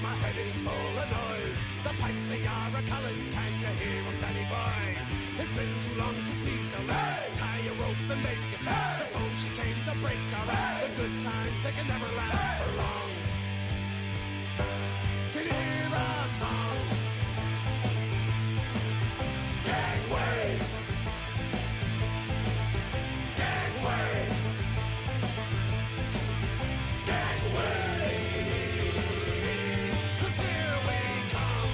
My head is full of noise. The pipes, they are a-calling. Can you hear them, Danny boy? It's been too long since we saw her. Tie a rope and make it fast. Cause home she came to break our heart. The good times, they can never last for long. Can you hear a song? Gangway! Gangway! Gangway! 'Cause here we come.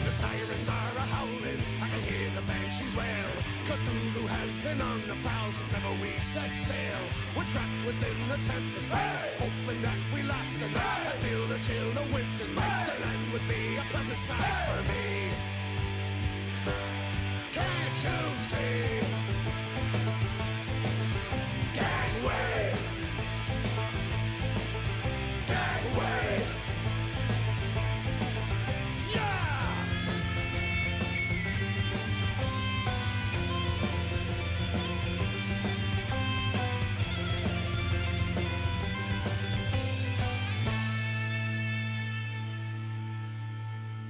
The sirens are a-howling. I can hear the banshees wail. Cthulhu has been on the prowl since ever we set sail. We're trapped within the tempest, hoping that we last the night. I feel the chill, the winter's bite. The land would be a pleasant sight for me. Can't you see? Gangway! Gangway! Yeah!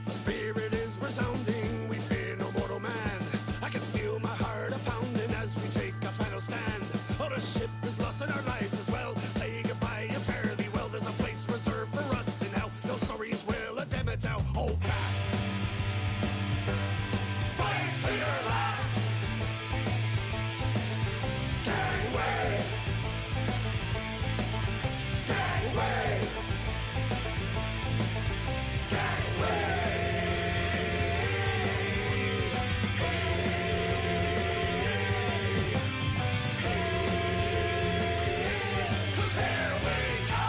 The spirit is resounding. We fear no mortal man. I can feel my heart a-pounding as we take a final stand. Oh, the ship is lost in our lives as well. Say goodbye and fare thee well. There's a place reserved for us in hell. No stories will attempt it out. Hold fast. Fight to your last. Gangway. Gangway. Gangway. 'Cause here we go.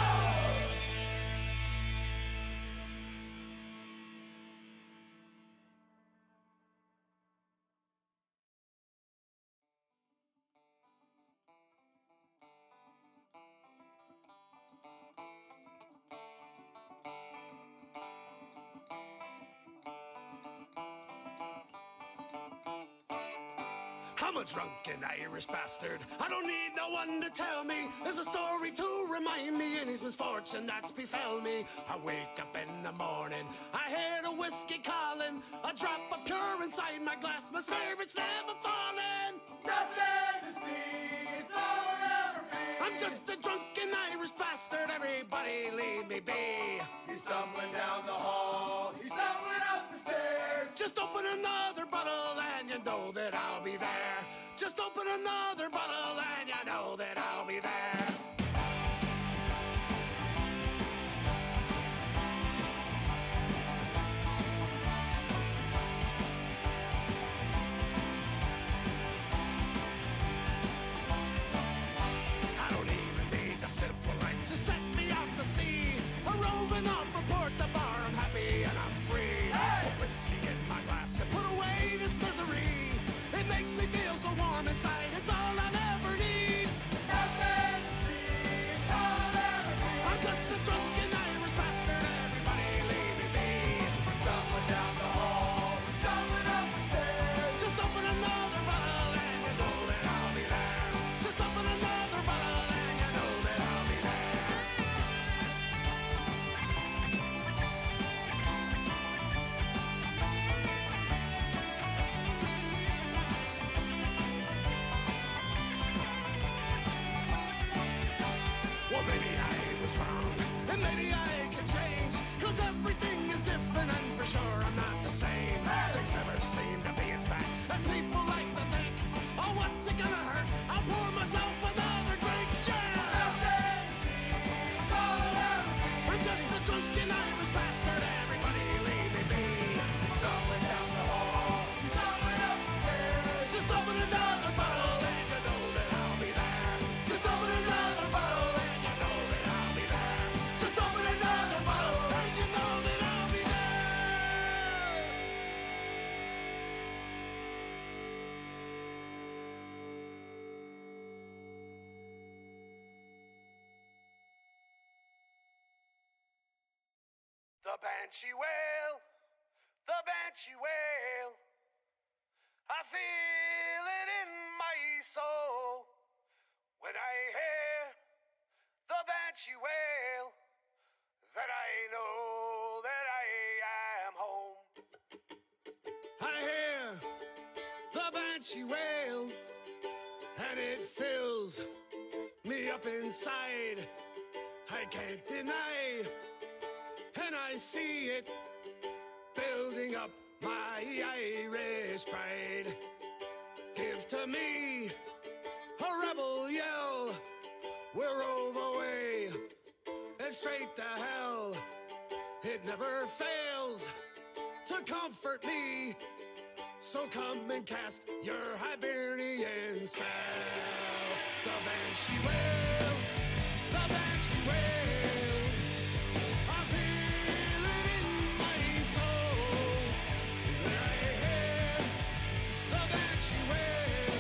I'm a drunken Irish bastard. I don't need no one to tell me. There's a story to remind me in his misfortune that's befell me. I wake up in the morning, I hear the whiskey calling. A drop of pure inside my glass, my spirit's never falling. Nothing to see, it's all I'll ever be. I'm just a drunken Irish bastard, everybody leave me be. He's stumbling down the hall, he's stumbling up the stairs. Just open another bottle and you know that I'll be there. Just open another bottle and you know that I'll be there. I don't even need a simple life to set me out to sea. I'm roving off from port to bar, I'm happy and I'm free. Put whiskey in my glass and put away this misery. It makes me feel so warm inside, it's all I'll ever need. Nothing to see, it's all I'll ever be. I'm just a drunken Irish bastard, everybody leave me be. He's stumbling down the hall, he's stumbling up the stairs. Just open another bottle and you know that I'll be there. Just open another bottle and you know that I'll be there. Well, maybe I was wrong, and maybe I can change. 'Cause everything is different, and for sure I'm not the same. Things never seem to be as bad as people like to think. Oh, what's it gonna hurt? I'll pour myself another drink, yeah! Nothing to see, it's all I'll ever be. I'm just a drunken Irish bastard, everybody leave me be. He's stumbling down the hall, he's stumbling up the stairs. Just open another bottle and you know that I'll be there. Just open another bottle and you know that I'll be there. Just open another bottle and you know that I'll be there. The banshee wail, the banshee wail. I feel it in my soul. When I hear the banshee wail, that I know that I am home. I hear the banshee wail, and it fills me up inside. I can't deny, and I see it building up my Irish pride. Give to me a rebel yell, we'll rove away and straight to hell. It never fails to comfort me, so come and cast your Hibernian spell. The banshee wail, the banshee wail, I feel it in my soul. When I hear the banshee wail,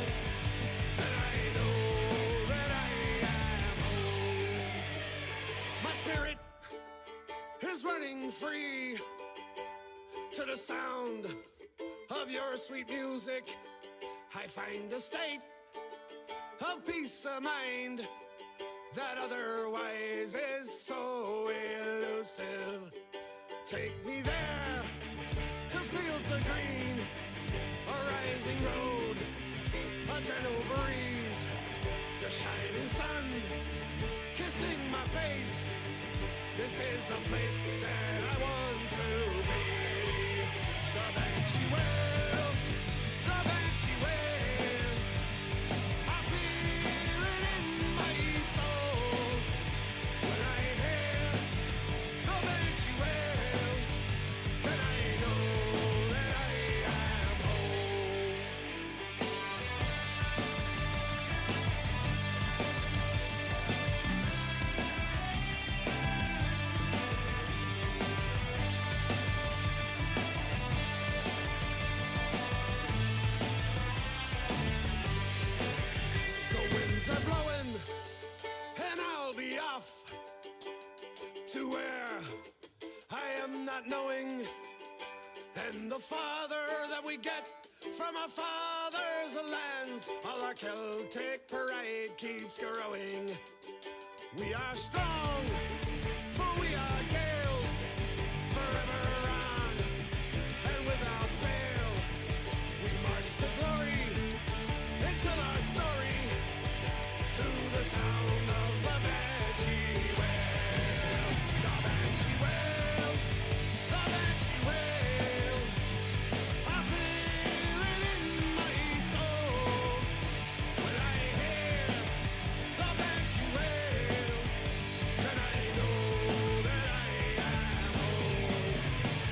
then I know that I am home. My spirit is running free to the sound of your sweet music. I find a state of peace of mind that otherwise is so elusive. Take me there to fields of green, a rising road, a gentle breeze, the shining sun kissing my face. This is the place that I want to be. The banshee wail, the banshee wail, I feel it in my soul. When I hear the banshee wail, then I know that I am home. The winds are blowing, and I'll be off to where I am not knowing. And the farther that we get from our father's lands, all our Celtic pride keeps growing. We are strong, for we are Gaels, forever on and without fail. We march to glory and tell our story to the sound of the banshee wail. The banshee wail, the banshee wail, I feel it in my soul. When I hear the banshee wail, then I know that I am home.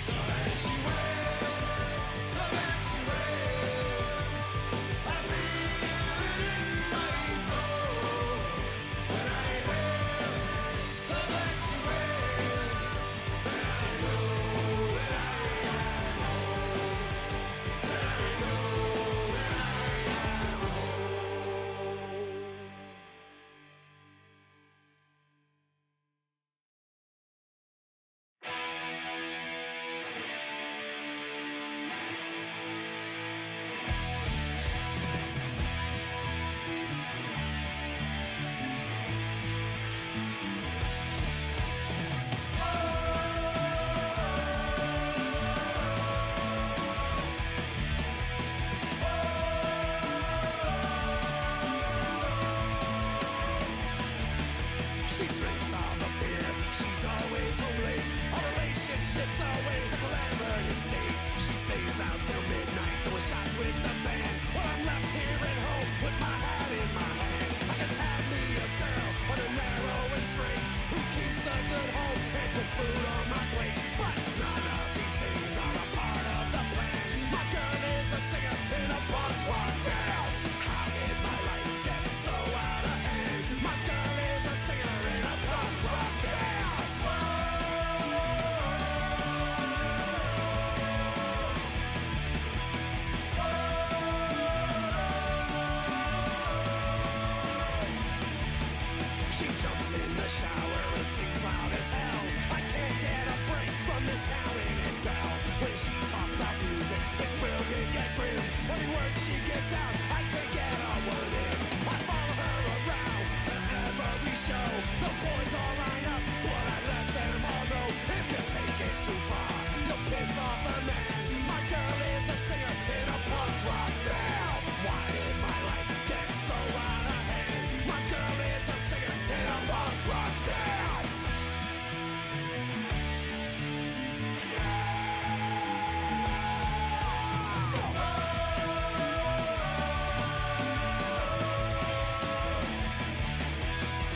The banshee wail, the banshee wail, I feel it in my soul. When I hear the banshee wail, then I know that I am home. Then I know that I am home. She drinks all the beer, she's always home late. Our relationship's always a glamorous state. She stays out till midnight, doing shots with the band, while I'm left here at home with my hat in my hand. I can have me a girl on a narrow and straight, who keeps a good home and puts food on my plate. But none of these things are a part of the plan. My girl is a singer in a punk rock band. How did my life get so out of hand? My girl is a singer in a punk rock band. Whoa.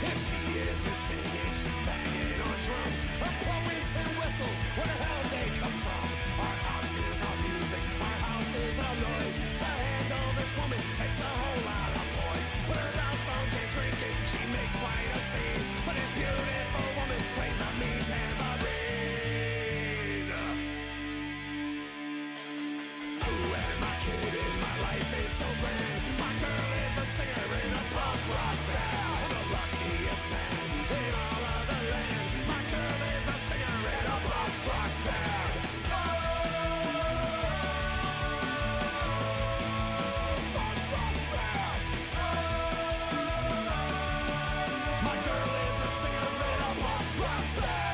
If she isn't singing, she's banging on drums or blowing tin whistles. Where the hell they come from? Our house is our music, our house is our noise. To handle this woman takes a whole lot of boys. With her loud songs and drinking, she makes quite a scene. But this beautiful woman plays a mean tambourine. Who am I kidding? My life is so grand. My girl is a singer in a punk rock band. The luckiest man in all of the land. My girl is a singer in a punk rock band. Punk rock band. My girl is a singer in a punk rock band.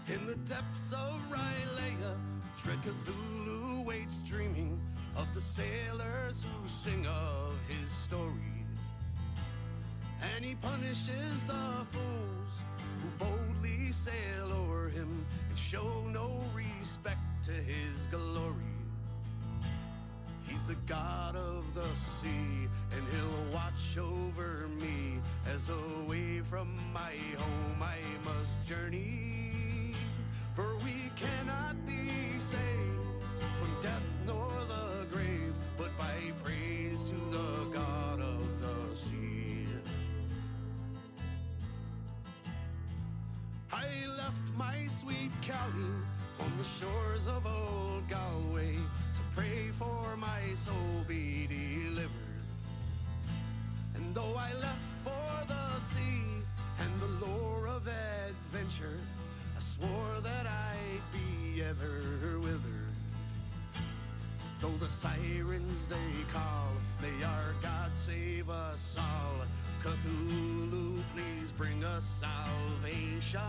In the depths of Rylea, dread Cthulhu waits, dreaming of the sailors who sing of his story. And he punishes the fools who boldly sail o'er him and show no respect to his glory. He's the god of the sea, and he'll watch over me as away from my home I must journey. For we cannot be saved from death nor the grave, but by praise to the God of the sea. I left my sweet Callie on the shores of old Galway to pray for my soul be delivered. And though I left for the sea and the lure of adventure, I swore that I'd be ever with her. Though the sirens they call, may our God save us all. Cthulhu, please bring us salvation.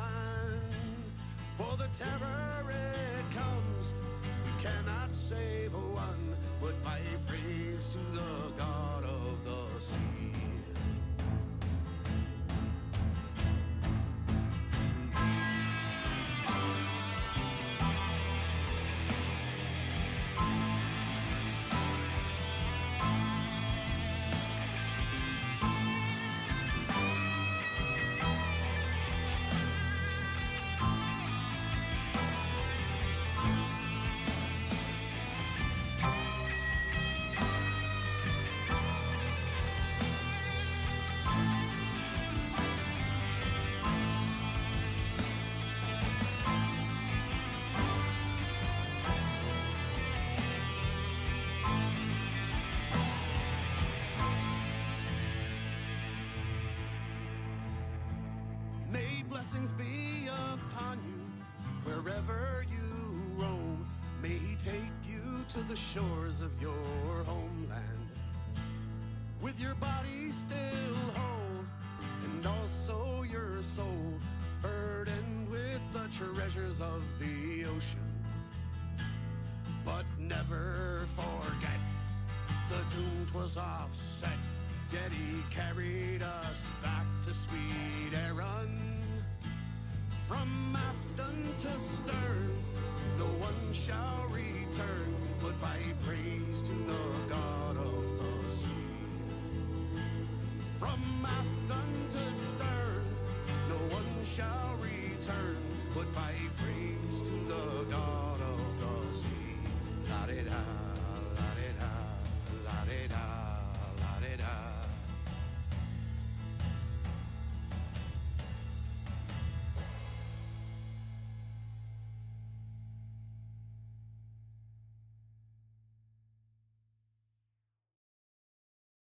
For the terror it comes, we cannot save one, but by praise to the God of the sea. May blessings be upon you wherever you roam. May he take you to the shores of your homeland, with your body still whole, and also your soul burdened with the treasures of the ocean. But never forget, the doom 'twas offset, yet he carried us back to sweet Erin. From afton to stern, no one shall return, but by praise to the God of the sea. From afton to stern, no one shall return, but by praise to the God of the sea. La-di-da, la-di-da, la-di-da, la-di-da.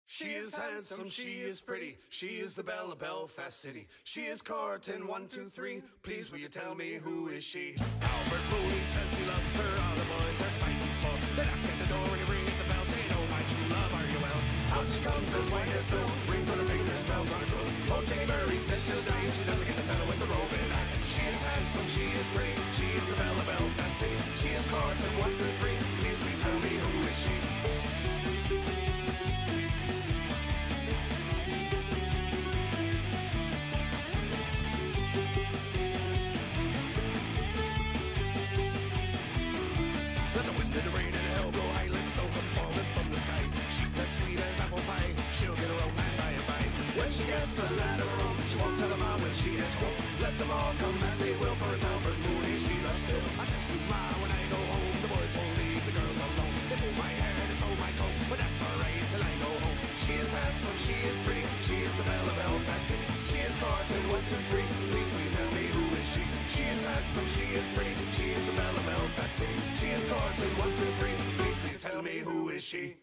She is handsome, she is pretty, she is the belle of Belfast City. She is courting 1, 2, 3, please will you tell me who is she? Albert Mooney says he loves her, all the boys are fighting for. They knock at the door and you ring at the bell, saying, oh my true love, are you well? Out she comes as white as snow, rings on her fingers, bells on her toes. Oh, Jenny Murray says she'll die if she doesn't get the fellow with the roving act. She is handsome, she is pretty, she is the belle of Belfast City. She is courting 1, 2, 3, please will you tell me Let the rain and the hell blow high, let the snow come falling from the sky. She's as sweet as apple pie, she'll get her own man by and by. When she gets a lad of her own, she won't tell her mom when she gets home. Let them all come as they will, for it's Albert Mooney she loves still. I tell you, ma, when I go home, the boys won't leave the girls alone. They pull my hair, they sew my coat, but that's alright till I go home. She is handsome, she is pretty, she is the belle of Belfast City. She is courted 1, 2, 3, please tell me who is she? She is handsome, she is pretty, she is the belle of Belfast City. She is courted 1, 2, 3, please tell me who is she?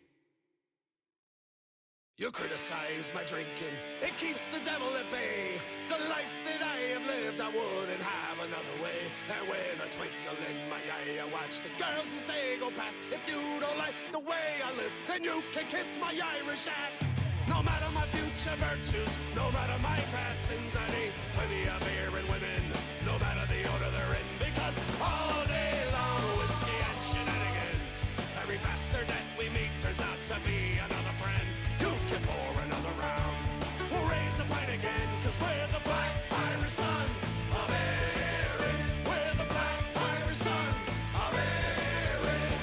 You criticize my drinking, it keeps the devil at bay. The life that I have lived, I wouldn't have another way. And with a twinkle in my eye, I watch the girls as they go past. If you don't like the way I live, then you can kiss my Irish ass. No matter my future virtues, no matter my past sins, I need plenty of beer and women, no matter the order they're in. Because all day long, whiskey and shenanigans, every bastard that we meet turns out to be another friend. You can pour another round, we'll raise the pint again, cause we're the Black Irish Sons of Erin. We're the Black Irish Sons of Erin.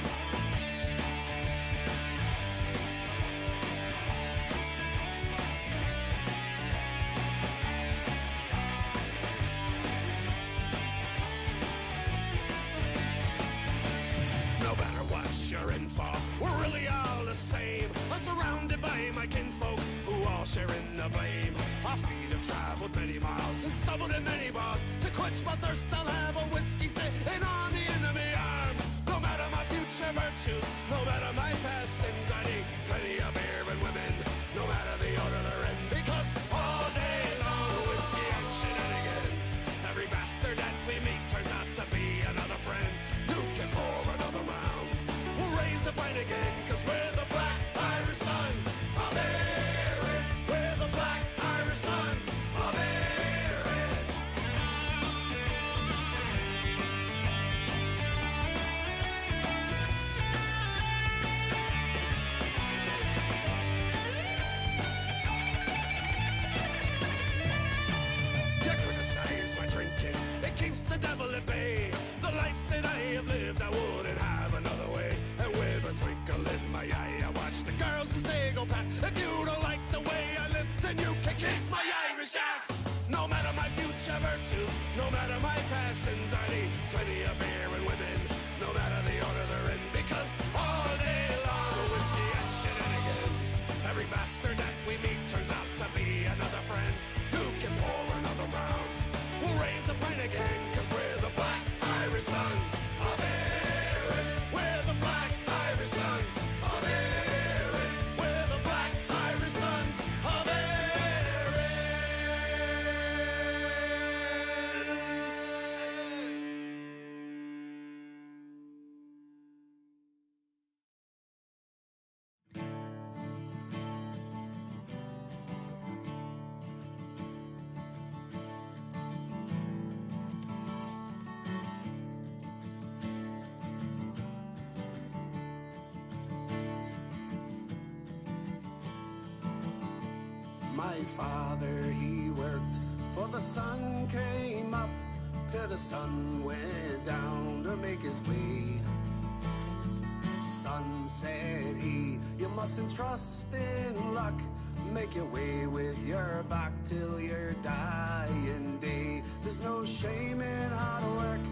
No matter what you're in for, we're really all the same. I'm surrounded by my kinfolk who all share in the blame. Our feet have traveled many miles and stumbled in many bars. To quench my thirst, I'll have a whiskey sitting on the enemy arm. No matter my future virtues, no matter my past sins, I need plenty of beer and women, no matter the order they're in. Because all day long, whiskey and shenanigans, every bastard that we meet turns out to be another friend. You can pour another round, we'll raise the pint again, cause we're the Black Irish Sons of Erin. We're the Black Irish Sons of Erin. You criticize my drinking, it keeps the devil at bay. The life that I have lived, I wouldn't have another way. And with a twinkle in my eye, I watch the girls as they go past. If you don't like the way I live, then you can kiss my Irish ass. No matter my future virtues, no matter my past sins, I need plenty of beer and women, no matter the order they're in. Because all day long, whiskey and shenanigans, every bastard that we meet turns out to be another friend. You can pour another round, we'll raise a pint again, cause we're the Black Irish Sons of Erin. We're the Black Irish Sons of Erin. We're the Black Irish Sons of Erin. My father, he worked for the sun came up till the sun went down to make his way. Son, said he, you mustn't trust in luck. Make your way with your back till your dying day. There's no shame in hard work.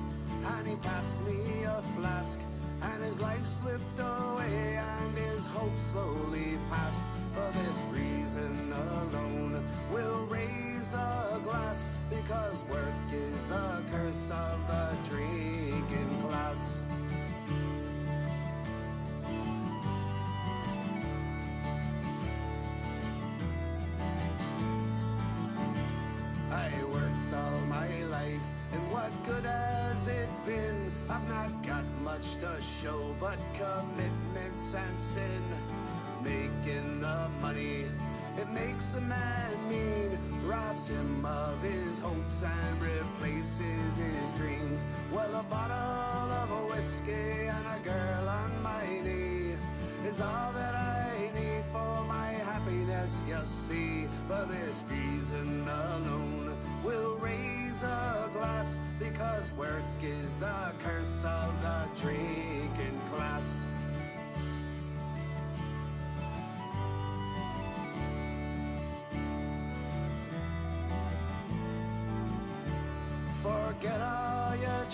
And he passed me a flask, and his life slipped away, and his hope slowly passed. For this reason alone, we'll raise a glass, because work is the curse of the drinking class. I worked all my life, and what good has it been? I've not got much to show but commitments and sin. Making the money, it makes a man mean, robs him of his hopes and replaces his dreams. Well, a bottle of a whiskey and a girl on my knee is all that I need for my happiness, you see. For this reason alone, we'll raise a glass, because work is the curse of the drinking class.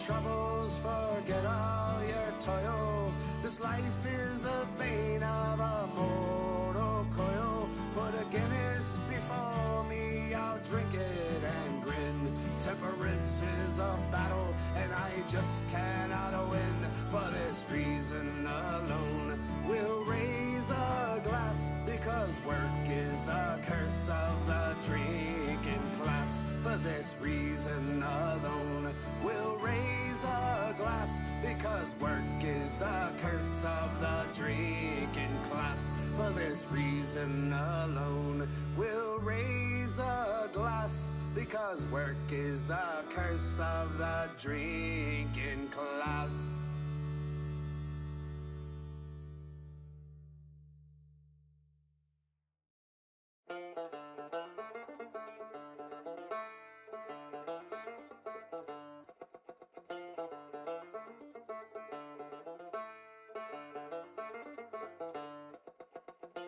troubles, forget all your toil. This life is a bane of a mortal coil. Put a Guinness before me, I'll drink it and grin. Temperance is a battle, and I just cannot win. For this reason alone, we'll raise a glass, because work is the curse of the drinking class. For this reason alone, we'll raise a glass, because work is the curse of the drinking class. For this reason alone, we'll raise a glass, because work is the curse of the drinking class.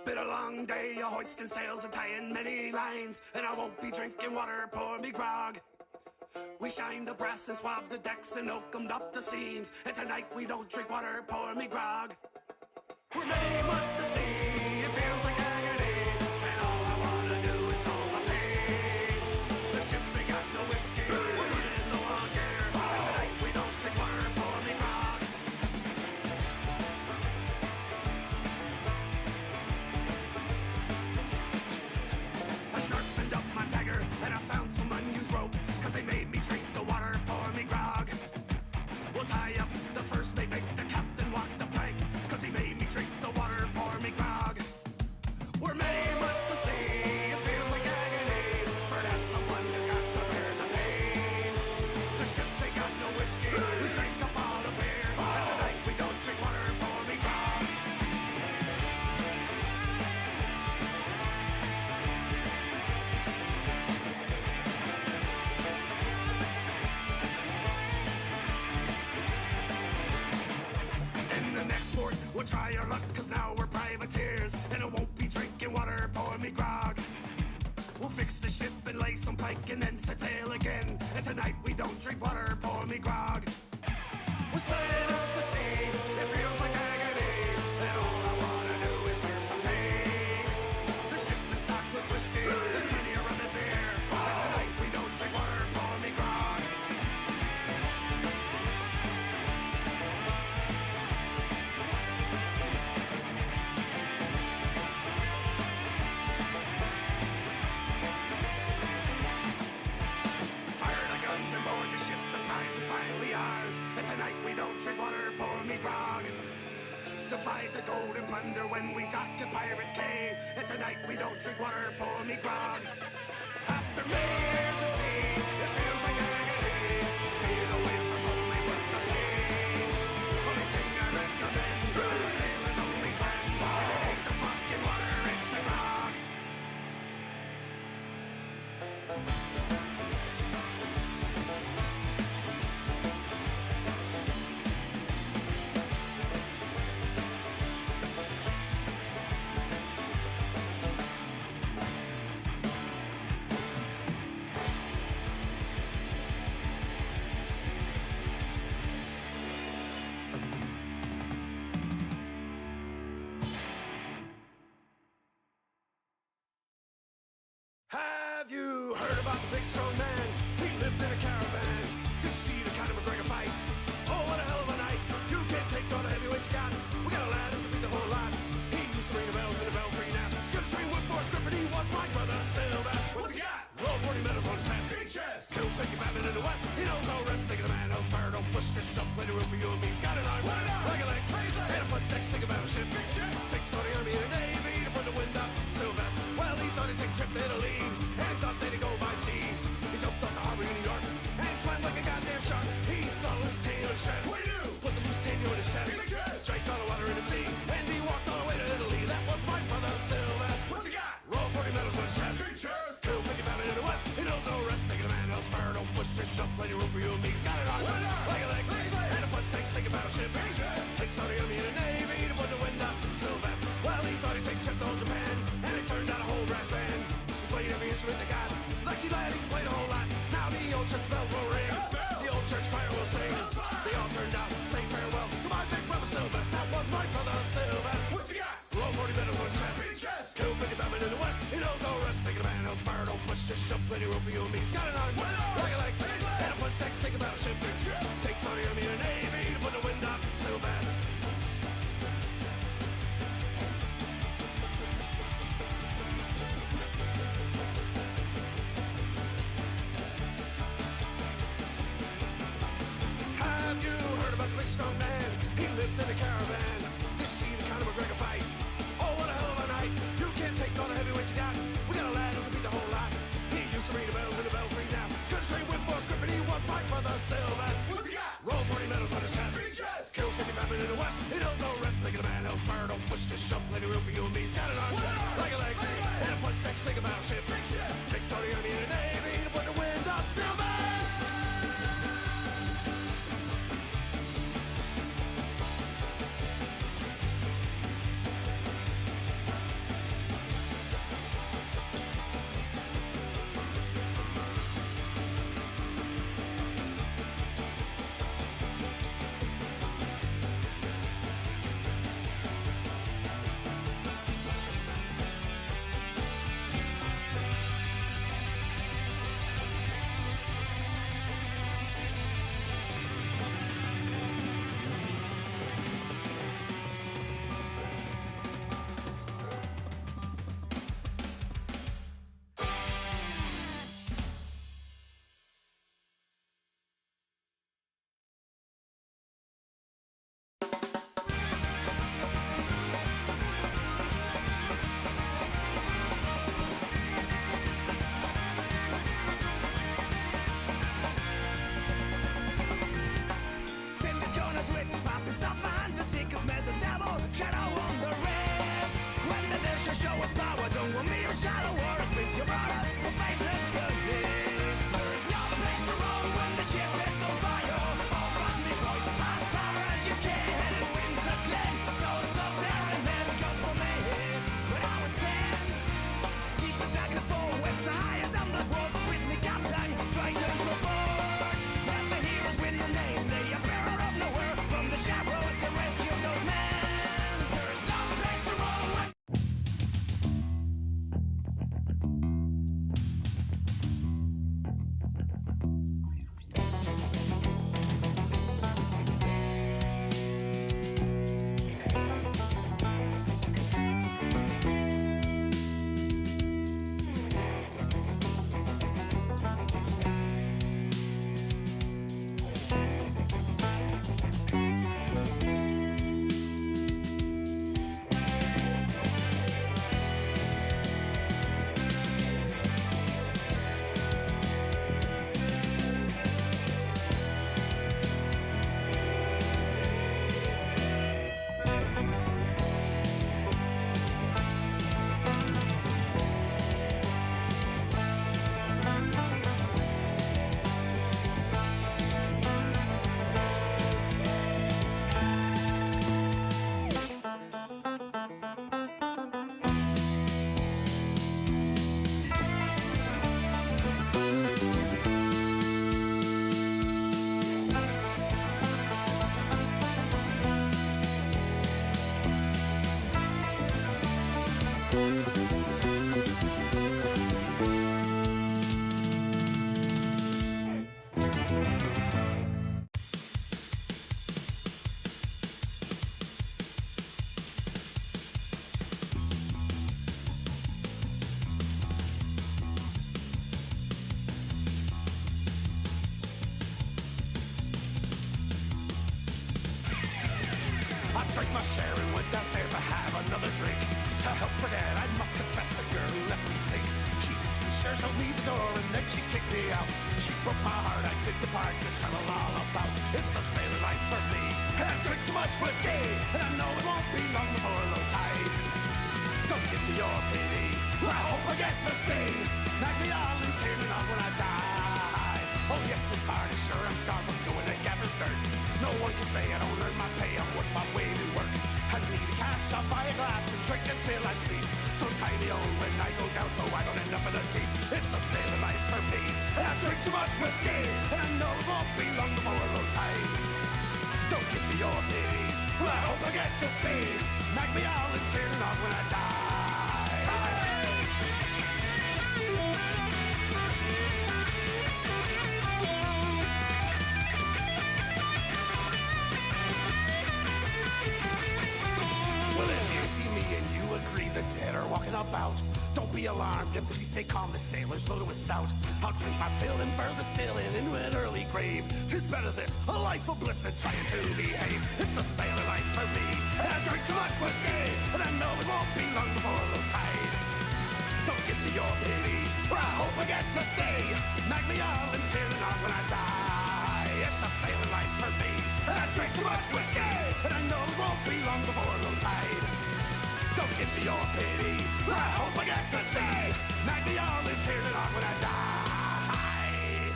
Been a long day, a hoisting sails and tying many lines, and I won't be drinking water, pour me grog. We shined the brass and swabbed the decks and oakumed up the seams, and tonight we don't drink water, pour me grog. We're many months to sea, it feels like agony, and all I wanna do is dull the pain. The ship ain't got no whiskey, we're running low on gear, and tonight we don't drink water, pour me grog. I sharpened up my dagger and I found some unused rope, cause they made me drink the water, pour me grog. We'll tie up the first mate, make the captain walk the plank, cause he made me drink the water, pour me grog. We're many months to sea, it feels like agony, for that someone has got to bear the pain. The ship ain't got no whiskey, we drink up all the beer, and tonight we don't drink water, pour me grog. In the next port, we'll try our luck, cause now we're privateers, and it won't be drinking water, pour me grog. We'll fix the ship and lay some plank and then set sail again, and tonight we don't drink water, pour me grog. We're sailing out to sea, it feels like agony, and all I wanna do is serve some pain. The ship is stocked with whiskey, there's plenty of rum and beer, and tonight we don't drink water, pour me grog. Fire the guns and board the ship, the prize is finally ours, and tonight we don't drink water, pour me grog. Divide the gold and plunder when we dock at Pirates Cay, and tonight we don't drink water, pour me grog. After many years of sea, it feels like agony, being away from home ain't worth the pain. Only thing I recommend is a sailor's only friend, and it ain't the fucking water, it's the grog. Have you heard about the big strong man? He lived in a caravan. Did you see the kind of McGregor fight? Oh, what a hell of a night. You can't take all the heavyweights you got. We got a lad who can beat the whole lot. He used to ring the bells in the belfry now. He's gonna train with Forrest Griffin. He was my brother, Sylvester. What's he got? Roll 40 medals on his chest. Big chest. Kill Becky Batman in the West. He knows no rest. Think of the man who's fired. Don't push this shove. Plenty room for you and me. He's got an arm. Like a leg. And a punch neck. Sing a battleship. Big chest. Takes on the army and the navy to put the wind up. Sylvester. Well, he thought he'd take a trip to Italy. And he thought they'd go by sea. He jumped off the harbor in New York. And he swam like a goddamn shark. He saw loose tail in his chest. What do you do? Put the loose tail in his chest. Drank all the water in the sea. And he walked all the way to Italy. That was my brother, Sylvester. What you got? Roll 40 medals on his chest. Big chest. Kill Mickey Batman in the West. He knows no rest. Thinking the man else fire. Don't push this shove. Plenty room for you and me. He's got an arm. Like a leg. And a punch tank. Sink a battleship. Takes on the army and the navy to put the wind up. Sylvester. Well, he thought else fire, don't push, just shove plenty room for you and me. He's got an arm, like a leg, and a punch that can sink a battleship. Takes on the army and navy to put the wind up, sail fast. Have you heard about the big strong man? He lived in a caravan. Did you see the Conor McGregor fight? Oh, what a hell of a night. You can't take all the heavyweights you got. We got a lad who can beat the whole lot. He used to ring the bells in the belfry now. He's gonna train with Boss Crypt, and he was my brother Sylvester. What's he got? Roll 40 medals on his chest. Killed 55 men in the west. He knows no rest. Thinking a man else fire, don't push, just shove. Plenty room for you and me. He's got an arm, like a leg, and a punch that can sink a battleship. Takes on the army and the navy to put the wind up, Sylvester. Drank my share and went downstairs to have another drink. To help forget, I must confess the girl who left me think. She sure showed me the door and then she kicked me out. She broke my heart, I did the part to tell her all about. It's a sailor life for me, and I drink too much whiskey, and I know it won't be long before low tide. Don't give me your pity, I hope I get to see. Knock me all and tear me on when I die. Oh yes, it's hard, sure I'm scarred from doing the gaffer's dirt. No one can say I don't earn my pay, I'm worth my weight in work. I need a cash, I'll buy a glass and drink until I sleep. So tiny old when I go down so I don't end up in the deep. It's a sailor life for me, and I drink too much whiskey, and I know it won't be long before a low tide. Don't give me your pity, I hope I get to see. Knock me all and tear it on when I die. talking about. Don't be alarmed and please stay calm as sailors loaded with stout. I'll drink my fill and further still and into an early grave. 'Tis better this, a life of bliss than trying to behave. It's a sailor life for me, and I drink too much whiskey, and I know it won't be long before low tide. Don't give me your pity, for I hope I get to see Magnial and tearing on when I die. It's a sailor life for me, and I drink too much whiskey, and I know it won't be long before low tide. Don't give me your pity, for I hope I get to see Magnial and tearing on when I die.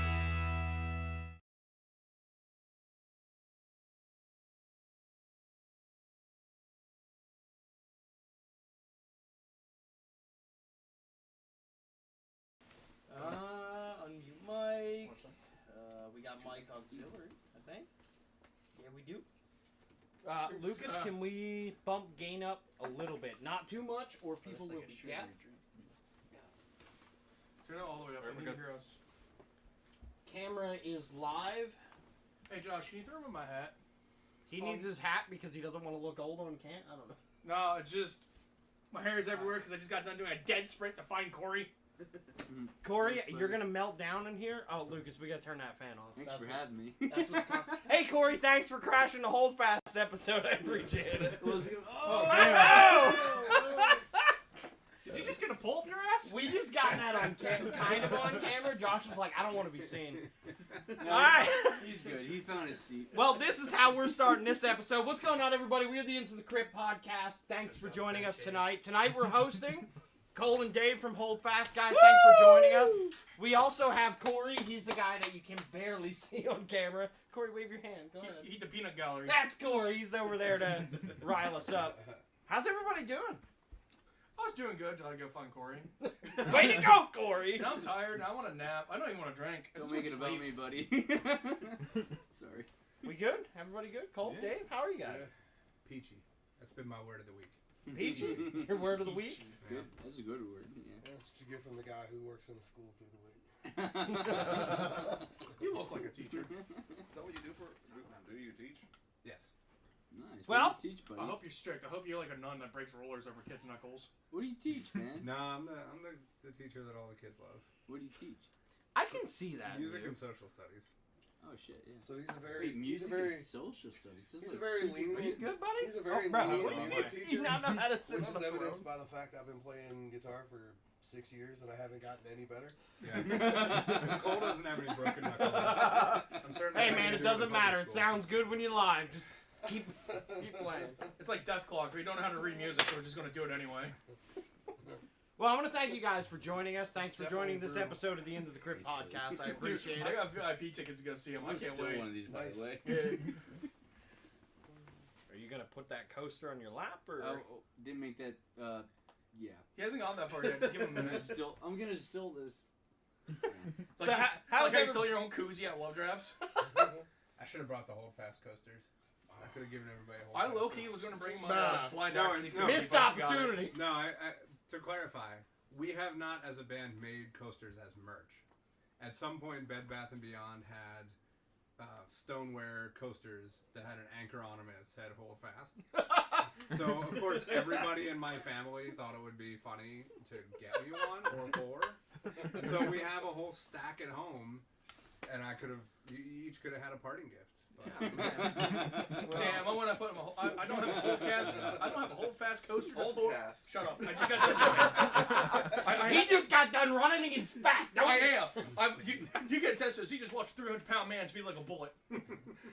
Unmute mic. We got mic auxiliary, I think. Yeah, we do. Lucas, can we bump gain up a little bit? Not too much, or people will be deaf. Turn it all the way up. Right, hear us. Camera is live. Hey, Josh, can you throw him in my hat? He needs his hat because he doesn't want to look old on cam. I don't know. No, it's just my hair is everywhere because I just got done doing a dead sprint to find Corey. Corey, you're gonna melt down in here. Oh, Lucas, we gotta turn that fan off. Thanks for having me. That's what's Hey, Corey, thanks for crashing the Hold Fast episode. I appreciate it. Did you just get a pull up your ass? We just got that on kind of on camera. Josh was like, I don't want to be seen. No, All right. He's good. He found his seat. Well, this is how we're starting this episode. What's going on, everybody? We are the Into the Crypt podcast. Thanks for joining us tonight. Tonight we're hosting Cole and Dave from Hold Fast. Guys, thanks for joining us. We also have Corey. He's the guy that you can barely see on camera. Corey, wave your hand. Go ahead. Eat the peanut gallery. That's Corey. He's over there to rile us up. How's everybody doing? I was doing good till I go find Corey. Way to go, Corey. Now I'm tired. Now I want a nap. I don't even want to drink. I Don't just make it want about sleep. me, buddy. Sorry. We good? Everybody good? Cole, Yeah. Dave, how are you guys? Peachy. That's been my word of the week. Peachy? Your word of the week? Good. That's a good word. Yeah. That's what you get from the guy who works in a school through the week. You look like a teacher. Is that what you do for? Do you teach? Yes. Nice. Well, what do you teach, buddy? I hope you're strict. I hope you're like a nun that breaks rollers over kids' knuckles. What do you teach, man? No, I'm the teacher that all the kids love. What do you teach? I can see that. Music dude. and social studies. Oh shit, yeah. So he's a very, Wait, music he's a very, and social studies. That's he's like a very two lenient. Are you good, buddy? He's a very bro, lenient what do you music mean? teacher, You not know how to sit which on is the evidenced throne. by the fact I've been playing guitar for 6 years and I haven't gotten any better. Yeah. Cole doesn't have any broken knuckles. I'm certain Hey that man, had to it do with doesn't the matter. public It school. sounds good when you're live. Just keep playing. It's like Death Clock. We don't know how to read music, so we're just gonna do it anyway. Well, I want to thank you guys for joining us. Thanks It's for joining this definitely episode of the End of the Crypt podcast. I appreciate Dude, I it. got VIP tickets to go see him. I I'm can't still wait. one of these, by Nice. the way. Yeah. Are you gonna put that coaster on your lap, or? Oh, didn't make that. Yeah. He hasn't gone that far yet. Just give him a I'm gonna minute. still. I'm gonna still this. Like, So how's like how you every- stole your own koozie at Love Drafts? I should have brought the Hold Fast coasters. I could have given everybody a Hold I Fast low-key coaster. was gonna bring my Nah. blind No, accuracy no. koozie, Missed but I forgot it. opportunity. No, to clarify, we have not, as a band, made coasters as merch. At some point, Bed Bath & Beyond had stoneware coasters that had an anchor on them and it said "Hold Fast." So, of course, everybody in my family thought it would be funny to get me one or four. And so we have a whole stack at home, and you each could have had a parting gift. But, Damn, I want to put him. I don't have a hold fast. I don't have a hold fast coaster. Hold before. fast. Shut up. I just got done. He just got done running. He's fat. I am. You get tested. He just watched 300-pound man speed like a bullet.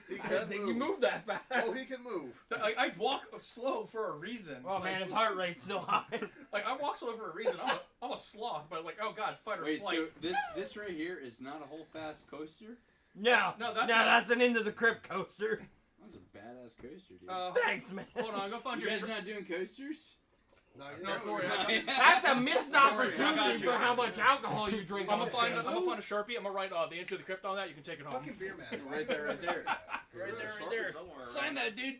He I didn't think you moved that fast. Oh, he can move. Like, I walk slow for a reason. Oh like, man, his heart rate's still high. Like I walk slow for a reason. I'm a sloth, but like, oh god, it's fight or Wait, flight. so this right here is not a whole fast coaster? No, No, that's that's not- an Into the Crypt coaster. That's a badass coaster, dude. Thanks, man. Hold on, go find you your. guys not doing coasters? No, No, Corey, I got- That's a missed I got opportunity you. for how much alcohol you drink. I'm on gonna this find. show. I'm gonna find a Sharpie. I'm gonna write the Into the Crypt on that. You can take it home. fucking beer man. Right there, right there. Right there. Sign that, dude.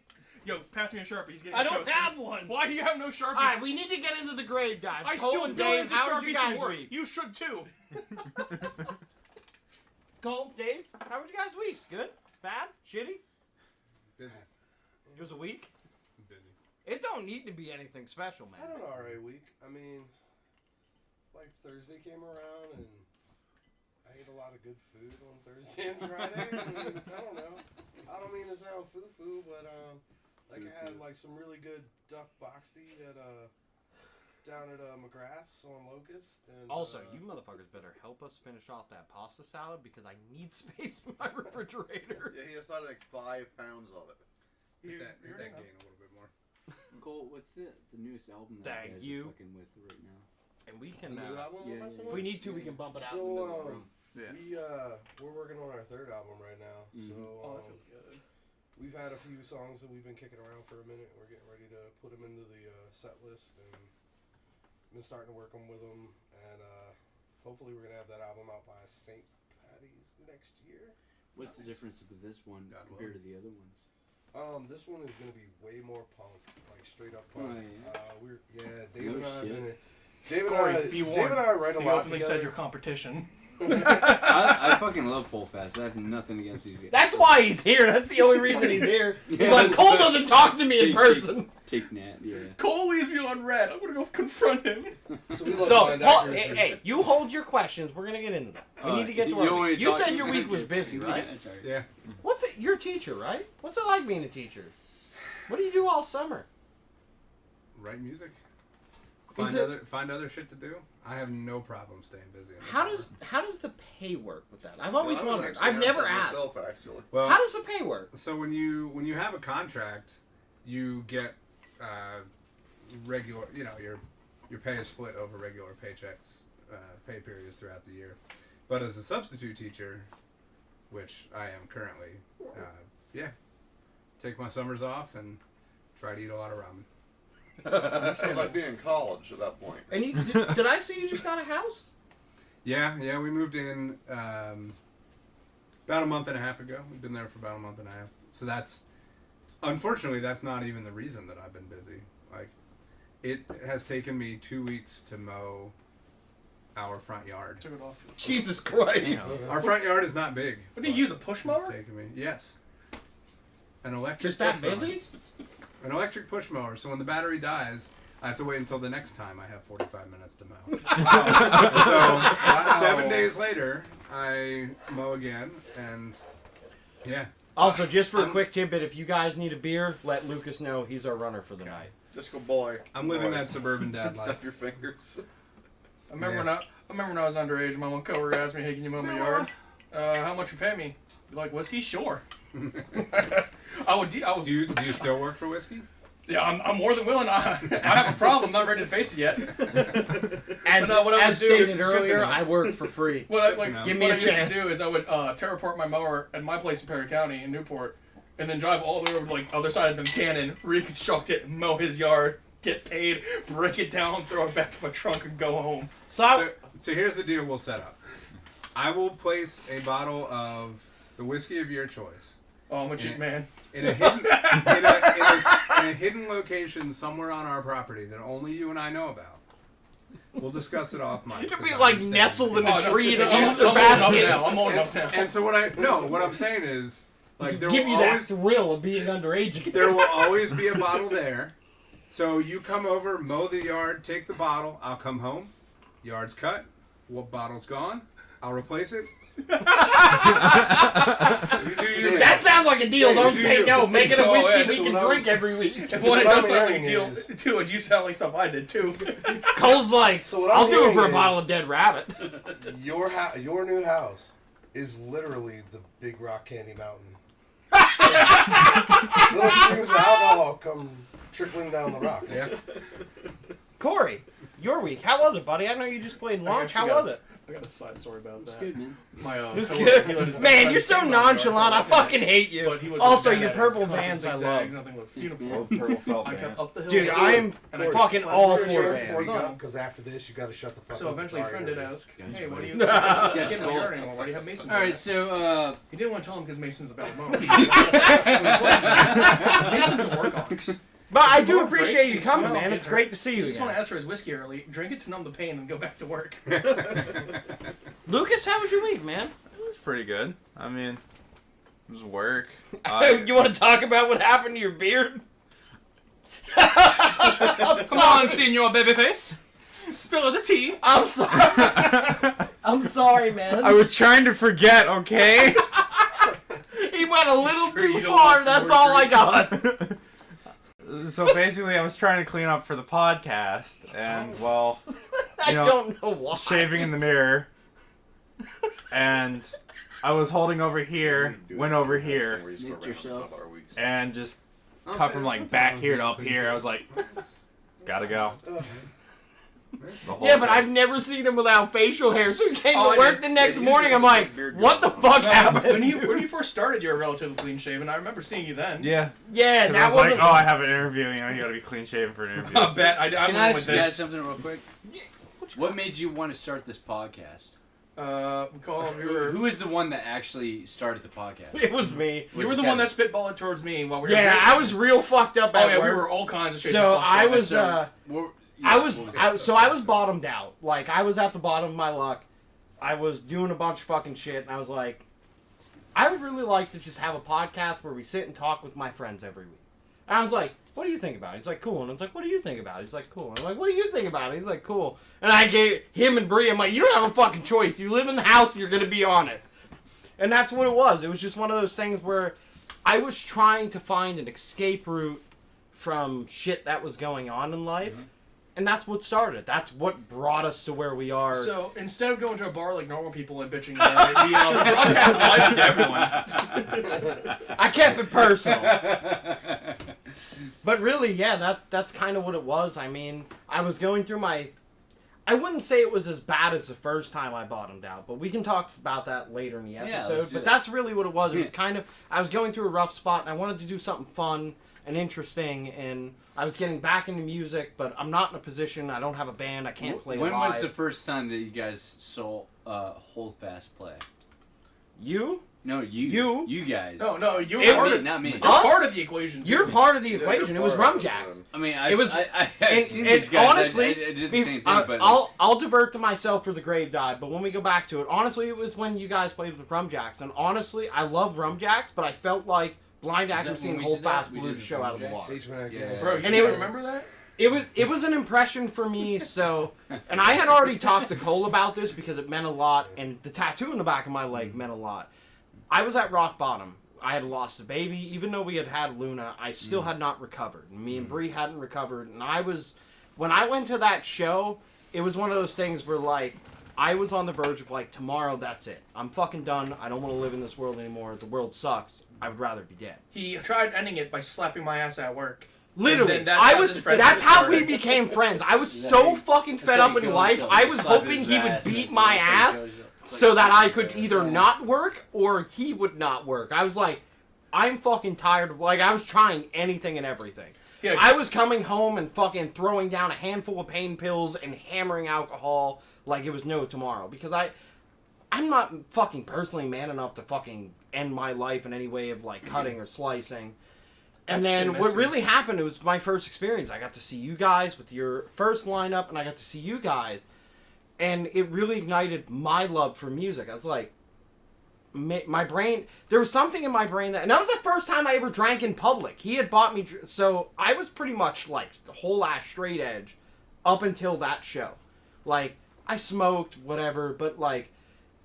Yo, pass me a Sharpie. He's getting. I a don't coaster. have one. Why do you have no Sharpies? All right, we need to get into the grave dive. I Cole steal and billions Dave, of how would you Sharpies guys from work. week? You should too. Cole, Dave, how was you guys' weeks? Good? Bad? Shitty? Busy. It was a week. Busy. It don't need to be anything special, I man. had an alright week. I mean, like Thursday came around and I ate a lot of good food on Thursday and Friday. I mean, I don't know. I don't mean to sound foo-foo, but like I had like some really good duck boxty at down at McGrath's on Locust. And Also, you motherfuckers better help us finish off that pasta salad because I need space in my refrigerator. Yeah, he decided like 5 pounds of it. Hit that gain a little bit more. Cole, what's the newest album that Thank you you. guys are fucking with right now? And we The can, new album yeah, we're messing if with? we need to, we can bump it out So, in the middle of the room. Yeah. we're working on our third album right now. Mhm. So Oh, that feels good. we've had a few songs that we've been kicking around for a minute. We're getting ready to put them into the set list and been starting to work them with them. And hopefully we're gonna have that album out by St. Patty's next year. What's the difference with this one God compared to the other ones? This one is gonna be way more punk, like straight up Oh, punk. yeah? Dave and I have shit. been. Dave Corey, and be I warned. write a He lot openly together. said your competition. I fucking love Full Fast. I have nothing against these guys. That's why he's here. That's the only reason he's here. He's Yeah, like, that's Cole right. doesn't talk to me in person. Take Nat, yeah. Cole leaves me on red. I'm gonna go confront him. So we love So, band hold, accuracy. hey, you hold your questions. We're gonna get into that. We need to get to you our want me week. to You talk- said your week was busy, Yeah, right? that's right. Yeah. What's it? You're a teacher, right? What's it like being a teacher? What do you do all summer? Write music. Is it- Find other shit to do. I have no problem staying busy. in the How summer. does the pay work with that? I've always Well, I was wondered. actually I've never that asked. myself, actually. Well, How does the pay work? so when you have a contract, you get regular. You know, your pay is split over regular paychecks, pay periods throughout the year. But as a substitute teacher, which I am currently, take my summers off and try to eat a lot of ramen. Sounds like being in college at that point. And you did I see you just got a house? Yeah, we moved in about a month and a half ago. We've been there for about a month and a half. So unfortunately, that's not even the reason that I've been busy. Like, it has taken me 2 weeks to mow our front yard. Took it off. Jesus Christ! Our front yard is not big. What do you use, a push It's mower? taken me, yes. An electric Just that push mower. busy? An electric push mower. So when the battery dies, I have to wait until the next time I have 45 minutes to mow. So 7 days later, I mow again, and yeah. Also, just for a I'm- quick tidbit, if you guys need a beer, let Lucas know he's our runner for the night. Disco boy. I'm living Boy. that suburban dad life. Snap your fingers. I remember when I was underage, my one coworker asked me, "Hey, can you mow my yard? How much you pay me?" You like whiskey? Sure. I would. Do you still work for whiskey? Yeah, I'm more than willing. I have a problem. Not ready to face it yet. As, But no, what I as would do- stated earlier, I work for free. What I No. Give me what a I used chance. to do is I would tear apart my mower at my place in Perry County in Newport, and then drive all the way over to like other side of Buchanan, reconstruct it, mow his yard, get paid, break it down, throw it back in my trunk, and go home. So here's the deal we'll set up. I will place a bottle of the whiskey of your choice Oh, I'm a cheap man. in a hidden in a hidden location somewhere on our property that only you and I know about. We'll discuss it off mic. You'd 'cause be I like understand nestled in you. a tree in I'm an Easter old enough basket. now. I'm old enough now. And so what I'm saying is, like, there Give will you that always thrill of being underage again. there will always be a bottle there. So you come over, mow the yard, take the bottle. I'll come home. Yard's cut. What bottle's gone? I'll replace it. You do you. That sounds like a deal. Yeah, Don't you say do. no. Make it a Oh, whiskey yeah, we so can what drink every week. If one What does I'm sound like a hearing deal is- too, and you sound like stuff I did too. Cole's like, So what I'll I'm do it for a hearing bottle is- of dead rabbit. Your new house is literally the Big Rock Candy Mountain. Little streams of alcohol come trickling down the rocks. Yeah. Corey, your week. How was it, buddy? I know you just played launch. How actually was got- it? I got a side story about It's that. good, man. My It's coworker, good. he let his best Man, friend you're so sing my yard nonchalant. I for a long fucking time. hate you. But he was Also, bad your at it. purple Constant vans I zigzags, love. Nothing but Thanks, uniform. man. Purple felt I man. kept up the hill. Dude, I'm And I fucking kept- all Sure, for sure, it. sure. up, because after this you got to shut the fuck up. So eventually his friend did ask, Gotcha. "Hey, why do you Gotcha. can't get my yard anymore? Why do you have Mason?" All right, so He didn't want to tell him because Mason's a bad mower. Mason's a work ox. But I do More appreciate breaks you and coming, smell man. get It's hurt. great to see You you just want to again. ask for his whiskey early, drink it to numb the pain, and go back to work. Lucas, how was your week, man? It was pretty good. I mean, it was work. You want to talk about what happened to your beard? Come on, Senor Babyface. Spill the tea. I'm sorry. I'm sorry, man. I was trying to forget, okay? He went a little Sure you too don't far. want some That's more all I drinks? got. So basically, I was trying to clean up for the podcast, and well, I you know, don't know why. shaving in the mirror, and I was holding over here, went over here, Nicked yourself. and just cut from like back here to up here. I was like, it's gotta go. The whole Yeah, but thing. I've never seen him without facial hair. So he came Oh, I to work did. the next Yeah, morning. I'm like, what the fuck happened? When you first started, you were relatively clean shaven. I remember seeing you then. Yeah. Yeah, 'Cause I that was like, wasn't. oh, I have an interview. You know, you gotta be clean shaven for an interview. I bet. I Can I went ask with you guys this. something real quick? What made you want to start this podcast? Who Who is the one that actually started the podcast? It was me. You were the one that spitballed towards me while we were. Yeah, I was real fucked up Oh at yeah, we work. were all kinds of shit. So fucked I up. was, What- I yeah, was, what I was bottomed out. Like I was at the bottom of my luck. I was doing a bunch of fucking shit, and I was like, I would really like to just have a podcast where we sit and talk with my friends every week. And I was like, what do you think about it? He's like, cool. And I was like, what do you think about it? He's like, cool. And I'm like, what do you think about it? He's like, cool. And I gave him and Bree, I'm like, you don't have a fucking choice. You live in the house, you're gonna be on it. And that's what it was. It was just one of those things where I was trying to find an escape route from shit that was going on in life. And that's what started. That's what brought us to where we are. So instead of going to a bar like normal people and bitching about it, we broadcast live to everyone. I kept it personal. But really, yeah, that's kind of what it was. I mean, I was going through my... I wouldn't say it was as bad as the first time I bottomed out, but we can talk about that later in the Yeah, episode. let's do But that. that's really what it was. It was Yeah. kind of... I was going through a rough spot, and I wanted to do something fun and interesting, and I was getting back into music, but I'm not in a position. I don't have a band. I can't play When live. was the first time that you guys saw Hold Fast play? You? No, you guys. No, you It- were part me, of, not me. you're Us? part of the equation. Too. You're part of the Yeah, equation. you're It was part of Rum it, Jacks. man. I mean, It was- I've seen these guys. Honestly, I did the same thing, but I'll divert to myself for the grave dive. But when we go back to it, honestly, it was when you guys played with Rum Jacks, and honestly, I love Rum Jacks, but I felt like Blind Is that Accuracy when and we Hold did that? Fast We blew did the the show Rum out of the Jacks? water. H-Mac, Yeah. Bro, you And can't it was- remember that? It was an impression for me. So, and I had already talked to Cole about this because it meant a lot, and the tattoo in the back of my leg meant a lot. I was at rock bottom. I had lost a baby. Even though we had had Luna, I still had not recovered. Me and Bree hadn't recovered. And when I went to that show, it was one of those things where, like, I was on the verge of, like, tomorrow, that's it. I'm fucking done. I don't want to live in this world anymore. The world sucks. I would rather be dead. He tried ending it by slapping my ass at work. Literally, And then that's how this friendship that's how we started. became friends. I was That's so how you- fucking that's fed how up you in go life. yourself. I You was slap hoping his he would ass, beat and my that's how you ass go yourself. It's so like- that I could either not work or he would not work. I was like, I'm fucking tired of, like, I was trying anything and everything. Yeah. I was coming home and fucking throwing down a handful of pain pills and hammering alcohol like it was no tomorrow. Because I'm not fucking personally man enough to fucking end my life in any way of, like, cutting or slicing. And That's then too what messy. really happened, it was my first experience. I got to see you guys with your first lineup, and I got to see you guys. And it really ignited my love for music. I was like, my brain, there was something in my brain that, and that was the first time I ever drank in public. He had bought me, so I was pretty much like the whole ass straight edge up until that show. Like, I smoked, whatever, but like,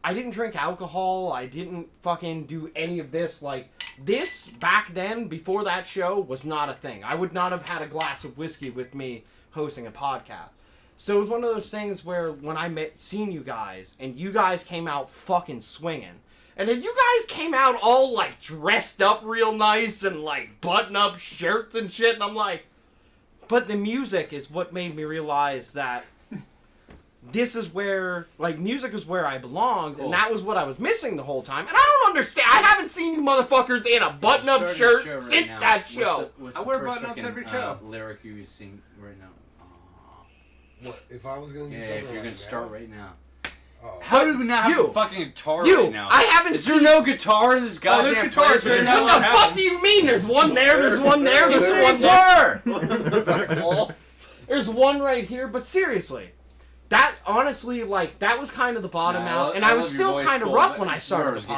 I didn't drink alcohol. I didn't fucking do any of this. Like, this back then, before that show, was not a thing. I would not have had a glass of whiskey with me hosting a podcast. So it was one of those things where when I seen you guys, and you guys came out fucking swinging, and then you guys came out all like dressed up real nice and like button up shirts and shit, and I'm like, but the music is what made me realize that this is where, like, music is where I belonged, Cool. and that was what I was missing the whole time. And I don't understand. I haven't seen you motherfuckers in a button-up Starting the shirt show right since now. that What's show. what's I the wear first button-ups fucking, every show. Lyric you sing right now. Aw. What, if I was gonna do Yeah, something if you're like gonna start that, right now. Oh. How do we not have You. a fucking guitar You. right now? I haven't Is there seen- no guitar in this goddamn there's guitars, place? but they're not What the allowed to fuck have do you mean? There's one there, there's one there, It's there's a one there. guitar! Back wall. There's one right here, but seriously. That, honestly, like, that was kind of the bottom Nah, out, and I I was love your still voice, kind of Cole. rough when I That's where I started was the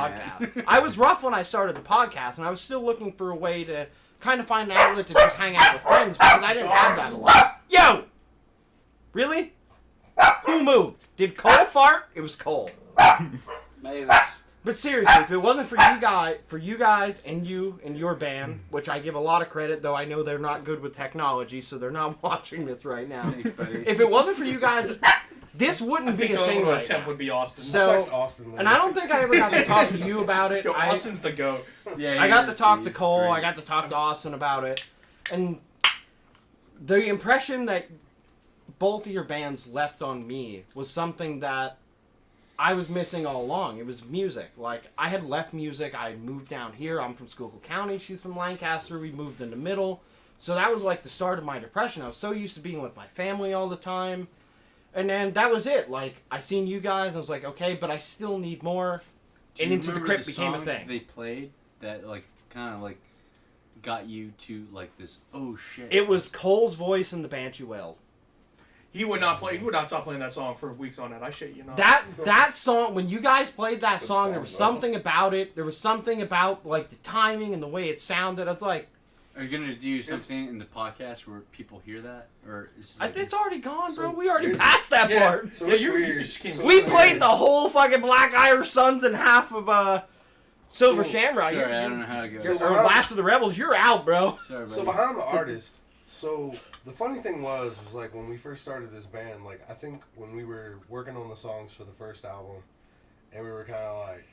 getting podcast. I was rough when I started the podcast, and I was still looking for a way to kind of find an outlet to just hang out with friends because I didn't have that a lot. Yo! Really? Who moved? Did Cole fart? It was Cole. Maybe. But seriously, if it wasn't for you guys and you and your band, which I give a lot of credit, though I know they're not good with technology, so they're not watching this right now. If it wasn't for you guys, this wouldn't be a thing right now. Would be Austin. So, Text Austin later. and I don't think I ever got to talk to you about it. Yo, Austin's the goat. Yeah, I got to talk to Cole. I got to talk to Austin about it, and the impression that both of your bands left on me was something that I was missing all along. It was music. Like, I had left music. I had moved down here. I'm from Schuylkill County. She's from Lancaster. We moved in the middle. So that was like the start of my depression. I was so used to being with my family all the time. And then that was it. Like, I seen you guys, and I was like, okay, but I still need more. And Into the Crypt became a thing. They played that, like, kind of, like, got you to, like, this, oh, shit. It was Cole's voice in the Banshee Wails. He would not stop playing that song for weeks on end. I shit you not. That song, when you guys played that song, there was something about it. There was something about, like, the timing and the way it sounded. I was like... Are you going to do something in the podcast where people hear that? Or is it it's already gone, bro. We already passed that part. So it's weird. We played the whole fucking Black Irish Sons and half of Silver Shamrock. Sorry, I don't know how to go. Or Last of the Rebels. You're out, bro. Sorry, buddy. So behind the artist, so the funny thing was like when we first started this band, like I think when we were working on the songs for the first album, and we were kind of like,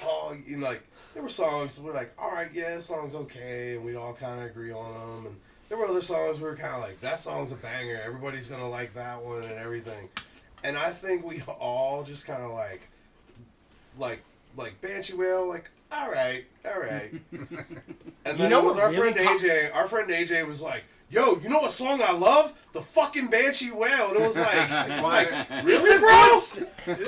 oh, you know, like there were songs we're like, all right, yeah, this song's okay, and we'd all kind of agree on them, and there were other songs we were kind of like, that song's a banger, everybody's gonna like that one and everything, and I think we all just kind of like Banshee Wail, like. All right. And then it was our friend AJ. Our friend AJ was like, "Yo, you know what song I love? The fucking Banshee Wail." And it was like, really, bro?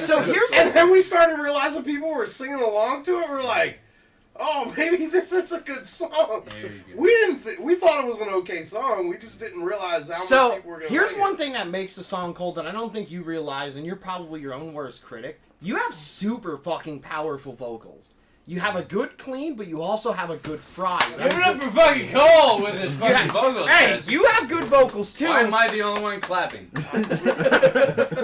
So here's... And then we started realizing people were singing along to it. We're like, "Oh, maybe this is a good song." We thought it was an okay song. We just didn't realize how much people were going to here's like one it. thing that makes the song cold that I don't think you realize, and you're probably your own worst critic. You have super fucking powerful vocals. You have a good clean, but you also have a good fry. Give it up for fucking Cole with his fucking vocals. Hey, you have good vocals too. Why am I the only one clapping?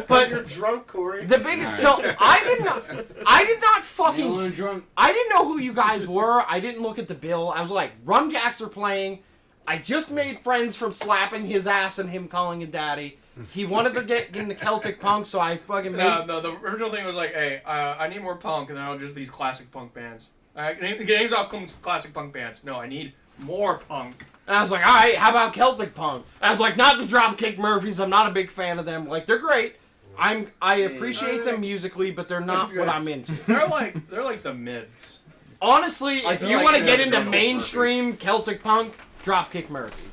But you're drunk, Corey. The biggest. So I did not fucking. Drunk. I didn't know who you guys were. I didn't look at the bill. I was like, Rum Jacks are playing. I just made friends from slapping his ass and him calling him daddy. He wanted to get into Celtic punk, so I fucking made... No, the original thing was like, hey, I need more punk, and then I'll just these classic punk bands. Names off classic punk bands. No, I need more punk. And I was like, alright, how about Celtic punk? And I was like, not the Dropkick Murphys, I'm not a big fan of them. Like, they're great. I appreciate them musically, but they're not what I'm into. They're like the mids. Honestly, if you like want to get the into Dropkick mainstream Celtic punk, Dropkick Murphys.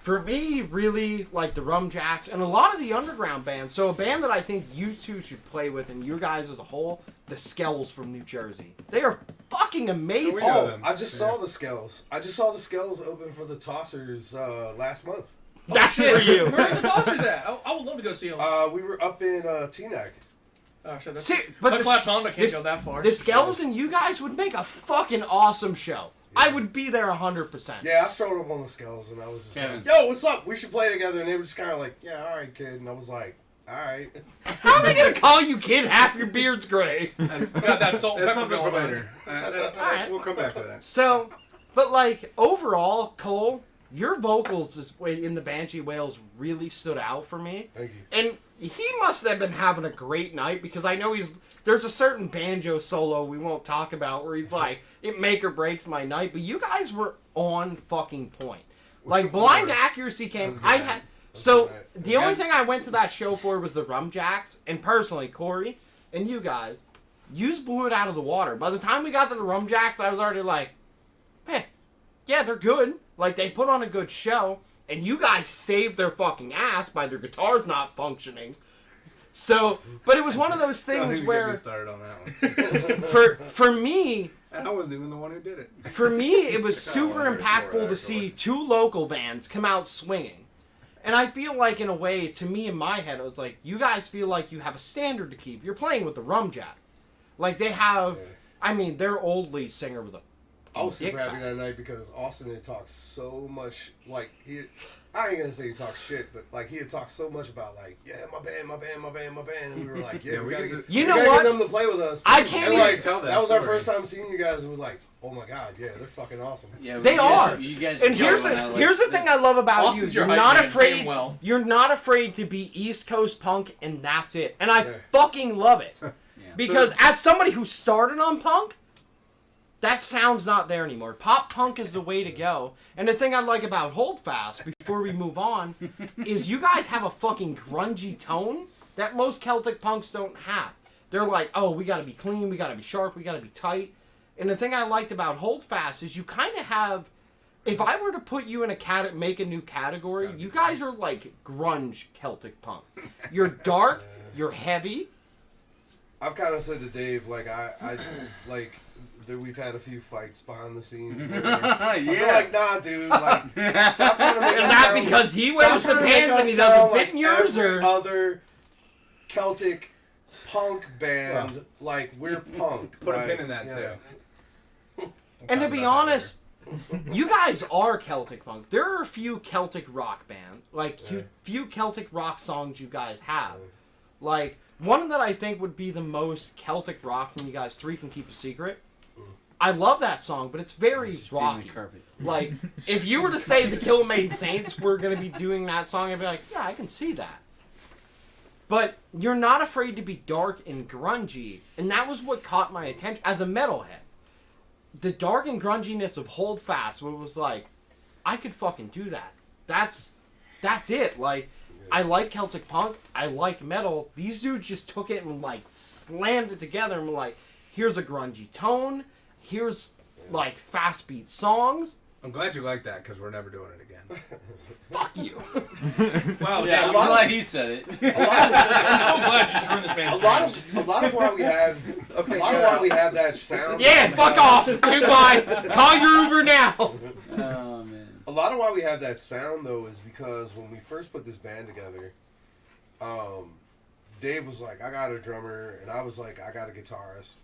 For me, really, like the Rum Jacks and a lot of the underground bands. So a band that I think you two should play with, and you guys as a whole, the Skells from New Jersey. They are fucking amazing. I just saw the Skells. I just saw the Skells open for the Tossers last month. That's for you. Where's the Tossers at? I would love to go see them. We were up in Teaneck. Oh, shit, that's... See, but I can't go that far. The Skells and you guys would make a fucking awesome show. I would be there 100%. Yeah, I strolled up on the Skells and I was just Kevin. like, yo, what's up? We should play together. And they were just kind of like, yeah, all right, kid. And I was like, all right. How are they going to call you kid? Half your beard's gray. Got that salt That's pepper something for going later. Alright. We'll come back to that. So, but like, overall, Cole, your vocals this way in the Banshee Wails really stood out for me. Thank you. And he must have been having a great night because I know there's a certain banjo solo we won't talk about where he's like, it make or breaks my night. But you guys were on fucking point. Like, blind accuracy came. The only thing I went to that show for was the Rum Jacks. And personally, Corey and you guys, you blew it out of the water. By the time we got to the Rum Jacks, I was already like, yeah, they're good. Like, they put on a good show. And you guys saved their fucking ass by their guitars not functioning. So, but it was one of those things where... started on that one. for me... And I wasn't even the one who did it. For me, it was super impactful to see two local bands come out swinging. And I feel like, in a way, to me, in my head, it was like, you guys feel like you have a standard to keep. You're playing with the Rum Jack. Like, they have... I mean, their old lead singer was a I was super dick happy back. that night because Austin had talked so much, like, I ain't gonna say he talked shit, but, like, he had talked so much about, like, yeah, my band, and we were like, yeah, we gotta get, You we know gotta what? get them to play with us. I can't and, even like, tell that was our story. first time seeing you guys, and we were like, oh my god, yeah, they're fucking awesome. Yeah, They are. You guys And are here's going the out, like, here's the thing I love about Austin's you. your You're hype not man, afraid. paying well. You're not afraid to be East Coast punk, and that's it. And I Yeah. fucking love it Yeah. because as somebody who started on punk, that sound's not there anymore. Pop punk is the way to go. And the thing I like about Holdfast, before we move on, is you guys have a fucking grungy tone that most Celtic punks don't have. They're like, oh, we gotta be clean, we gotta be sharp, we gotta be tight. And the thing I liked about Holdfast is you kind of have. If I were to put you in make a new category, you guys are like grunge Celtic punk. You're dark, you're heavy. I've kind of said to Dave, like, I like, we've had a few fights behind the scenes. I'm like, nah, dude, like, stop trying to make Is us that sound- because he stop wears the trying to make pants us and he doesn't sound fit like in yours, every or other Celtic punk band, like, we're punk. Put a like, pin in that, yeah. too. and to Talk be about that honest, you guys are Celtic punk. There are a few Celtic rock bands, like few Celtic rock songs you guys have. Like one that I think would be the most Celtic rock from you guys three, Can Keep a Secret. I love that song, but it's very rocky. Carpet. Like, if you were to say the Killmade Saints were going to be doing that song, I'd be like, yeah, I can see that. But you're not afraid to be dark and grungy, and that was what caught my attention as a metalhead. The dark and grunginess of Holdfast, where it was like, I could fucking do that. That's it. Like, I like Celtic punk, I like metal. These dudes just took it and, like, slammed it together and were like, here's a grungy tone, here's, like, fast beat songs. I'm glad you like that, because we're never doing it again. Fuck you. Wow, Yeah, I'm Dave, glad he said it. I'm so glad you just ruined this man's dreams. A lot of why we have why we have that sound. Yeah, fuck off. Goodbye. Call your Uber now. Oh man. A lot of why we have that sound though is because when we first put this band together, Dave was like, I got a drummer, and I was like, I got a guitarist,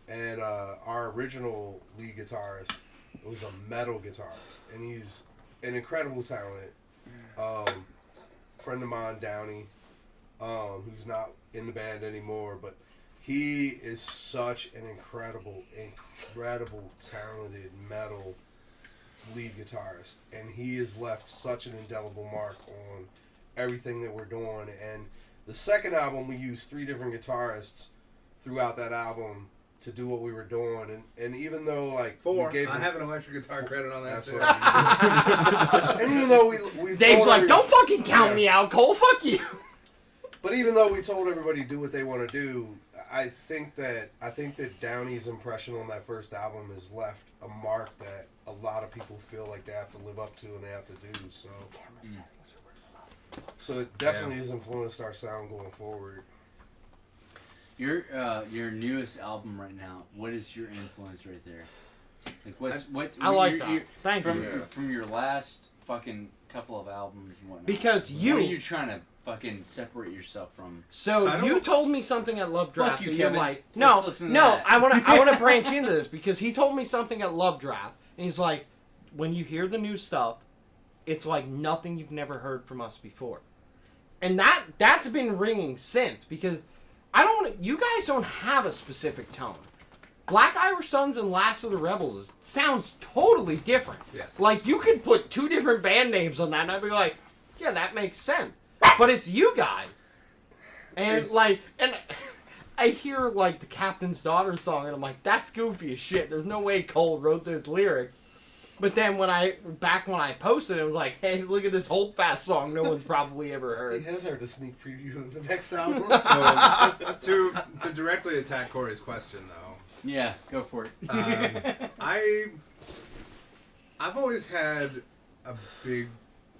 and our original lead guitarist was a metal guitarist, and he's an incredible talent. Friend of mine, Downey, who's not in the band anymore, but he is such an incredible talented metal lead guitarist, and he has left such an indelible mark on everything that we're doing. And the second album, we used 3 different guitarists throughout that album to do what we were doing, and even though like 4. we gave I him, have an electric guitar credit on that that's too. right. And even though we Dave's told like, don't fucking count me out, Cole. Fuck you. But even though we told everybody to do what they want to do, I think that Downey's impression on that first album has left a mark that a lot of people feel like they have to live up to and they have to do. So it definitely has influenced our sound going forward. Your newest album right now. What is your influence right there? Like what? I like you're- that. you're- Thank from, you. From your last fucking couple of albums and whatnot. Because what are you trying to fucking separate yourself from? So I don't- you told me something at Love Draft. Fuck you, so you're Kevin. like, Let's no, listen to no. that. I want to branch into this because he told me something at Love Draft, and he's like, when you hear the new stuff, it's like nothing you've never heard from us before, and that's been ringing since because you guys don't have a specific tone. Black Irish Sons and Last of the Rebels sounds totally different. Yes. Like, you could put 2 different band names on that, and I'd be like, yeah, that makes sense. But it's you guys. And, and I hear, like, the Captain's Daughter song, and I'm like, that's goofy as shit. There's no way Cole wrote those lyrics. But then when I posted it, was like, hey, look at this Holdfast song no one's probably ever He heard. has heard a sneak preview of the next album. So to directly attack Corey's question though, Yeah, go for it. I've always had a big.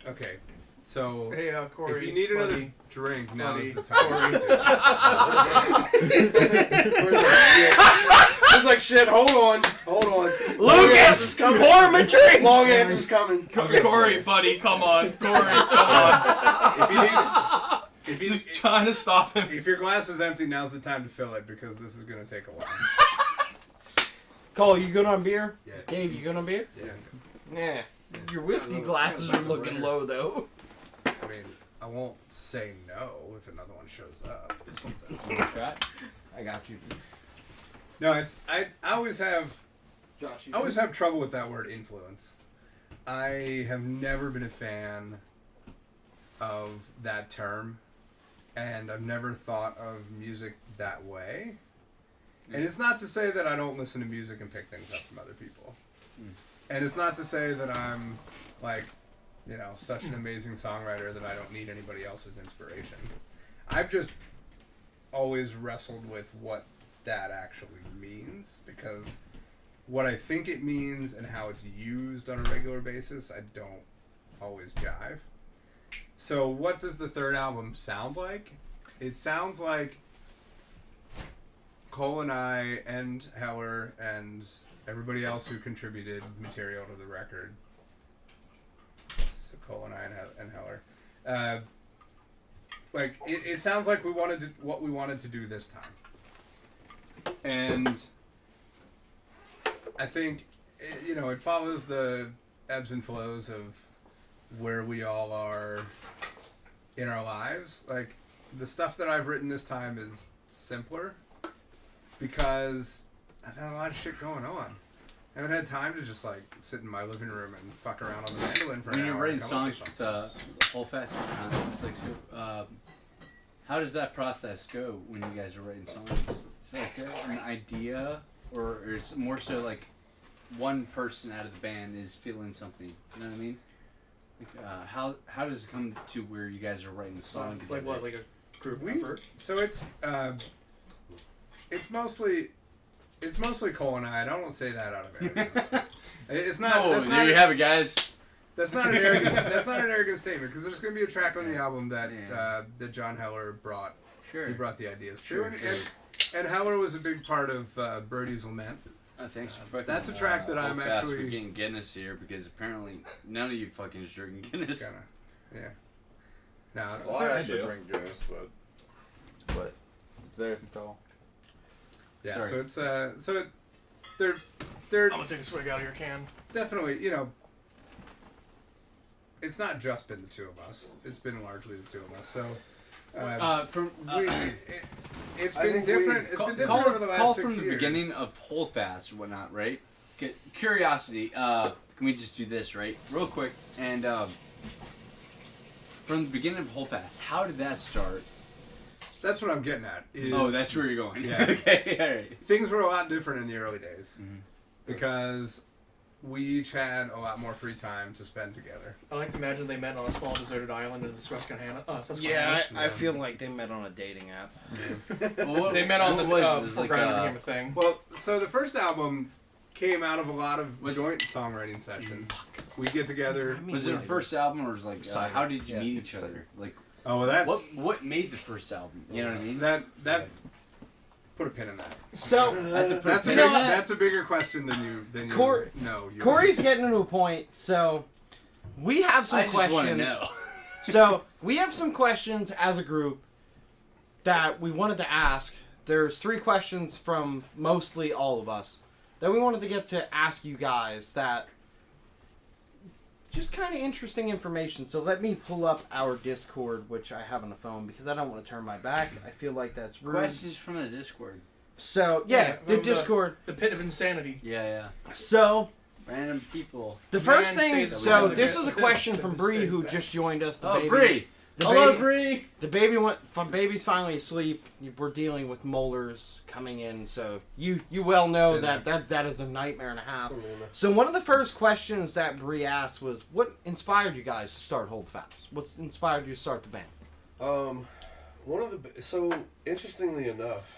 Okay, so Hey, Corey. if you need another buddy. drink, now Buddy. is the time. It's like, shit, hold on. Lucas, pour him a drink! Long answer's coming. Corey, buddy, come on. Corey, come on. If you Just trying to stop him. if your glass is empty, now's the time to fill it because this is gonna take a while. Cole, you good on beer? Yeah. Dave, you good on beer? Yeah. Nah. Your whiskey glasses are looking low, though. I mean, I won't say no if another one shows up. I got you. No, it's I always have Josh, you I always have trouble with that word influence. I have never been a fan of that term, and I've never thought of music that way. And it's not to say that I don't listen to music and pick things up from other people. And it's not to say that I'm, like, you know, such an amazing songwriter that I don't need anybody else's inspiration. I've just always wrestled with what that actually means, because what I think it means and how it's used on a regular basis, I don't always jive. So what does the third album sound like? It sounds like Cole and I and Heller and everybody else who contributed material to the record. So Cole and I and Heller. Like it sounds like what we wanted to do this time. And I think it follows the ebbs and flows of where we all are in our lives. Like the stuff that I've written this time is simpler because I've had a lot of shit going on. I haven't had time to just like sit in my living room and fuck around on the mandolin for an When hour. you're writing and come up with songs something. with the whole fast it's like so. How does that process go when you guys are writing songs? Is it like an idea, or is it more so like one person out of the band is feeling something? You know what I mean? Like, how does it come to where you guys are writing a song together? Like what? Like a group effort? So it's mostly Cole and I. I don't say that out of arrogance. It's not. Oh, that's there not you have it, guys. That's not an arrogant. That's not an arrogant statement, because there's going to be a track on the album that Yeah. that John Heller brought. Sure. He brought the ideas Sure, to, and Heller was a big part of Birdie's Lament. Thanks for fucking. That's a track that I'm fast for actually- getting Guinness here, because apparently none of you fucking is drinking Guinness. Kinda, yeah. No, Well, so- I actually do. drink Guinness, but It's theirs until. yeah. Sorry. So it's they're I'm gonna take a swig out of your can. definitely, it's not just been the two of us. It's been largely the two of us. So it's I been think different. It's been different over the last Call 6 from years. the beginning of Holdfast or whatnot, right? Curiosity. Can we just do this right, real quick? And from the beginning of Holdfast, how did that start? That's what I'm getting at. Oh, that's where you're going. Yeah. Okay. All right. Things were a lot different in the early days Mhm. because we each had a lot more free time to spend together. I like to imagine they met on a small deserted island in the Susquehanna. Yeah, I Yeah. feel like they met on a dating app. Well, what- They met on what the was it? It was before like, Grindr became a thing. Well, so the first album came out of a lot of Was- joint songwriting sessions. We get together. was it a first album, or was it like Cider. how did you Yeah, meet each cider. other? Like Oh, well, that's what made the first album? You know what I mean? that. Put a pin in that. So, That's a You know big, what? that's a bigger question than you Cor- know. Corey's getting to a point, so we have some I just want to questions. know. So we have some questions as a group that we wanted to ask. There's 3 questions from mostly all of us that we wanted to get to ask you guys that just kind of interesting information. So let me pull up our Discord, which I have on the phone because I don't want to turn my back. I feel like that's rude. Questions from the Discord. So Yeah, the from the- Discord. The pit of insanity. Yeah. So Random people. the first Man, thing. say that we So don't this get is a this, question and from this Bree, stays who back. just joined us. The Oh, baby. Bree. The Hello, baby- Bree. The baby went. Baby's finally asleep. We're dealing with molars coming in, so you well know Yeah. that is a nightmare and a half. So one of the first questions that Bree asked was, "What inspired you guys to start Holdfast? What's inspired you to start the band?" So interestingly enough,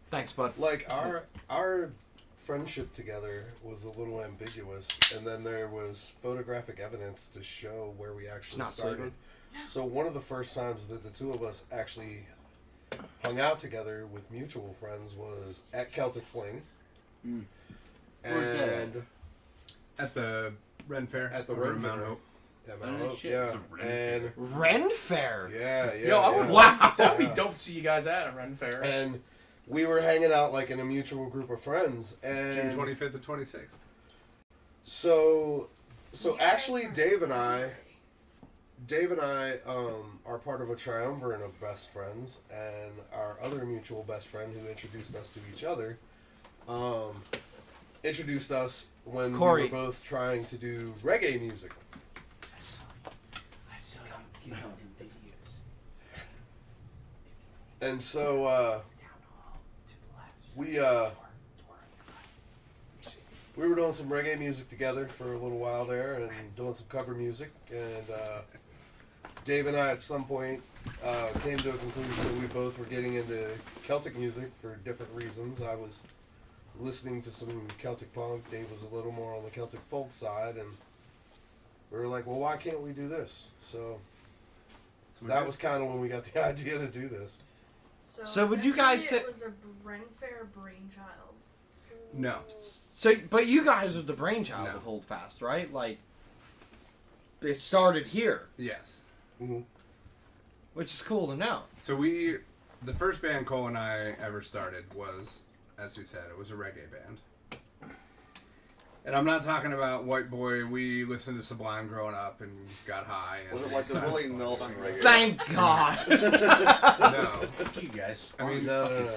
Thanks, bud. like our friendship together was a little ambiguous, and then there was photographic evidence to show where we actually not started. sleeping. So one of the first times that the two of us actually hung out together with mutual friends was at Celtic Fling. Mm. Where's that at? And at the Ren Fair. at the over in Ren Mount Fair. Hope. Yeah, Oh, Mount no Hope, shit. yeah. It's a Ren And Ren Fair. yeah. Yo, I would yeah. Wow. That would be dope to see you guys at a Ren Fair. And we were hanging out like in a mutual group of friends, and June 25th and 26th. So actually, Dave and I are part of a triumvirate of best friends, and our other mutual best friend who introduced us to each other, introduced us when Corey. we were both trying to do reggae music. I saw you know, in videos. And so we were doing some reggae music together for a little while there, and doing some cover music, and Dave and I at some point came to a conclusion that we both were getting into Celtic music for different reasons. I was listening to some Celtic punk, Dave was a little more on the Celtic folk side, and we were like, well, why can't we do this? So that was kind of when we got the idea to do this. So would you guys essentially say- it was a Ren Fair brainchild? No. So, but you guys are the brainchild No. of Holdfast, right? Like, it started here, Yes. Mm-hmm. which is cool to know. So the first band Cole and I ever started was, as we said, it was a reggae band. And I'm not talking about White Boy. We listened to Sublime growing up and got high. And Was it like the decided- Willie Nelson reggae? Thank God. No. Fuck you guys. I mean, No.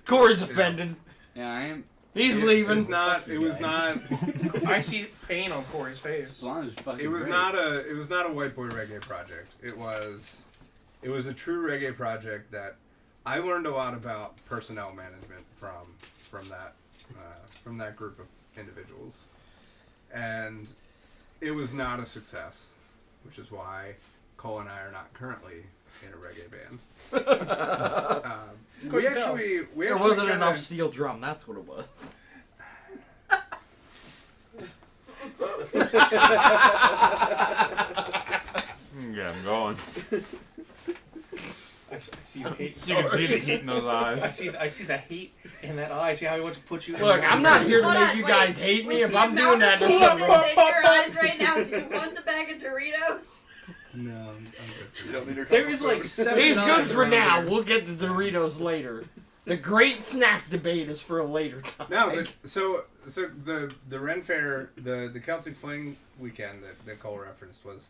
Corey's offended. Yeah, I am. He's leaving. It's not. It was not. I see pain on Corey's face. Sublime is fucking It was great. not a. It was not a White Boy reggae project. It was a true reggae project that I learned a lot about personnel management from that group of individuals, and it was not a success, which is why Cole and I are not currently in a reggae band. We Couldn't tell. actually There wasn't kinda- enough steel drum, that's what it was. Yeah, I'm going. I see the hate. You can see the heat in those I eyes. see the hate in that eye. See how he wants to put you. Look, I'm not here to Hold make on, you wait. guys hate me. With If the I'm doing amount that, of there's hate something that's wrong. in your eyes right now, do you want the bag of Doritos? No, I'm good for You that. don't need your There comfort is like food. 7 He's good knives for around now. here. We'll get the Doritos later. The great snack debate is for a later time. No, so the Ren Fair, the Celtic Fling weekend that Cole referenced was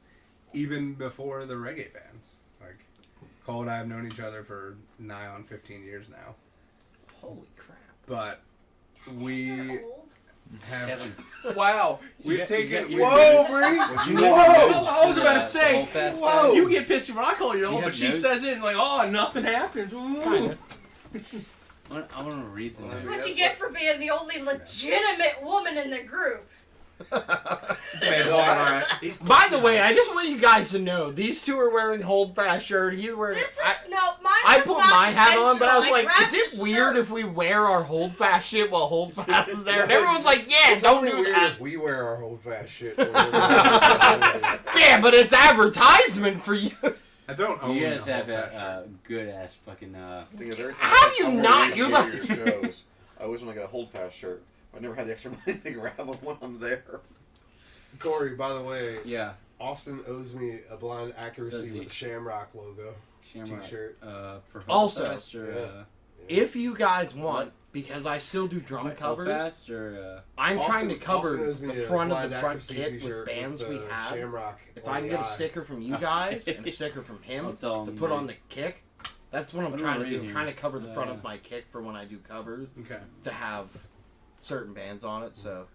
even before the reggae band. Like, Cole and I have known each other for nigh on 15 years now, Holy crap. but we You're old. have Kevin, Wow. we've taken. you- we've Whoa, taken- Bree! what you Whoa! need to do I was about to for say, the whole fast whoa. guys- You get pissy when I call you Do you old, have but she notes? says it like, oh, nothing happens. Kinda. I want to read the That's notes. what you get for being the only legitimate woman in the group. Man, hold on, all right. He's By the way, I just want you guys to know these two are wearing Holdfast shirt. He's wearing. This is, I no, mine I was put not my hat on, but I was intentional. like, grabbed is it his weird shirt. if we wear our Holdfast shit while Holdfast is there? And everyone's like, yeah, It's don't only do weird that. if we wear our hold fast shit. Yeah, but it's advertisement for you. I don't own You guys the have whole fashion. a good ass fucking. Thing is, every time How I you come not? to You're your the- shows. I always want to get a hold fast shirt. I never had the extra money to grab one when I'm there. Corey, by the way, Yeah, Austin owes me a blind Does accuracy he? with the Shamrock logo. Shamrock. T-shirt. For Also, Holdfast or yeah. If you guys want, because I still do drum covers, Holdfast or I'm trying to cover Austin owes me the a front of blind the front accuracy kit with t-shirt bands with we the have. Shamrock If on I can the get a eye. sticker from you guys and a sticker from him I'll tell to him put to on the kick, that's what I'm What trying am I to do. I'm reading trying to here? cover the front of my kick for when I do covers Okay. to have certain bands on it. So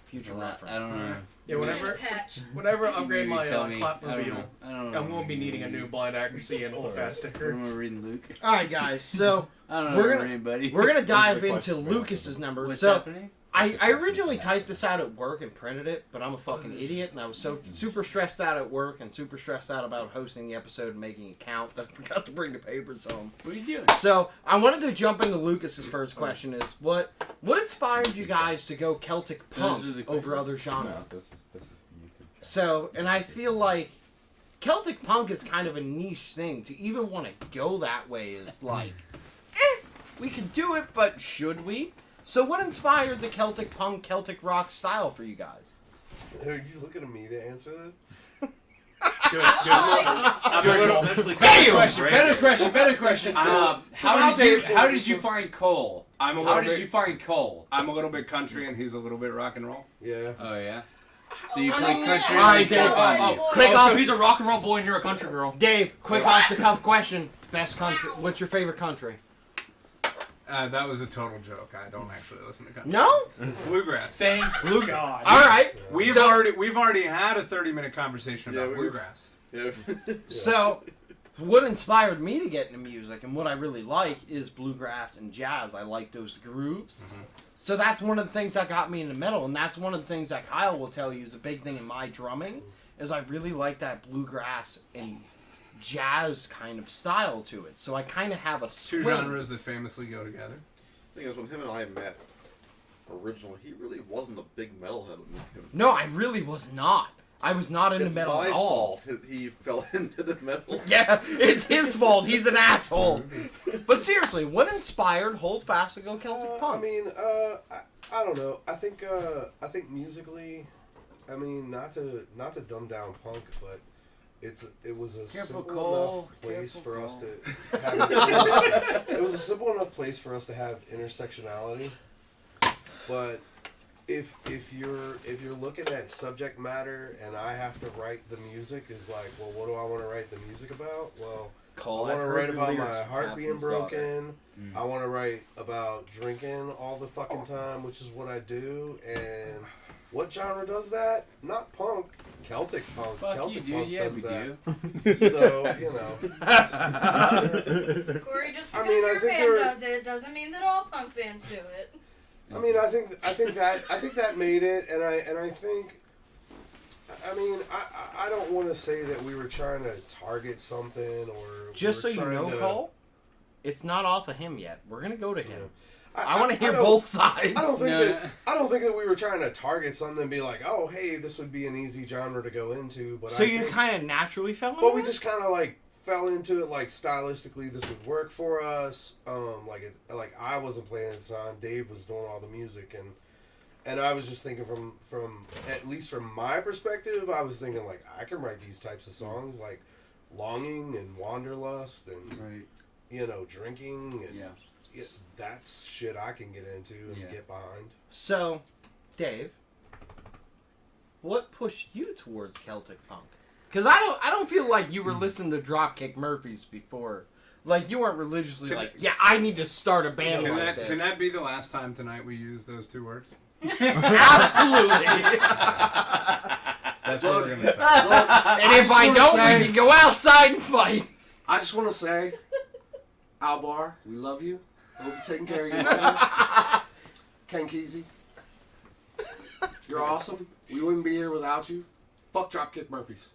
future reference. I don't know. Yeah, whenever Patch. I upgrade my Tell me. clap I don't reveal, know. I don't know. I'm going to be needing a new blind accuracy and hold fast What sticker. am I reading, Luke? All right, guys. So I don't know. We're what gonna- I'm reading, buddy. we're gonna dive Here's the into question for Lucas's number. What's So happening? I originally typed this out at work and printed it, but I'm a fucking idiot, and I was so super stressed out at work and super stressed out about hosting the episode and making it count that I forgot to bring the papers home. What are you doing? So I wanted to jump into Lucas's first question: is what inspired you guys to go Celtic punk Those are the over other No, genres? this is the YouTube channel. So, and I feel like Celtic punk is kind of a niche thing. To even want to go that way is like, we could do it, but should we? So what inspired the Celtic punk, Celtic rock style for you guys? Are you looking at me to answer this? I'm a little- Especially Better question. How did you find Cole? I'm a How little did bit. you find Cole? I'm a little bit country, and he's a little bit rock and roll. Yeah. Oh yeah. So you I play mean, country. yeah, Alright, and Dave, country. quick Oh, off. so he's a rock and roll boy and you're a country girl. Dave, quick off the cuff question. Best country. What's your favorite country? That was a total joke. I don't actually listen to country. No? Bluegrass. Thank God. All right. We've So- already had a 30-minute conversation Yeah, about we were- bluegrass. Yeah. So, what inspired me to get into music and what I really like is bluegrass and jazz. I like those grooves. Mm-hmm. So that's one of the things that got me into metal, and that's one of the things that Kyle will tell you is a big thing in my drumming, is I really like that bluegrass and jazz kind of style to it. So I kind of have a Two swing. genres that famously go together. The thing is, when him and I met originally, he really wasn't a big metalhead. No, I really was not. I was not into It's metal my at all. fault he fell into the metal. Yeah, it's his fault. He's an asshole. But seriously, what inspired Hold Fast to go Celtic Punk? I mean, I don't know. I think musically, I mean, not to dumb down punk, but it was a Careful, simple Cole. enough place Careful, for us Cole. to have. It was a simple enough place for us to have intersectionality, but. If you're looking at subject matter and I have to write the music is like, well, what do I want to write the music about? Well, Cole, I want I've to heard write your about lyrics my from heart being Captain's Daughter. broken. I want to write about drinking all the fucking time, which is what I do. And what genre does that? Not punk. Celtic punk. Fuck Celtic you, punk dude. Yeah, does we that. do. So, you know. Corey, just because I mean, I your think band there- does it doesn't mean that all punk bands do it. I mean, I think that made it, and I think, I mean, I don't want to say that we were trying to target something or Just so we you were know, trying to- Cole, it's not off of him yet. We're gonna go to him. Yeah. I want to hear don't- both sides. I don't think No. I don't think that we were trying to target something and be like, oh, hey, this would be an easy genre to go into. But So I you think, kind of naturally fell into but we it? just kind of like fell into it like stylistically this would work for us. Like I wasn't playing at the time. Dave was doing all the music and I was just thinking from at least from my perspective, I was thinking like I can write these types of songs like longing and wanderlust and Right. you know drinking and Yeah. that's shit I can get into and Yeah. get behind. So, Dave, what pushed you towards Celtic punk? Because I don't feel like you were listening to Dropkick Murphys before. Like you weren't religiously Can- like, yeah, I need to start a band Can like that this. can that be the last time tonight we use those two words? Absolutely. That's where we're gonna start. And if I don't, we can go outside and fight. I just want to say, Albar, we love you. Hope you're taking care of your mother. Ken Kesey, you're awesome. We wouldn't be here without you. Fuck Dropkick Murphys.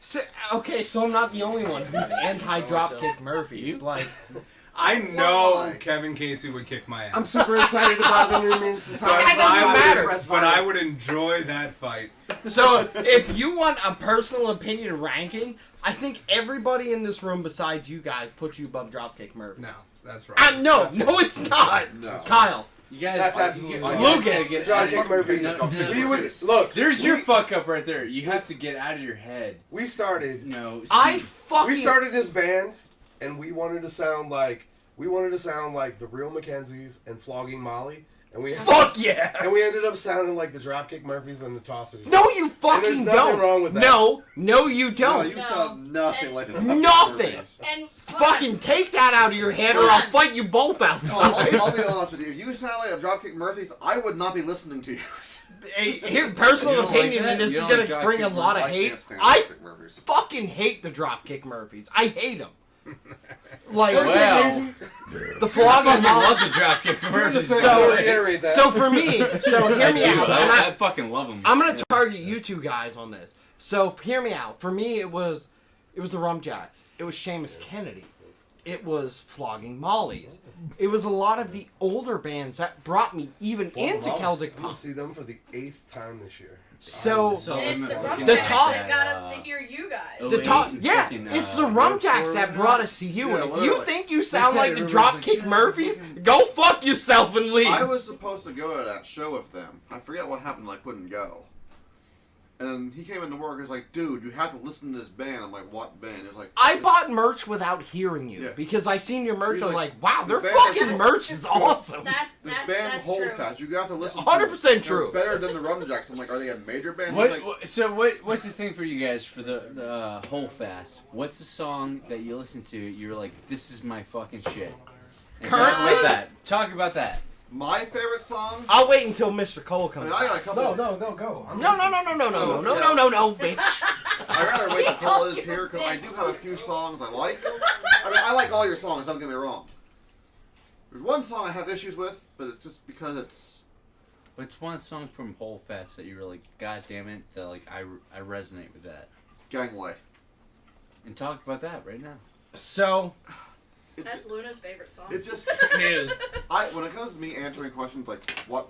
So, okay, so I'm not the only one who's anti-Dropkick Murphys. Like, I know Why? Kevin Casey would kick my ass. I'm super excited about the new Minster Time. That doesn't matter. But I would enjoy that fight. so if you want a personal opinion ranking, I think everybody in this room besides you guys puts you above Dropkick Murphys. No, that's right. No, it's not. No. Kyle. You guys. That's absolutely you right. guys Lucas. gotta get out of Dropkick Murphys. No, We would look. There's your fuck up right there. You have to get out of your head. We started. No. I see, fucking. We started this band, and we wanted to sound like the real Mackenzies and Flogging Molly, and we Fuck yeah. and we ended up sounding like the Dropkick Murphys and the Tossers. No, you And fucking there's don't. nothing wrong with that. No, No, you you don't. No. sound nothing And- like the Nothing. And Fucking take that out of your head, or I'll fight you both outside. I'll be honest with you. If you sound like a Dropkick Murphys, I would not be listening to you. Hey, here, You personal don't like opinion, that? and this You is don't gonna like bring a Dropkick lot of I hate. can't stand I Dropkick Murphys. fucking hate the Dropkick Murphys. I hate them. Like, Well, the flogging I Molly. love the Dropkick Murphys. So So- reiterate that. So for me, hear me out. and I fucking love them. I'm gonna target you two guys on this. So hear me out. For me, it was the Rum Jacks. It was Seamus Kennedy. It was Flogging Molly's. It was a lot of the older bands that brought me even into Celtic I'm gonna punk. see them for the 8th time this year. So So and it's the fucking- The Rumjacks top- that got us to hear you guys. the top, and yeah, fucking, it's the Road Rum Jacks Tour that and brought that. us to you. Yeah, And if you literally. think you sound said like the everybody's Dropkick like, Murphys, go fuck yourself and leave. I was supposed to go to that show with them. I forget what happened. I couldn't go. And he came into work and was like, dude, you have to listen to this band. I'm like, what band? He was like, I bought merch without hearing you Yeah. because I seen your merch. He's I'm like, like, wow, their the band fucking is- merch is awesome. this band Holdfast, you have to listen 100% to. true. They're better than the Rumjacks. I'm like, are they a major band? He's like, What's the thing for you guys for the Holdfast? What's the song that you listen to? You're like, this is my fucking shit. And Currently? Talk about that. my favorite song. I'll wait until Mr. Cole I comes. mean, I got a couple. Go. No, bitch. I'd rather wait until Cole is here because I do have a few songs I like. I mean, I like all your songs. Don't get me wrong. There's one song I have issues with, but it's just because it's. What's one song from Holdfast that you were like, God damn it, that like I resonate with that. Gangway. And talk about that right now. So. That's Luna's favorite song. It just. Is. When it comes to me answering questions like what,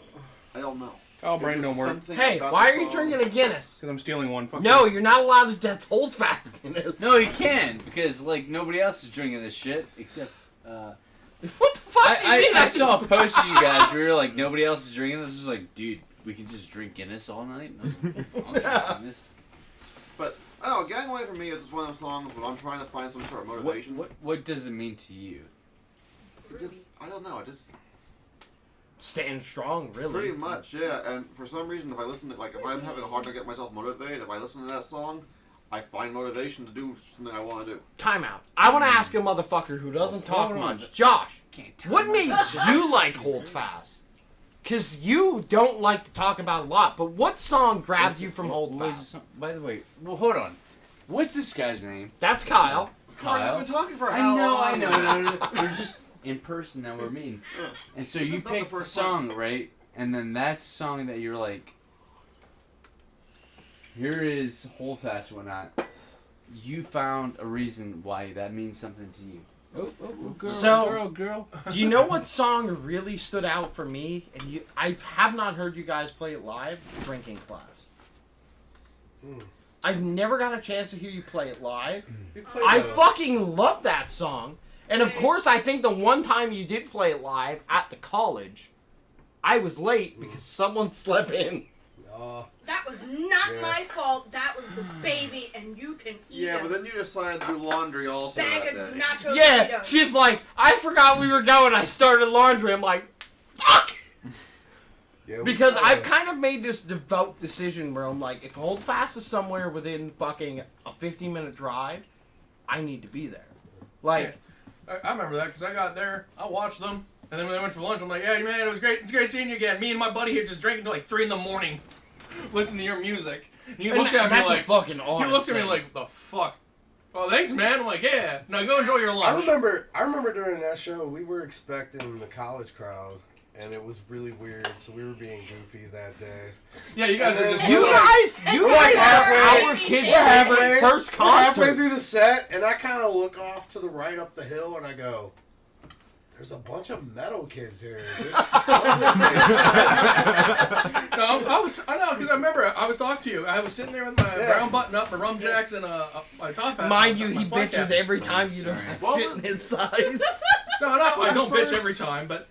I don't know. Oh, brain There's don't work. something Hey, about why the are you song- drinking a Guinness? Because I'm stealing one. Fuck No, you. you're not allowed to. That's Holdfast Guinness. No, you can because like nobody else is drinking this shit except. What the fuck do you mean? I saw a post of you guys where you're like nobody else is drinking this. I was like, dude, we can just drink Guinness all night. I'll drink Guinness. But I don't know. Gangway for me is just one of those songs when I'm trying to find some sort of motivation. What does it mean to you? It just I don't know. It just Stand strong, really. pretty much, yeah. And for some reason, if I listen to if I'm having a hard time getting myself motivated, if I listen to that song, I find motivation to do something I want to do. Time out. I want to ask a motherfucker who doesn't talk hold on. much. Josh, Can't tell what me. made you like Holdfast? Because you don't like to talk about a lot, but what song grabs you from What was the Holdfast? song? By the way, well, hold on. What's this guy's name? That's Kyle. Kyle? We've been talking for I how know, long? I know. No. We're just in person now. We're meeting. And so This you is not the picked the first song, right? And then that's the song that you're like, here is Holdfast and whatnot. You found a reason why that means something to you. Girl, So- girl. Do you know what song really stood out for me? And I have not heard you guys play it live. Drinking Class. I've never got a chance to hear you play it live. I fucking love that song. And of course, I think the one time you did play it live at the college, I was late because someone slept in. That was not Yeah. my fault. That was the baby, and you can eat Yeah, a but then you decided to do laundry also bag that of day. nacho Yeah, Cheetos. she's like, I forgot we were going. I started laundry. I'm like, fuck! Yeah, we Because kinda- I've kind of made this devout decision where I'm like, if Holdfast is somewhere within fucking a 15-minute drive, I need to be there. Like, I remember that because I got there, I watched them, and then when they went for lunch, I'm like, yeah, man, it was great. It's great seeing you again. Me and my buddy here just drinking till like 3 in the morning, listening to your music. And you looked at me that's like, a fucking honest you looked at me thing. like, the fuck? Oh, thanks, man. I'm like, yeah. Now go enjoy your I lunch. remember during that show, we were expecting the college crowd, and it was really weird, so we were being goofy that day. Yeah, you guys And are then just you so- guys We're are halfway- our kids' we're halfway- first We're halfway concert. through the set, and I kind of look off to the right up the hill, and I go, "There's a bunch of metal kids here." No, I know, because I remember I was talking to you. I was sitting there with my Yeah. brown button up, my rum jacks, and my top hat. Mind you, my he flight bitches cap. every time you don't Well, fit in his size. No, I don't bitch first- every time, but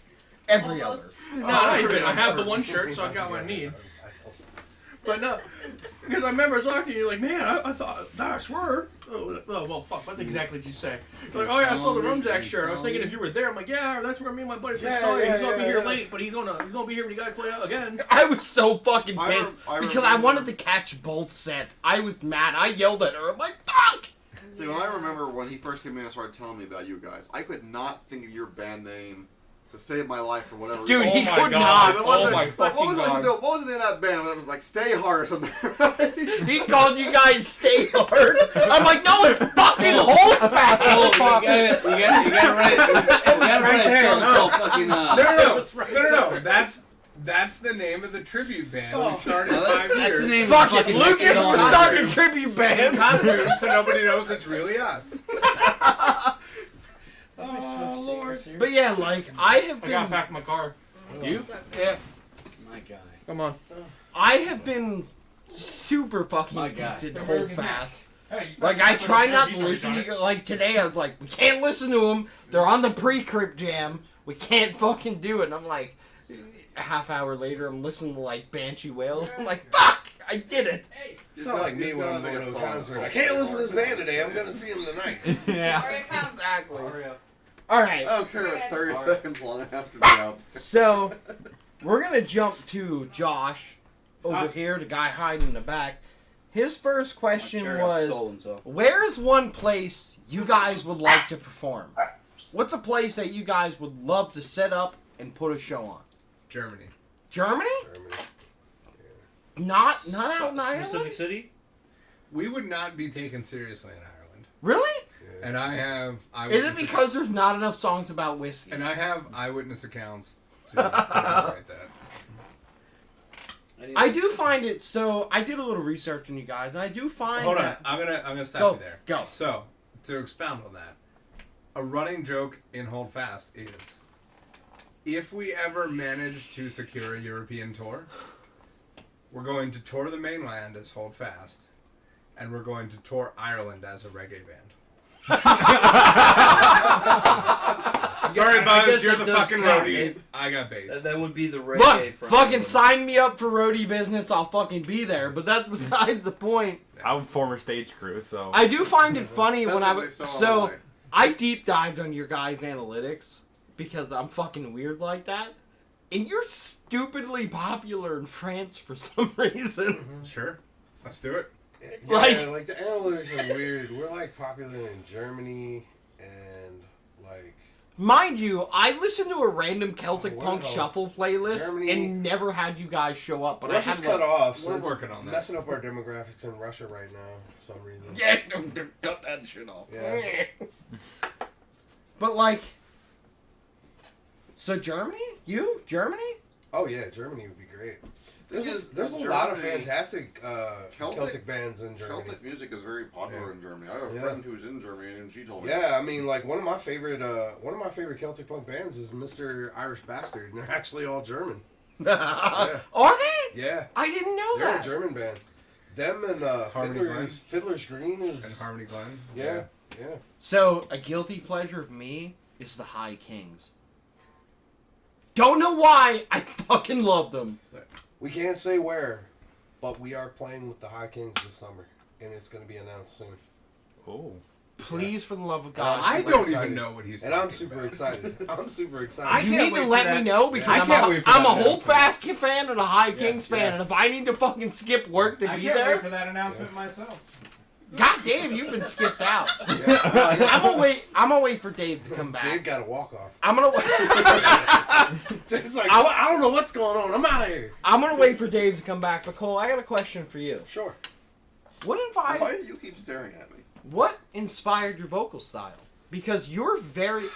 Every other. Almost. no, not even. I have the one shirt, so I got what I need. But no, because I remember I was talking to you, you're like, man, I thought, I swear. Oh, well, fuck, what exactly did you say? You're like, oh yeah, I saw the rum jack shirt. I was thinking if you were there. I'm like, yeah, that's where me and my buddy just Yeah, saw you. yeah, He's gonna be yeah, here yeah. late, but he's gonna be here when you guys play out again. I was so fucking I pissed I because I remember- wanted to catch both sets. I was mad. I yelled at her. I'm like, fuck! See, when I remember when he first came in and started telling me about you guys, I could not think of your band name to save my life for whatever Dude, reason. he my could God. not. It wasn't- Oh my like, fucking what was God. What was the name of that band? It was like Stay Hard or something, right? He called you guys Stay Hard. I'm like, no, it's fucking Oh, Holdfast. you gotta write a song called fucking. No. That's the name of the tribute band. We started 5 That's years. the name of Fuck the it, fucking Lucas next song. was starting a tribute band. Costumes, so nobody knows it's really us. Oh, Lord. But yeah, like, I have I gotta been, pack my car. You? Yeah, My guy. come on. I have been super fucking My God. addicted to Holdfast. Hey, Like, I try not to listen to, like, today I was like, we can't listen to them. They're on the pre-Crypt jam. We can't fucking do it. And I'm like, a half hour later, I'm listening to, like, Banshee Whales. I'm like, fuck! I get it. It's not like me when I'm going to a concert. I can't listen to this band today. I'm going to see them tonight. Yeah. Exactly. Hurry up. All right. I don't care if it's 30 seconds long. I have to be out. So, we're going to jump to Josh over here, the guy hiding in the back. His first question was, where's one place you guys would like to perform? What's a place that you guys would love to set up and put a show on? Germany. Germany? Not out in Ireland? Specific city? We would not be taken seriously in Ireland. Really? And I have Is eyewitness it because there's not enough songs about whiskey? and I have eyewitness accounts to corroborate that. I do find it so. I did a little research on you guys, and I do find. Hold on, that, I'm gonna stop you there. Go. So, to expound on that, a running joke in Hold Fast is, if we ever manage to secure a European tour, we're going to tour the mainland as Hold Fast, and we're going to tour Ireland as a reggae band. Sorry, Buzz, you're the fucking roadie. I got bass. That would be the reggae Look, from fucking England. sign me up for roadie business. I'll fucking be there. But that's besides the point. I'm a former stage crew, so. I do find it funny when I So so am I deep dived on your guys' analytics because I'm fucking weird like that, and you're stupidly popular in France for some reason. Sure, let's do it. Yeah, Like- like the analytics are weird. We're like popular in Germany and like Mind you, I listened to a random Celtic What punk else? shuffle playlist Germany- and never had you guys show up. But Russia's I had cut off. So we're it's working on that. Messing up our demographics in Russia right now for some reason. Yeah, don't cut that shit off. Yeah. But like, so Germany? You? Germany? Oh yeah, Germany would be great. Thing There's is, a Germany- lot of fantastic Celtic- Celtic bands in Germany. Celtic music is very popular in Germany. I have a Yeah. friend who's in Germany, and she told me. Yeah, I mean, like one of my favorite Celtic punk bands is Mr. Irish Bastard, and they're actually all German. Are they? Yeah, I didn't know they're that. a German band. Them and Harmony Fiddler's Green is And Harmony Glen. yeah. So a guilty pleasure of me is the High Kings. Don't know why. I fucking love them. We can't say where, but we are playing with the High Kings this summer, and it's going to be announced soon. Oh. Please, for the love of And God. I'm I super don't excited. even know what he's And I'm talking super about. excited. I'm super I excited. you can't need wait to for let that. me know because I can't wait for I'm that a Hold announcement. Fast fan and a High Kings fan, yeah. and if I need to fucking skip work to I be can't there, wait for that announcement myself. God damn, you've been skipped out. Yeah. I'm gonna wait for Dave to come back. Dave got to walk off. I'm gonna wait. Dave's like, I don't know what's going on. I'm out of here. I'm gonna wait for Dave to come back. But Cole, I got a question for you. Sure. Why do you keep staring at me? What inspired your vocal style? Because you're very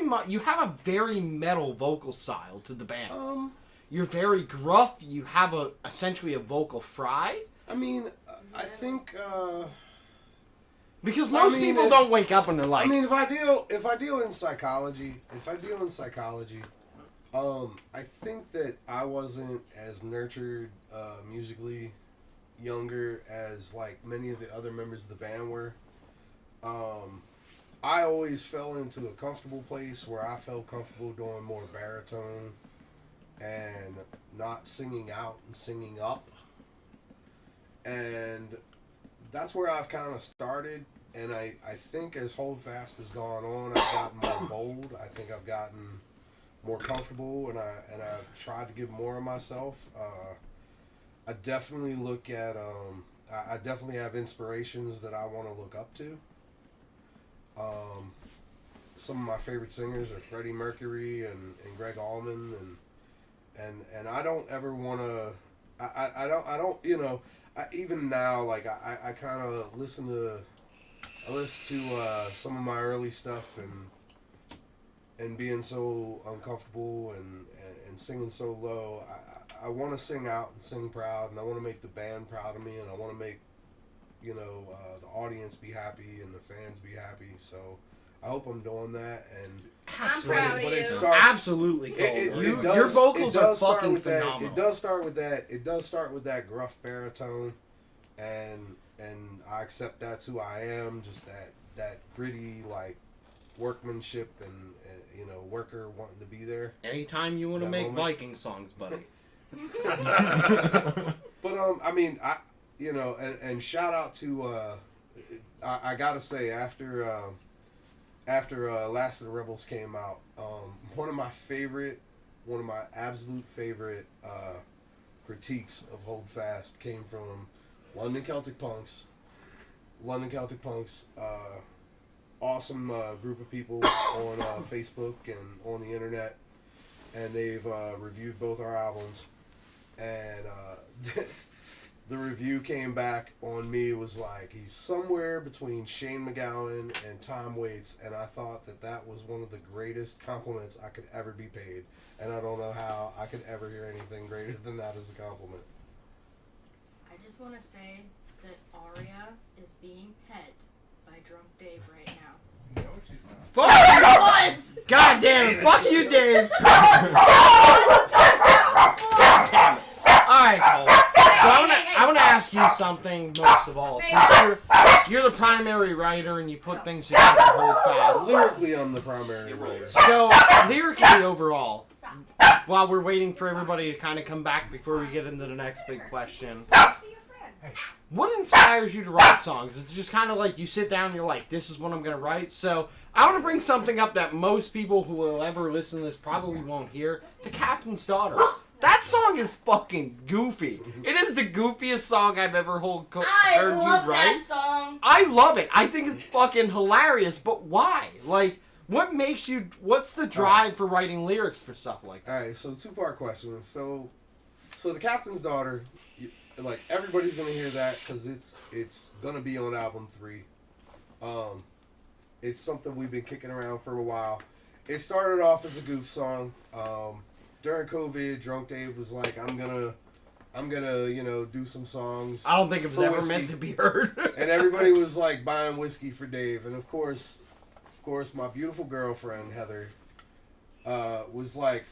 much. You have a very metal vocal style to the band. You're very gruff. You have essentially a vocal fry. I mean, I think. Because I most mean, people if- don't wake up and they're like, I mean, if I deal in psychology, I think that I wasn't as nurtured musically younger as like many of the other members of the band were. I always fell into a comfortable place where I felt comfortable doing more baritone and not singing out and singing up. And that's where I've kind of started. And I think as Hold Fast has gone on, I've gotten more bold. I think I've gotten more comfortable, and I've tried to give more of myself. I definitely look at I definitely have inspirations that I want to look up to. Some of my favorite singers are Freddie Mercury and Greg Allman, and I don't ever want to. I don't even now, like I kind of listen to some of my early stuff and being so uncomfortable and singing so low. I want to sing out and sing proud, and I want to make the band proud of me, and I want to make the audience be happy and the fans be happy. So I hope I'm doing that. And I'm proud of but you. it starts, absolutely, Cole. it Your vocals are start fucking with that. phenomenal. It does start with that. It does start with that gruff baritone, and I accept that's who I am. Just that gritty like workmanship and worker wanting to be there. Anytime you want to That make moment. Viking songs, buddy. But I mean, and shout out to I gotta say after Last of the Rebels came out, one of my absolute favorite critiques of Hold Fast came from London Celtic Punks. Awesome group of people on Facebook and on the internet, and they've reviewed both our albums, and the review came back on me was like, he's somewhere between Shane McGowan and Tom Waits, and I thought that was one of the greatest compliments I could ever be paid, and I don't know how I could ever hear anything greater than that as a compliment. I just want to say that Aria is being pet by Drunk Dave right now. No, she's not. Fuck It you! was! God damn it! Fuck you, Dave! Alright, Cole. So I want to ask you something most of all. Since you're the primary writer and you put things together for Hold Fast. Lyrically, I'm the primary writer. So, lyrically overall, while we're waiting for everybody to kind of come back before we get into the next big question, what inspires you to write songs? It's just kind of like you sit down and you're like, this is what I'm going to write. So, I want to bring something up that most people who will ever listen to this probably won't hear. The Captain's Daughter. That song is fucking goofy. It is the goofiest song I've ever heard you I love write. that song. I love it. I think it's fucking hilarious, but why? Like, what's the drive for writing lyrics for stuff like that? Alright, so two-part question. So The Captain's Daughter, like, everybody's gonna hear that because it's gonna be on album 3. It's something we've been kicking around for a while. It started off as a goof song. During COVID, Drunk Dave was like, I'm gonna, do some songs. I don't think it was for ever whiskey. meant to be heard. And everybody was like buying whiskey for Dave, and of course, my beautiful girlfriend Heather was like,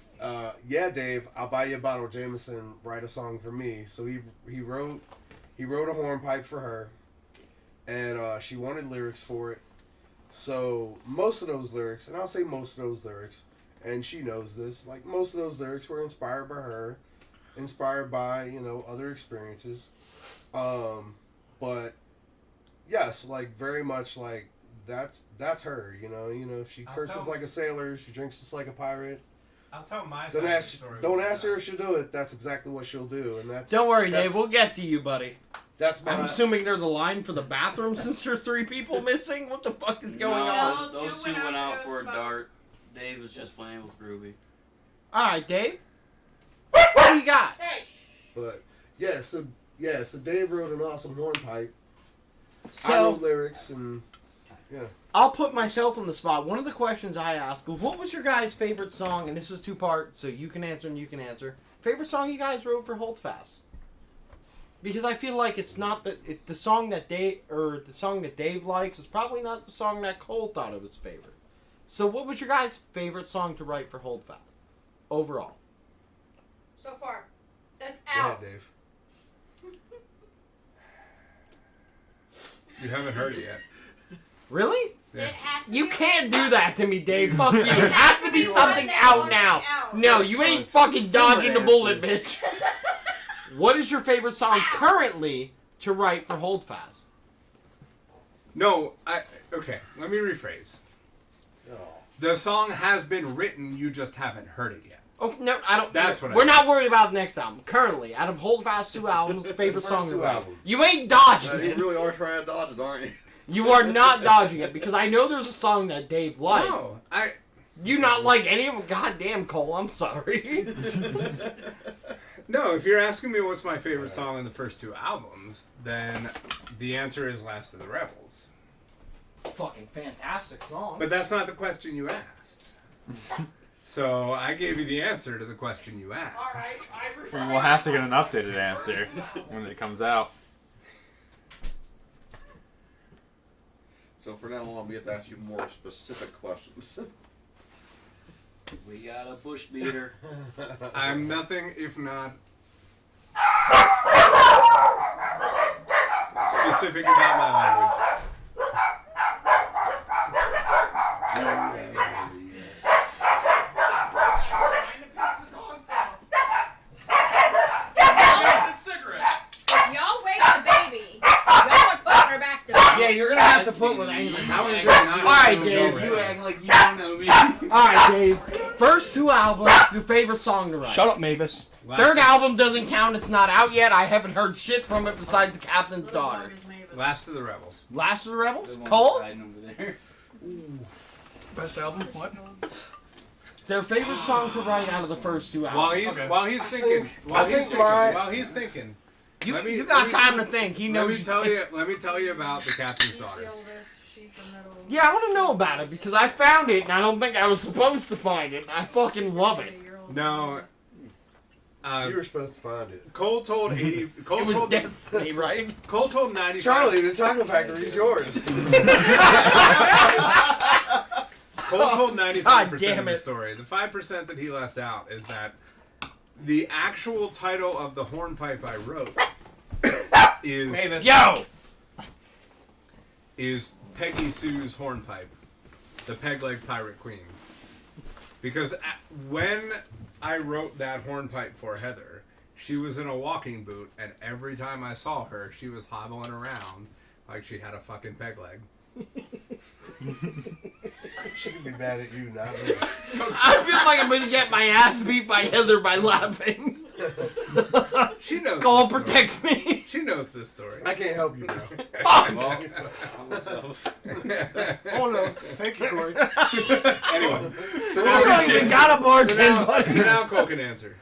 "Yeah, Dave, I'll buy you a bottle of Jameson. Write a song for me." So he wrote a hornpipe for her, and she wanted lyrics for it. So most of those lyrics, and I'll say most of those lyrics, and she knows this, like most of those lyrics were inspired by her, inspired by other experiences. But yes, like very much like that's her. She curses like a sailor. She drinks just like a pirate. I'll tell my Don't side of the ask, story. don't ask her if she'll do it. That's exactly what she'll do, and that's. Don't worry, that's, Dave. We'll get to you, buddy. That's my. I'm assuming they're the line for the bathroom since there's 3 people missing. What the fuck is going on? No, Those two two went went out out to for a go smoke. dart. Dave was just playing with Ruby. All right, Dave. What do you got? Hey, But so Dave wrote an awesome hornpipe. I So wrote lyrics and I'll put myself on the spot. One of the questions I asked was, what was your guys' favorite song? And this is 2-part, so you can answer and you can answer. Favorite song you guys wrote for Hold Fast? Because I feel like it's not the song that Dave likes is probably not the song that Cole thought of his favorite. So what was your guys' favorite song to write for Hold Fast overall? so far, that's yeah, out. Dave. You haven't heard it yet. Really? Yeah. It has to You be can't like do that to me, Dave. Fuck you. It It has to be one something that out wants now. it out. No, you ain't fucking dodging the Good bullet, answer. bitch. What is your favorite song currently to write for Hold Fast? No, okay, let me rephrase. Oh. The song has been written, you just haven't heard it yet. Oh no, I don't. That's what I We're mean. not worried about the next album. Currently, out of Hold Fast 2 albums, favorite The song first to 2 write. albums. You ain't dodging You it. really are trying to dodge it, aren't you? You are not dodging it because I know there's a song that Dave likes. No, You not like any of them? Goddamn, Cole. I'm sorry. No, if you're asking me what's my favorite song in the first 2 albums, then the answer is Last of the Rebels. Fucking fantastic song. But that's not the question you asked. So I gave you the answer to the question you asked. We'll have to get an updated answer when it comes out. So for now on, we have to ask you more specific questions. We got a bush beater. I'm nothing if not specific about my language. have to put with anything. How is All it not? right, Dave. You act like you don't know me. All right, Dave. First 2 albums, your favorite song to write. Shut up, Mavis. Third album doesn't count. It's not out yet. I haven't heard shit from it besides the Captain's Daughter. Last of the Rebels. Last of the Rebels? The one Cole? hiding over there. Best album? What? Their favorite song to write out of the first 2 albums. While he's thinking, while he's thinking, You got time to think. He knows. Let me tell you about the Captain's Daughter. Yeah, I want to know about it because I found it and I don't think I was supposed to find it. I fucking love it. No. You were supposed to find it. Cole told 80. Cole It was told Destiny, right? Cole told 95. Charlie, the chocolate factory is yours. Cole told 95% God of damn the it. story. The 5% that he left out is that the actual title of the hornpipe I wrote is Mavis. Yo! is Peggy Sue's hornpipe, the Peg Leg Pirate Queen. Because when I wrote that hornpipe for Heather, she was in a walking boot, and every time I saw her, she was hobbling around like she had a fucking peg leg. She could be mad at you, not me. I feel like I'm going to get my ass beat by Heather by laughing. She knows. Cole, this story. protect me. She knows this story. I can't help you, bro. Fuck! Well, I'm myself. Oh no. Thank you, Corey. Anyway, so You now, don't even got a bartender, buddy. so now Cole can answer.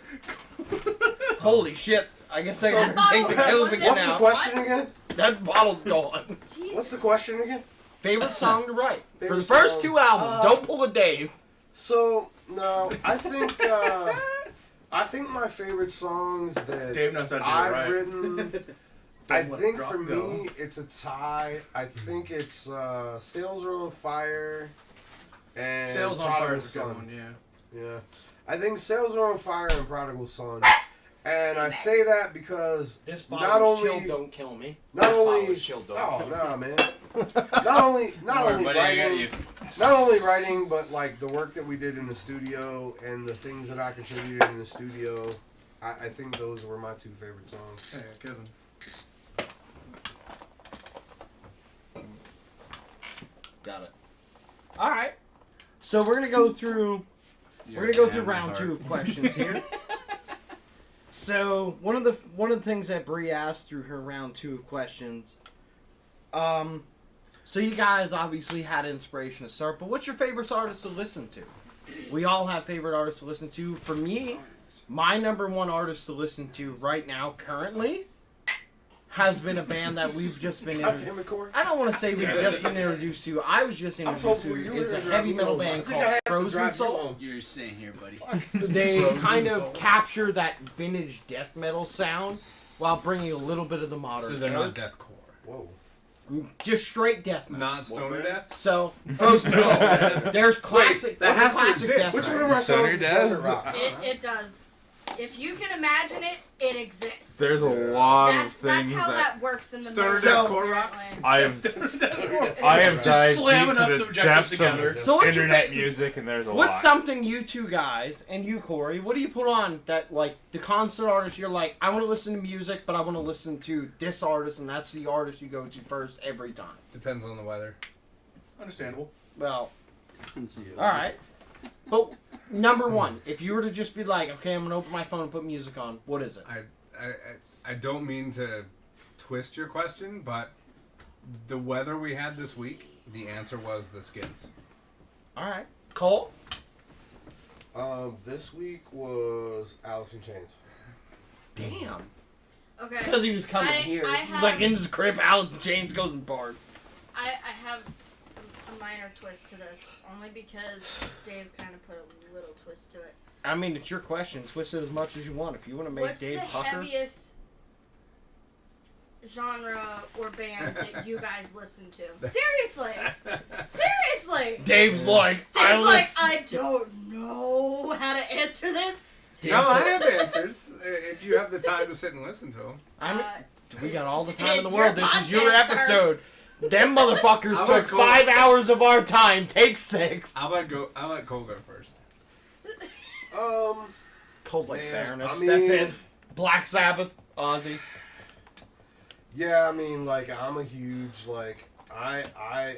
Holy shit. I guess I So can take the kill again What's the now. question again? That bottle's gone. What's the question again? Favorite song to write? For the Favorite first song. 2 albums. Don't pull a Dave. So no, I think my favorite songs that Dave knows how to do it I've right. written. I Don't let think drop for go. me it's a tie. I think it's Sails Are on Fire and Sales on Fire Prodigal is a good Son. one, yeah. Yeah, I think Sails Are on Fire and Prodigal Son. And I say that because This not bottle's only chill, don't kill me. not This only bottle's chill, don't oh kill me. nah man, not only Buddy, I got writing. you. Not only writing, but like the work that we did in the studio and the things that I contributed in the studio, I think those were my 2 favorite songs. Hey, Kevin. Got it. All right. So we're gonna go through. You're We're gonna go a through man, round my 2 heart. of questions here. So one of the things that Bree asked through her round 2 of questions. So you guys obviously had inspiration to start, but what's your favorite artist to listen to? We all have favorite artists to listen to. For me, my number 1 artist to listen to right now, currently, has been a band that we've just been God introduced. damn it, Corey. I don't want to say we've just been introduced to. I was just I'm introduced hopeful to. you It's were a heavy metal driving band home. I called think I have to Frozen drive you Soul. home. You're staying here, buddy. They Frozen kind of Soul. capture that vintage death metal sound while bringing a little bit of the modern. So they're feel. not deathcore. Whoa. Just straight death metal. Not stoner death? So Frozen Soul. There's classic. that That's has to classic exist, death Which metal. one of our Stoner songs is Death? Desert Rock? It does. If you can imagine it, it exists. There's a lot That's of things how that that works in the Stoner music, death core rock? apparently. I have Just dived slamming deep up to some the objectives depths together. of So what's your internet favorite- music, and there's a What's lot. something you 2 guys and you Corey? What do you put on that like the concert artist? You're like, I want to listen to music, but I want to listen to this artist, and that's the artist you go to first every time. Depends on the weather. Understandable. Well, all right. But number 1, if you were to just be like, okay, I'm gonna open my phone and put music on, what is it? I don't mean to twist your question, but the weather we had this week, the answer was the Skids. All right, Cole. This week was Alice in Chains. Damn. Okay. Because he was coming I- here. I He's like have- into the crib. Alex James goes and barred. I have a minor twist to this, only because Dave kind of put a little twist to it. I mean, it's your question. Twist it as much as you want. If you want to make What's Dave the pucker. heaviest genre or band that you guys listen to? Seriously! Seriously! Dave's like, Dave's like, listen- I don't know how to answer this. Dave's No, I like- have answers. If you have the time to sit and listen to them. I mean, Uh, we got all the time in the it's world. your This is your podcast, sir. episode. Them motherfuckers I'll took let Cole- 5 hours of our time. Take 6. I'll let Cole go first. Cold like Man, Baroness. I That's mean- it. Black Sabbath. Ozzy. Yeah, I mean, like, I'm a huge, like, I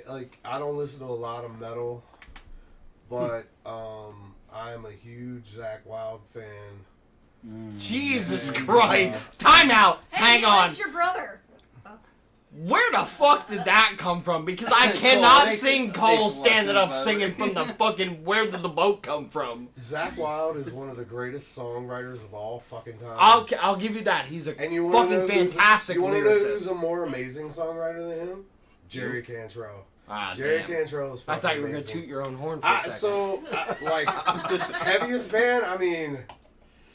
don't listen to a lot of metal, but I am a huge Zach Wild fan. Jesus Christ! Time out. Hey, Hang he on. likes your brother. Where the fuck did that come from? Because I Cole, cannot makes sing it- Cole makes standing less up of a- singing from the fucking Where Did the Boat Come From? Zach Wild is one of the greatest songwriters of all fucking time. I'll give you that. He's a and you wanna know fucking fantastic You want to know who's lyricist. a more amazing songwriter than him? Jerry Cantrell. Ah, Jerry damn. Cantrell is I fucking thought you were amazing. gonna toot your own horn for a second. Heaviest band. I mean,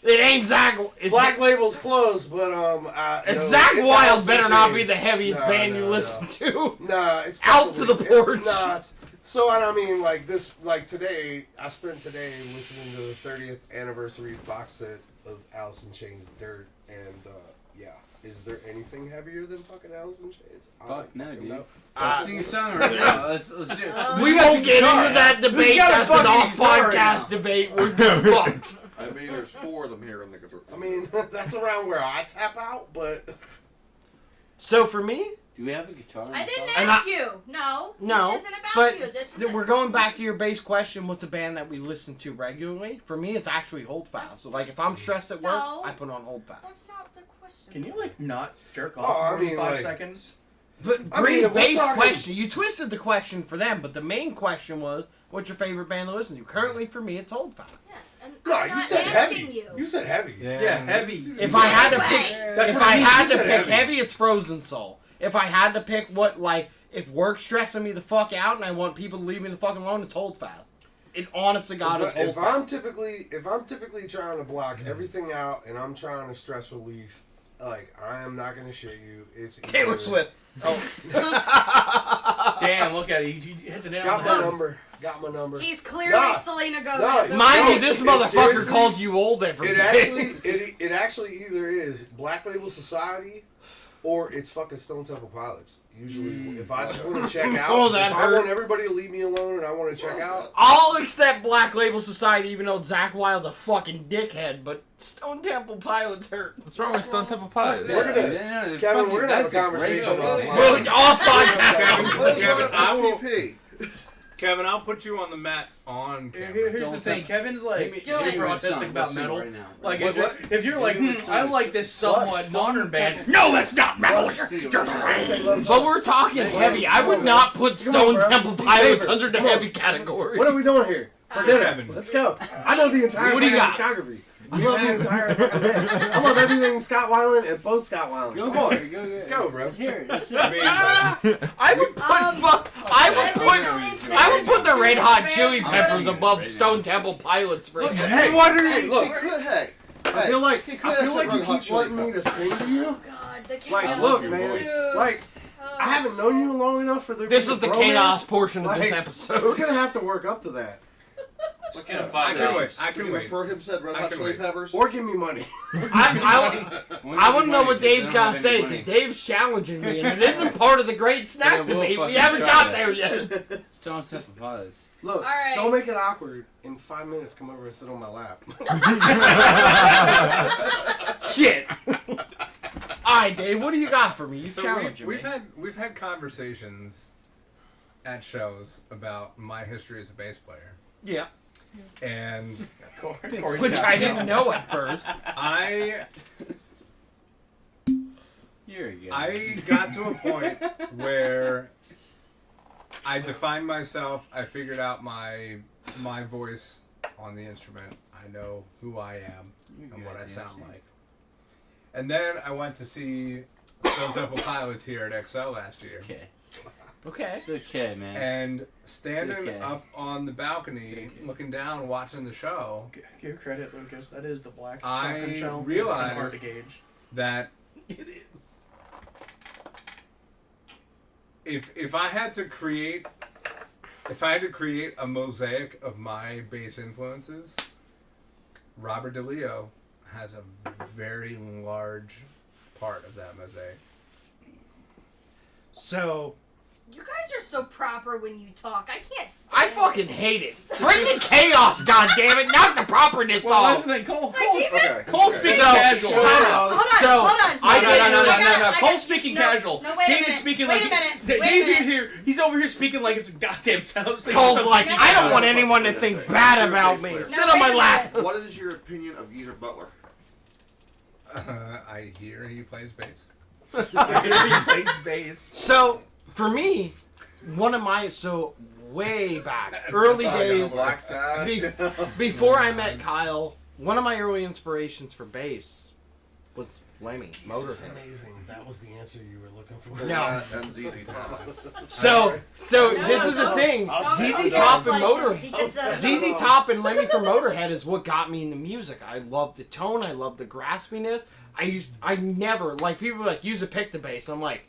It ain't Zach. It's Black Label's close, but Zach it's Wild Alice in better not be Chains. the heaviest No, band no, you no. listen to. Nah, it's Out to the probably- porch. So I mean, like this, like today, I spent today listening to the 30th anniversary box set of Alice in Chains Dirt, and yeah, is there anything heavier than fucking Alice in Chains? I Fuck don't no, fucking dude. know. Let's sing a song right now. Let's do it. We won't get into that debate. got a That's an fucking guitar right off-podcast now? debate. We're fucked. I mean, there's 4 of them here in the guitar. I mean, that's around where I tap out, but So for me, Do we have a guitar? I didn't And ask you. No. no, This isn't about but you. This is we're going back to your base question. What's a band that we listen to regularly? For me, it's actually Hold Fast. So like, if I'm stressed at work, No. I put on Hold Fast. That's not the question. Can you like not jerk Oh, off I for mean, 5 like- seconds? But I mean, Bree's if we're base talking- question, you twisted the question for them, but the main question was, what's your favorite band to listen to? Currently, for me, it's Hold Fast. Yeah, and no, I'm you not said asking heavy. you. You said heavy. Yeah, heavy. If I had to Anyway. pick, That's if what I I mean. had You to said pick heavy. heavy, it's Frozen Soul. If I had to pick what, like, if work's stressing me the fuck out and I want people to leave me the fuck alone, it's Hold Fast. It honest to God is Hold If Fast. I'm typically trying to block everything out and I'm trying to stress relief, like I am not gonna shit you. It's Taylor either- Swift. Damn, look at it. He hit the nail on Got the my head. number. Got my number. He's clearly Nah. Selena Gomez. Nah, okay? Mind No, you, this it motherfucker seriously- called you old every It day. it actually either is Black Label Society or it's fucking Stone Temple Pilots. Usually, if I just want to check out, Oh, that if hurt. I want everybody to leave me alone and I want to check out, I'll accept Black Label Society even though Zach Wild's a fucking dickhead, but Stone Temple Pilots hurt. What's wrong with Stone Temple Pilots? We're gonna- Yeah, Kevin, fucking- we're gonna have a that's great conversation show. offline. Well, off podcast. Kevin, I will- STP. Kevin, I'll put you on the mat on camera. Here's the Don't thing. think- Kevin's Do like it. super Let's autistic sing about metal. right now. Like What- if you're like, What? I like this somewhat What? modern band. No, that's not metal. But we're talking heavy. I would not put Stone bro. Temple Do me a Pilots favor. under the Come on. heavy category. What are we doing here? For dinner. Kevin. Let's go. I know the entire What do you fucking got? discography. I love the entire fucking band. I love everything Scott Weiland and post Scott Weiland. Go, Come on. go, Let's go, bro. Here, let's I mean, I would put I I would put the Red Hot Chili I'm Peppers seeing it above right Stone now. Temple Pilots for me. Hey, what are Hey, you? look, Look, hey. I feel like He I could've feel said like Red you Hot keep Chili wanting me to sing to you. Oh God, the chaos. Like, look, ensues. man. Like, I haven't known you long enough for there to This be is the bromance. chaos portion of this Like, We're episode. gonna have to work up to that, Look Get at a five I can dollars. wait. I Would can you wait. prefer him said Red I Hot can Chili wait. Peppers? or give me money. I want to know what Dave's got to say. 'Cause Dave's challenging me, and it isn't part of the great Yeah, snack we'll debate. We fucking haven't try got that. there yet. Stone Temple Pilots. Look, All right. don't make it awkward. In 5 minutes, come over and sit on my lap. Shit. All right, Dave. What do you got for me? You So challenging we've me. had conversations at shows about my history as a bass player, Yeah. and Corey's Which got I it. didn't know at first. I Here we go. I got to a point where I defined myself. I figured out my voice on the instrument. I know who I am and what I sound like. And then I went to see Stone Temple Pilots here at XL last year. Okay. Okay. It's okay, man. And standing okay. up on the balcony, It's okay. looking down, watching the show, Give credit, Lucas. That is the black I fucking shell. It's realized- kinda hard to gauge. that It is. if I had to create a mosaic of my bass influences, Robert DeLeo has a very large part of that mosaic. So, You guys are so proper when you talk. I can't stand I fucking hate it. Bring the chaos, goddammit, not the properness Well, off. that's the thing. Cole Okay. speaking So- casual. Time out. Hold on, So, hold on. I No, get no, no, it. no, I got no, it, no. I Cole's got- speaking no, casual. no, wait a Dave minute, is speaking wait like a minute, Dave wait a is minute. here. He's over here speaking like it's a goddamn sound. Cole's like, I don't want anyone to think bad about me. Sit on my wait a lap. What is your opinion of Geezer Butler? I hear he plays bass. He plays bass. So, for me, way back, early days, Black Sabbath. before I met Kyle, one of my early inspirations for bass was Lemmy, It's Motorhead. amazing. That was the answer you were looking for. No. And ZZ Top. So this is the don't- thing. don't- ZZ he Top gets, and like, Motorhead. he gets, ZZ Top and Lemmy from Motorhead is what got me into music. I love the tone. I love the graspiness. I never, like, people are like, use a pick the bass. I'm like,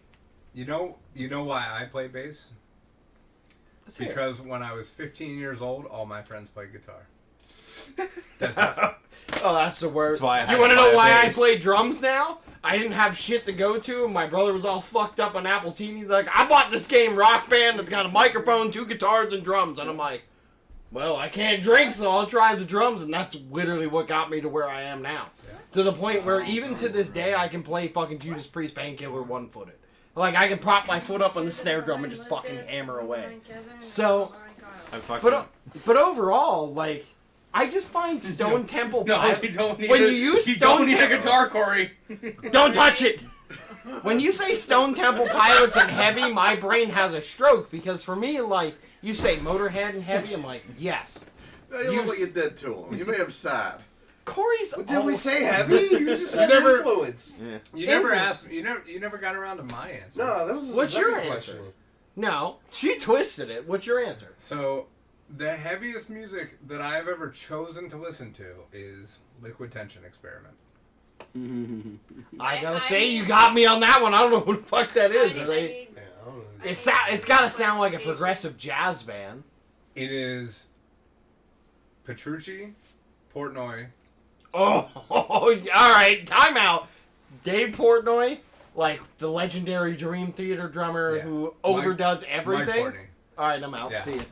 You know why I play bass? let's hear it. Because when I was 15 years old, all my friends played guitar. That's it. Oh, that's the word. That's why I had You to want to buy know a why I bass. play drums now? I didn't have shit to go to, and my brother was all fucked up on Apple TV. He's like, I bought this game, Rock Band, that's got a microphone, 2 guitars, and drums. And I'm like, well, I can't drink, so I'll try the drums. And that's literally what got me to where I am now. To the point where even to this day, I can play fucking Judas Priest Painkiller one-footed. Like, I can prop my foot up on the snare drum and just fucking hammer away. So, I'm fucking. but overall, like, I just find Stone Temple No, Pilots. you don't need When a, you use you Stone don't need a Temple, guitar, Corey. don't touch it. When you say Stone Temple Pilots and heavy, my brain has a stroke because for me, like, you say Motorhead and heavy, I'm like, yes. You look what you did to him. You made him sad. Corey's. What did we say heavy? You just said never- influence. Yeah. You never Influence. asked. You never got around to my answer. No, that was the What's second your question. answer? No, she twisted it. What's your answer? So, the heaviest music that I've ever chosen to listen to is Liquid Tension Experiment. I gotta I say, mean- you got me on that one. I don't know what the fuck that is. I Are they- mean, Yeah, I don't know. It's gotta sound like a progressive jazz band. It is Petrucci, Portnoy. Oh, all right. Time out. Dave Portnoy, like the legendary Dream Theater drummer Yeah. who overdoes everything. Mike Portney. All right, I'm out. Yeah. See you.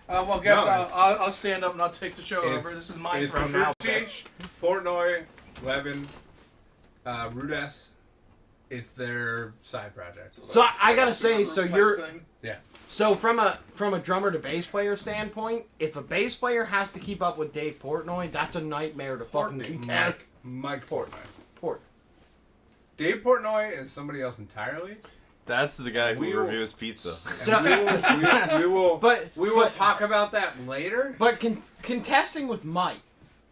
Well, guess No, it's- I'll stand up and I'll take the show It's- over. This is my It's throne now. Petrucci, Portnoy, Levin, Rudess. It's their side project. So I gotta say, so you're Thing. so from a drummer to bass player standpoint, if a bass player has to keep up with Dave Portnoy, that's a nightmare to fucking Portnoy. contest. Mike Portnoy. Port. Dave Portnoy is somebody else entirely. That's the guy who We will- reviews pizza. And we will But we will talk about that later. But contesting with Mike,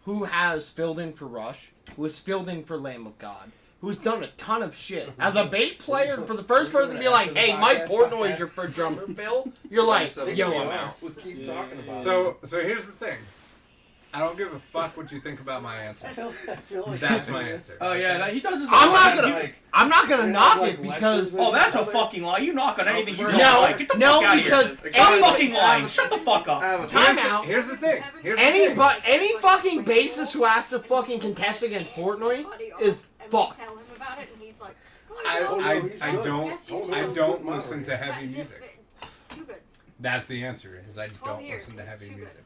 who has filled in for Rush, who has filled in for Lamb of God, who's done a ton of shit. As a bass player, for the first person to be like, hey, Mike Portnoy is your first drummer, Phil, you're like, yo, I'm out. Let's keep talking about it. So here's the thing. I don't give a fuck what you think about my answer. I feel like That's my answer. Oh yeah, he does this. I'm a not lot. gonna, You- I'm not gonna You're knock not, it like, because lectures Oh, that's a fucking lie. You knock on anything you don't no, like. Get the no, fuck out because of here. any Fucking lying. Shut the fuck up. time out. Here's the thing. Here's the thing. Any fucking bassist who has to fucking contest against Portnoy is fucked. Tell him about it, and he's like, I Yes, you don't do. listen to heavy music. It's too good. That's the answer. Is I 12 don't years. listen to heavy Too music. good.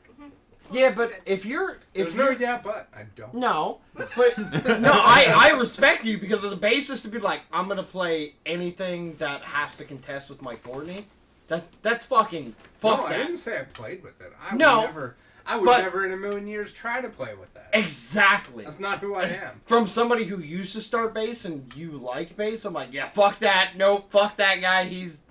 Yeah, but if you're There's no yeah, but I don't. no, but no, I respect you because of the basis to be like, I'm gonna play anything that has to contest with Mike Portnoy. That's fucking fuck No, I that. didn't say I played with it. I No, would but- never in a million years try to play with that. Exactly. That's not who I am. From somebody who used to start bass and you like bass, I'm like, yeah, fuck that. Nope, fuck that guy. He's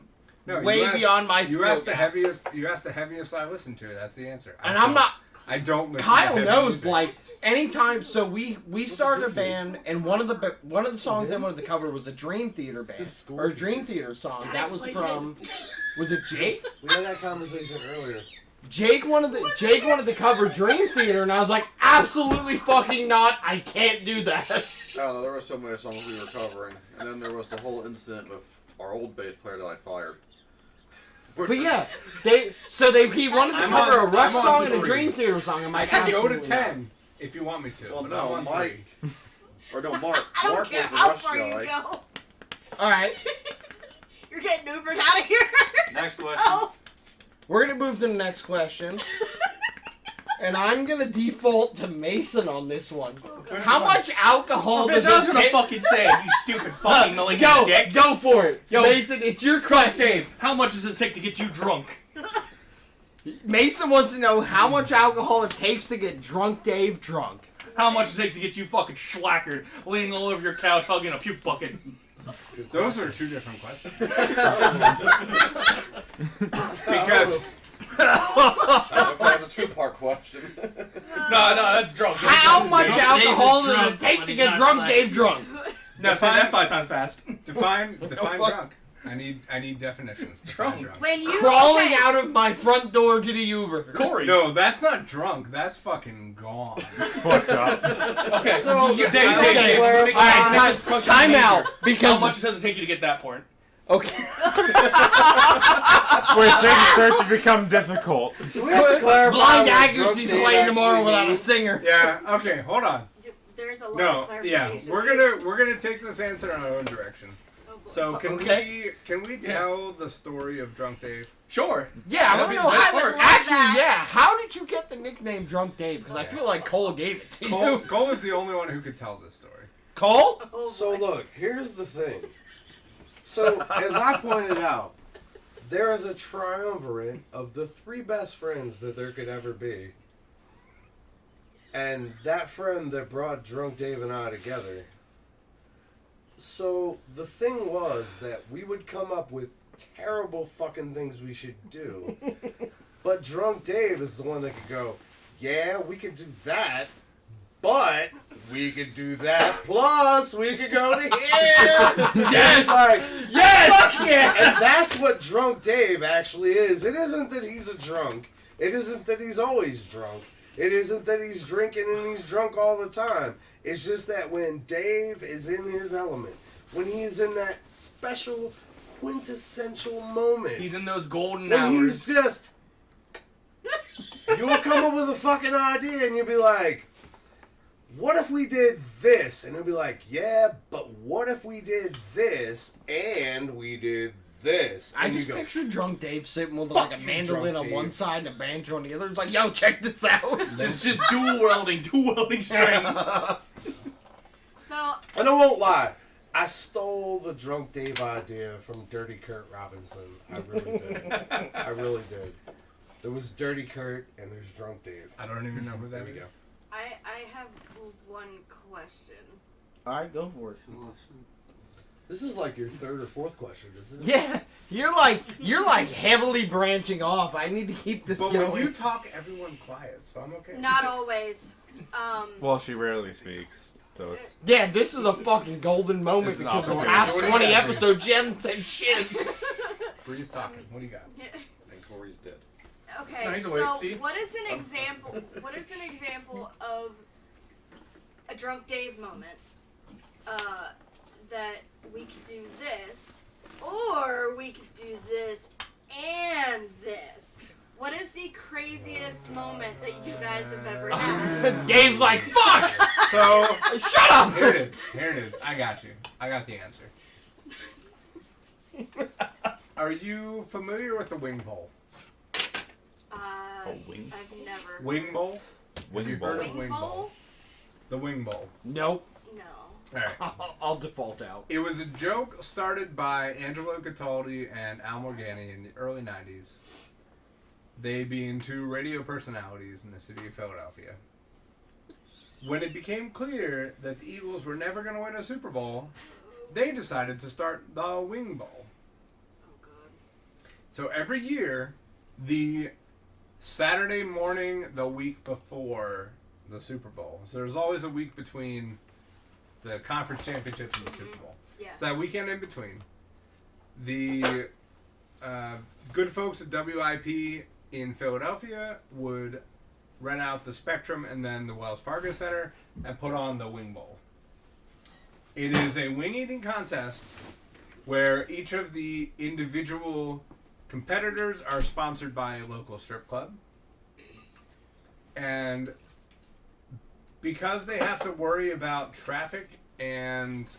No, way you asked- beyond my You skill asked the gap. heaviest. You asked the heaviest I listen to. That's the answer. And I'm not. I don't listen. Kyle to heavy knows, music. like, anytime. So we started a band, and one of the songs they wanted to cover was a Dream Theater band or a Dream Theater song. That was from. Was it Jake? We had that conversation earlier. Jake wanted to cover Dream Theater, and I was like, absolutely fucking not. I can't do that. I don't know, there were so many songs we were covering. And then there was the whole incident with our old bass player that I fired. But yeah, he wanted to I'm cover on- a Rush I'm on song and a 3. Dream Theater song. I'm I like, can go to absolutely not. 10 if you want me to. Well, but no, I'm on Mike. 3. Or no, Mark. I don't Mark care was the how Rush far you guy. go. All right. You're getting Ubered out of here. Next question. Oh. We're gonna move to the next question. And I'm gonna default to Mason on this one. How much alcohol Bitch, does I was it gonna take? fucking say it, you stupid fucking malignant dick. Go for it. Yo, Mason, it's your question. Dave, how much does this take to get you drunk? Mason wants to know how much alcohol it takes to get drunk Dave drunk. How much does it take to get you fucking schlackered, leaning all over your couch, hugging a puke bucket? Those are two different questions. Because That's a two-part question. No, that's drunk. How much Dave is alcohol does drunk it take when to he's get not drunk slacking. Dave drunk? No, say that 5 times fast. define fuck. drunk. I need definitions. Define Drunk. When you Crawling okay. out of my front door to the Uber. Corey. No, that's not drunk. That's fucking gone. Fucked up. Okay. So, Dave, okay. Dave. Alright, time out. How Because much does it take you to get that point? okay. Where things start to become difficult. Do we have to clarify Blind what accuracy's drunk Dave playing tomorrow actually without a means? singer. Yeah. Okay. Hold on. There's a lot No. of Yeah. clarification. We're gonna take this answer in our own direction. Oh, boy. So Okay. can we tell the story of Drunk Dave? Sure. Yeah, I That'd want be to know the best how. part. Actually, that. yeah. How did you get the nickname Drunk Dave? Because I feel like Cole gave it to Cole, you. Cole is the only one who could tell this story. Cole? Oh, So boy. look, here's the thing. So as I pointed out, there is a triumvirate of the 3 best friends that there could ever be. And that friend that brought Drunk Dave and I together. So the thing was that we would come up with terrible fucking things we should do. But Drunk Dave is the one that could go, yeah, we could do that, but we could do that, plus we could go to here. Yes! Like, yes! Fuck yeah! And that's what Drunk Dave actually is. It isn't that he's a drunk. It isn't that he's always drunk. It isn't that he's drinking and he's drunk all the time. It's just that when Dave is in his element, when he's in that special quintessential moment, He's in those golden when hours. he's just, you'll come up with a fucking idea and you'll be like, what if we did this? And he'll be like, yeah, but what if we did this and we did this? I And just you go, pictured Drunk Dave sitting with Fuck like a you, mandolin Drunk on one Dave. side and a banjo on the other. It's like, yo, check this out. Just dual welding strings. So and I won't lie, I stole the Drunk Dave idea from Dirty Kurt Robinson. I really did. I really did. There was Dirty Kurt and there's Drunk Dave. I don't even know who that is. I have one question. All right, go for it. This is like your 3rd or 4th question, isn't it? Yeah, you're like heavily branching off. I need to keep this But going. when you talk, everyone quiet, so I'm okay. Not always. Well, she rarely speaks, so it's. Yeah, this is a fucking golden moment This is because the awesome. past So what do you 20 got? episodes, she hasn't said shit. Bree's talking. What do you got? And Corey's dead. Okay, No, he's so awake, see? what is an example? What is an example of a Drunk Dave moment? That we could do this, or we could do this and this. What is the craziest moment that you guys have ever had? Dave's like, fuck! So Shut up! here it is. Here it is. I got you. I got the answer. Are you familiar with the wing bowl? wing? I've never. Wing bowl? Wing Have you bowl. heard of Wing bowl? The wing bowl. Nope. No. Alright. I'll default out. It was a joke started by Angelo Cataldi and Al Morgani in the early 90s. They being 2 radio personalities in the city of Philadelphia. When it became clear that the Eagles were never going to win a Super Bowl, they decided to start the Wing Bowl. Oh god. So every year, the Saturday morning the week before the Super Bowl. So there's always a week between the conference championships and the Super Bowl. Yeah. So that weekend in between, the good folks at WIP in Philadelphia would rent out the Spectrum and then the Wells Fargo Center and put on the Wing Bowl. It is a wing eating contest where each of the individual competitors are sponsored by a local strip club. And because they have to worry about traffic and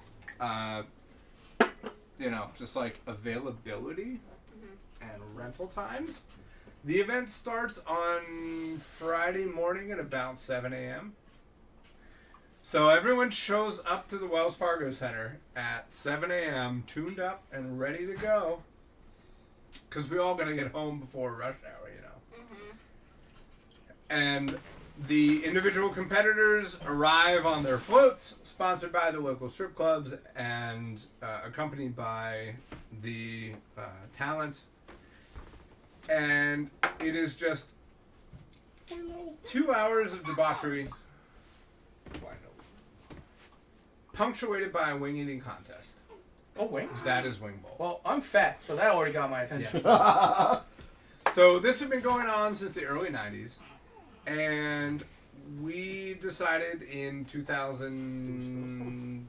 just like availability and rental times. The event starts on Friday morning at about 7 a.m. So everyone shows up to the Wells Fargo Center at 7 a.m. tuned up and ready to go. Because we all got to get home before rush hour, And the individual competitors arrive on their floats, sponsored by the local strip clubs and accompanied by the talent. And it is just 2 hours of debauchery, punctuated by a wing eating contest. Oh, wings? That is Wing Bowl. Well, I'm fat, so that already got my attention. Yeah. So this has been going on since the early 90s. And we decided in 2000...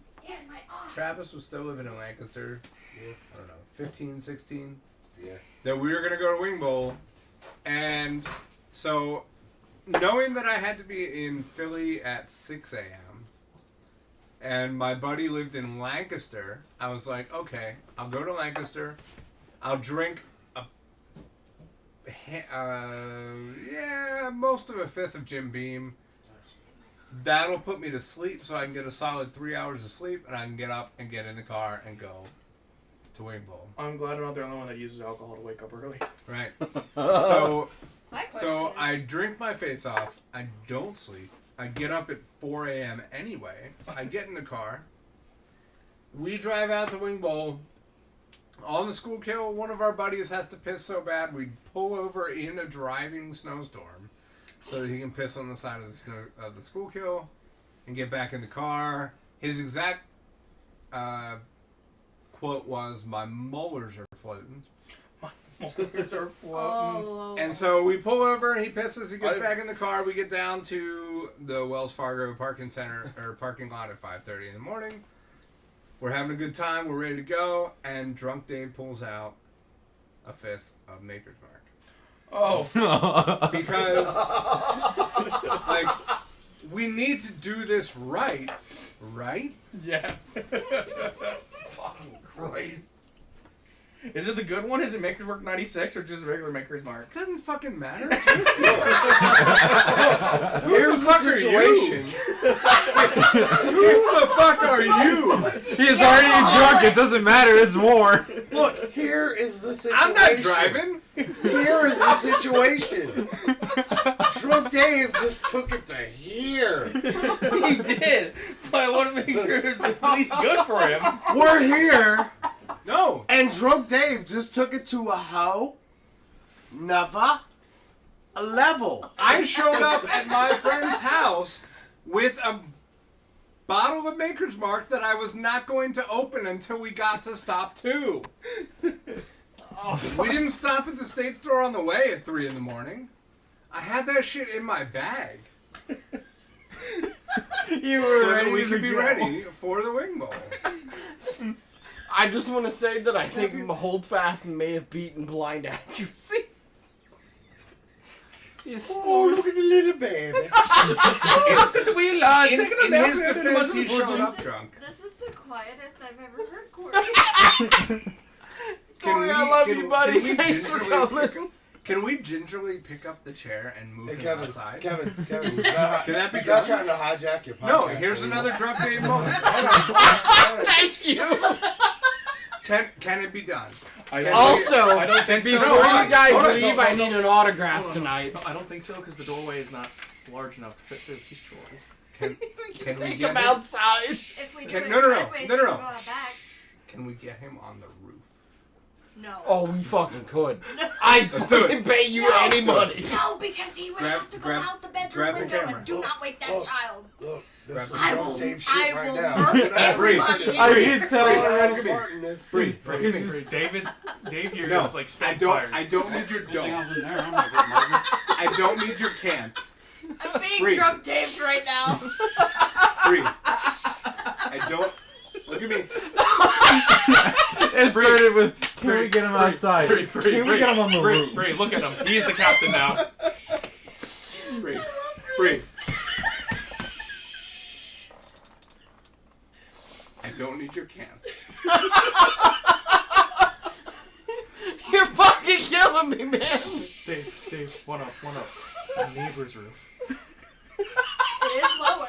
Travis was still living in Lancaster. I don't know, 15, 16? Yeah. That we were going to go to Wing Bowl. And so, knowing that I had to be in Philly at 6 a.m., and my buddy lived in Lancaster, I was like, okay, I'll go to Lancaster. I'll drink most of a fifth of Jim Beam. That'll put me to sleep so I can get a solid 3 hours of sleep, and I can get up and get in the car and go to Wing Bowl. I'm glad I'm not the only one that uses alcohol to wake up early. Right. So My question So is, I drink my face off. I don't sleep. I get up at 4 a.m. anyway. I get in the car. We drive out to Wing Bowl. On the Schuylkill, one of our buddies has to piss so bad we pull over in a driving snowstorm so that he can piss on the side of the Schuylkill and get back in the car. His exact quote was, "My molars are floating." Molars are floating. oh, And so we pull over, he pisses, he gets back in the car, we get down to the Wells Fargo parking lot at 5:30 in the morning. We're having a good time, we're ready to go, and Drunk Dave pulls out a fifth of Maker's Mark. Oh. Because, like, we need to do this right? Yeah. Fucking Christ. Is it the good one? Is it Maker's Mark 96 or just regular Maker's Mark? It doesn't fucking matter. It's whiskey. Here's the situation. Who the fuck are you? He's already drunk. It doesn't matter. It's more. Look, here is the situation. I'm not driving. Here is the situation. Drunk Dave just took it to here. He did, but I want to make sure it's at least good for him. We're here, No. and Drunk Dave just took it to a how? Never. A level. I showed up at my friend's house with a bottle of Maker's Mark that I was not going to open until we got to stop 2. We didn't stop at the State Store on the way at 3 in the morning. I had that shit in my bag. You were So ready that we to could be go. ready for the Wing Bowl. I just want to say that I think Holdfast may have beaten Blind Accuracy. He's Oh, look at the little baby. Look at the wee lad. In taking a his nap in defense, the he showed up this, drunk. this is the quietest I've ever heard Corey. Corey, I love you, buddy. Can we Thanks for gingerly- coming. Can we gingerly pick up the chair and move Hey, him Kevin, outside? Kevin, he's not, Can that be he's not done? trying to hijack your podcast. No, here's anymore. another Drunk Dave moment. Hold on. Thank you. Can it be done? Also, I don't think so. before No, you guys hold on, leave, I need an autograph tonight. No, I don't think so because the doorway is not large enough to fit through these drawers. Can Can we take get him him? outside. If we do Can- it no, no, no, sideways, no, no, we no. can go out back. Can we get him on the roof? No. Oh, we fucking could. I'd Let's do it. fucking pay you No. any money. No, because he would Grab- have to go grab- out the bedroom grab the window camera. and do not wake that Look. child. Look, this is I will- Drunk Dave I shit right will now. murder everybody. I did tell Breathe. you. Breathe. Part in this. Breathe. Dave here No, is like I spitfired. don't need your don'ts. in there. I'm not getting murdered. I don't need your can'ts. I'm being Breathe. drunk taped right now. Breathe. I don't. Look at me. It started with, can we get him outside? Breathe, Can we get him on the roof? Breathe, look at him. He's the captain now. Breathe. Breathe. I don't need your can'ts. fucking killing me, man. Dave, one up. The neighbor's roof. It is lower.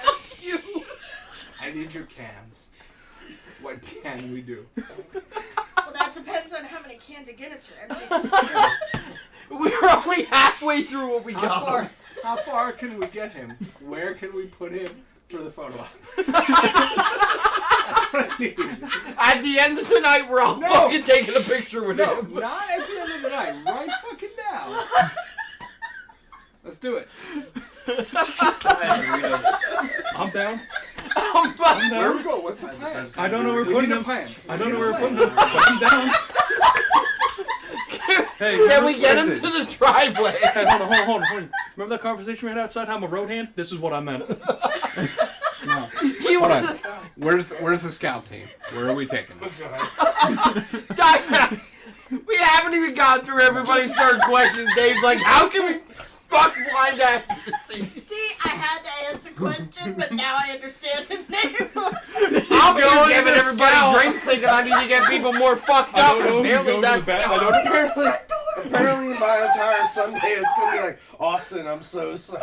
I need your cans. What can we do? Well, that depends on how many cans of Guinness are empty. We're only halfway through what we got. How far can we get him? Where can we put him for the photo op? That's what I need. At the end of tonight, we're all fucking taking a picture with No, him. not at the end of the night. Right fucking now. Let's do it. I'm down. I'm fine. Where we go? What's the plan? I don't know where we're We putting need a him. plan. I don't know where we're putting him. But I'm down. Hey, Can we get him to the driveway? Hey, hold on. Remember that conversation we had outside? How I'm a road hand? This is what I meant. No. You Hold on. Where's the scout team? Where are we taking them? We haven't even gone through everybody's third question. Dave's like, how can we fuck blind accuracy? See, I had to ask the question, but now I understand his name. I'm going giving to everybody scout. drinks thinking I need to get people more fucked I up. don't know if he's Apparently going to the that's back. I don't Apparently, my entire Sunday is gonna be like, Austin, I'm so sorry.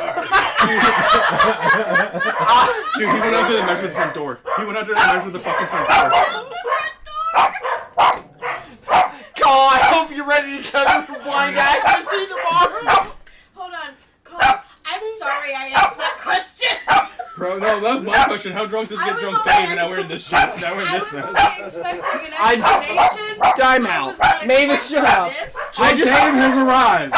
Dude, he went out there and measured the front door. He went out there and measured the fucking front door. Cole, I hope you're ready to come for blind accuracy tomorrow. Hold on, Cole. I'm sorry I asked that question. Bro, no, that was my question. How drunk does it I get was drunk only Dave? And now we're in this shit. Now we're in I this was mess. only expecting an I explanation. Time I out. was not Mavis, expecting shut up. this. I just has arrived.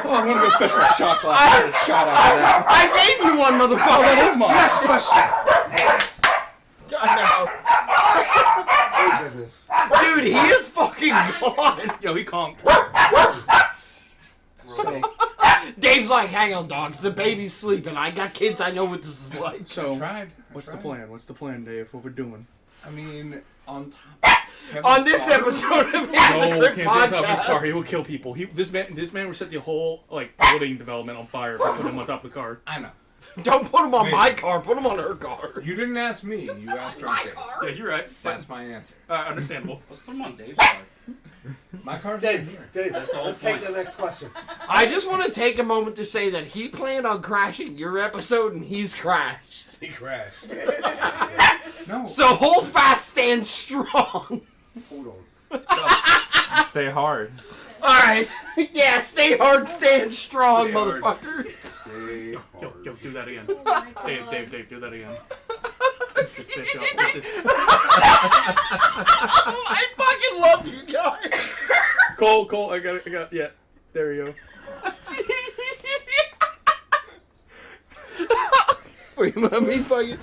Oh, I'm gonna go fish my shot glass. I get a shot out of that. I gave you one, motherfucker. Oh, that is mine. Next question. I Oh, goodness. know. Dude, he is fucking gone. Yo, he conked. So, Dave's like, hang on, dogs. The baby's sleeping. I got kids. I know what this is like. so Tried. what's the plan? What's the plan, Dave? What we're doing? I mean, on top. On this episode of No, the can't Crypt be on top of his car. podcast. He will kill people. This man would set the whole building development on fire if I put him on top of the car. I know. Don't put him on Wait. my car. Put him on her car. You didn't ask me. You asked My Drunk Dave. car. Yeah, you're right. That's my answer. Understandable. Let's put him on Dave's side. My car's Dave, That's the whole let's take point. the next question. I just want to take a moment to say that he planned on crashing your episode and he's crashed. He crashed. No. So hold fast, stand strong. Hold on. Stay hard. Alright. Yeah, stay hard, stand strong, Stay hard. motherfucker. Stay hard. Yo, do that again. Oh my God. Dave, do that again. Get this bitch up. Get this- I fucking love you guys. Cole, I got, yeah. There you go. Wait, let me fucking.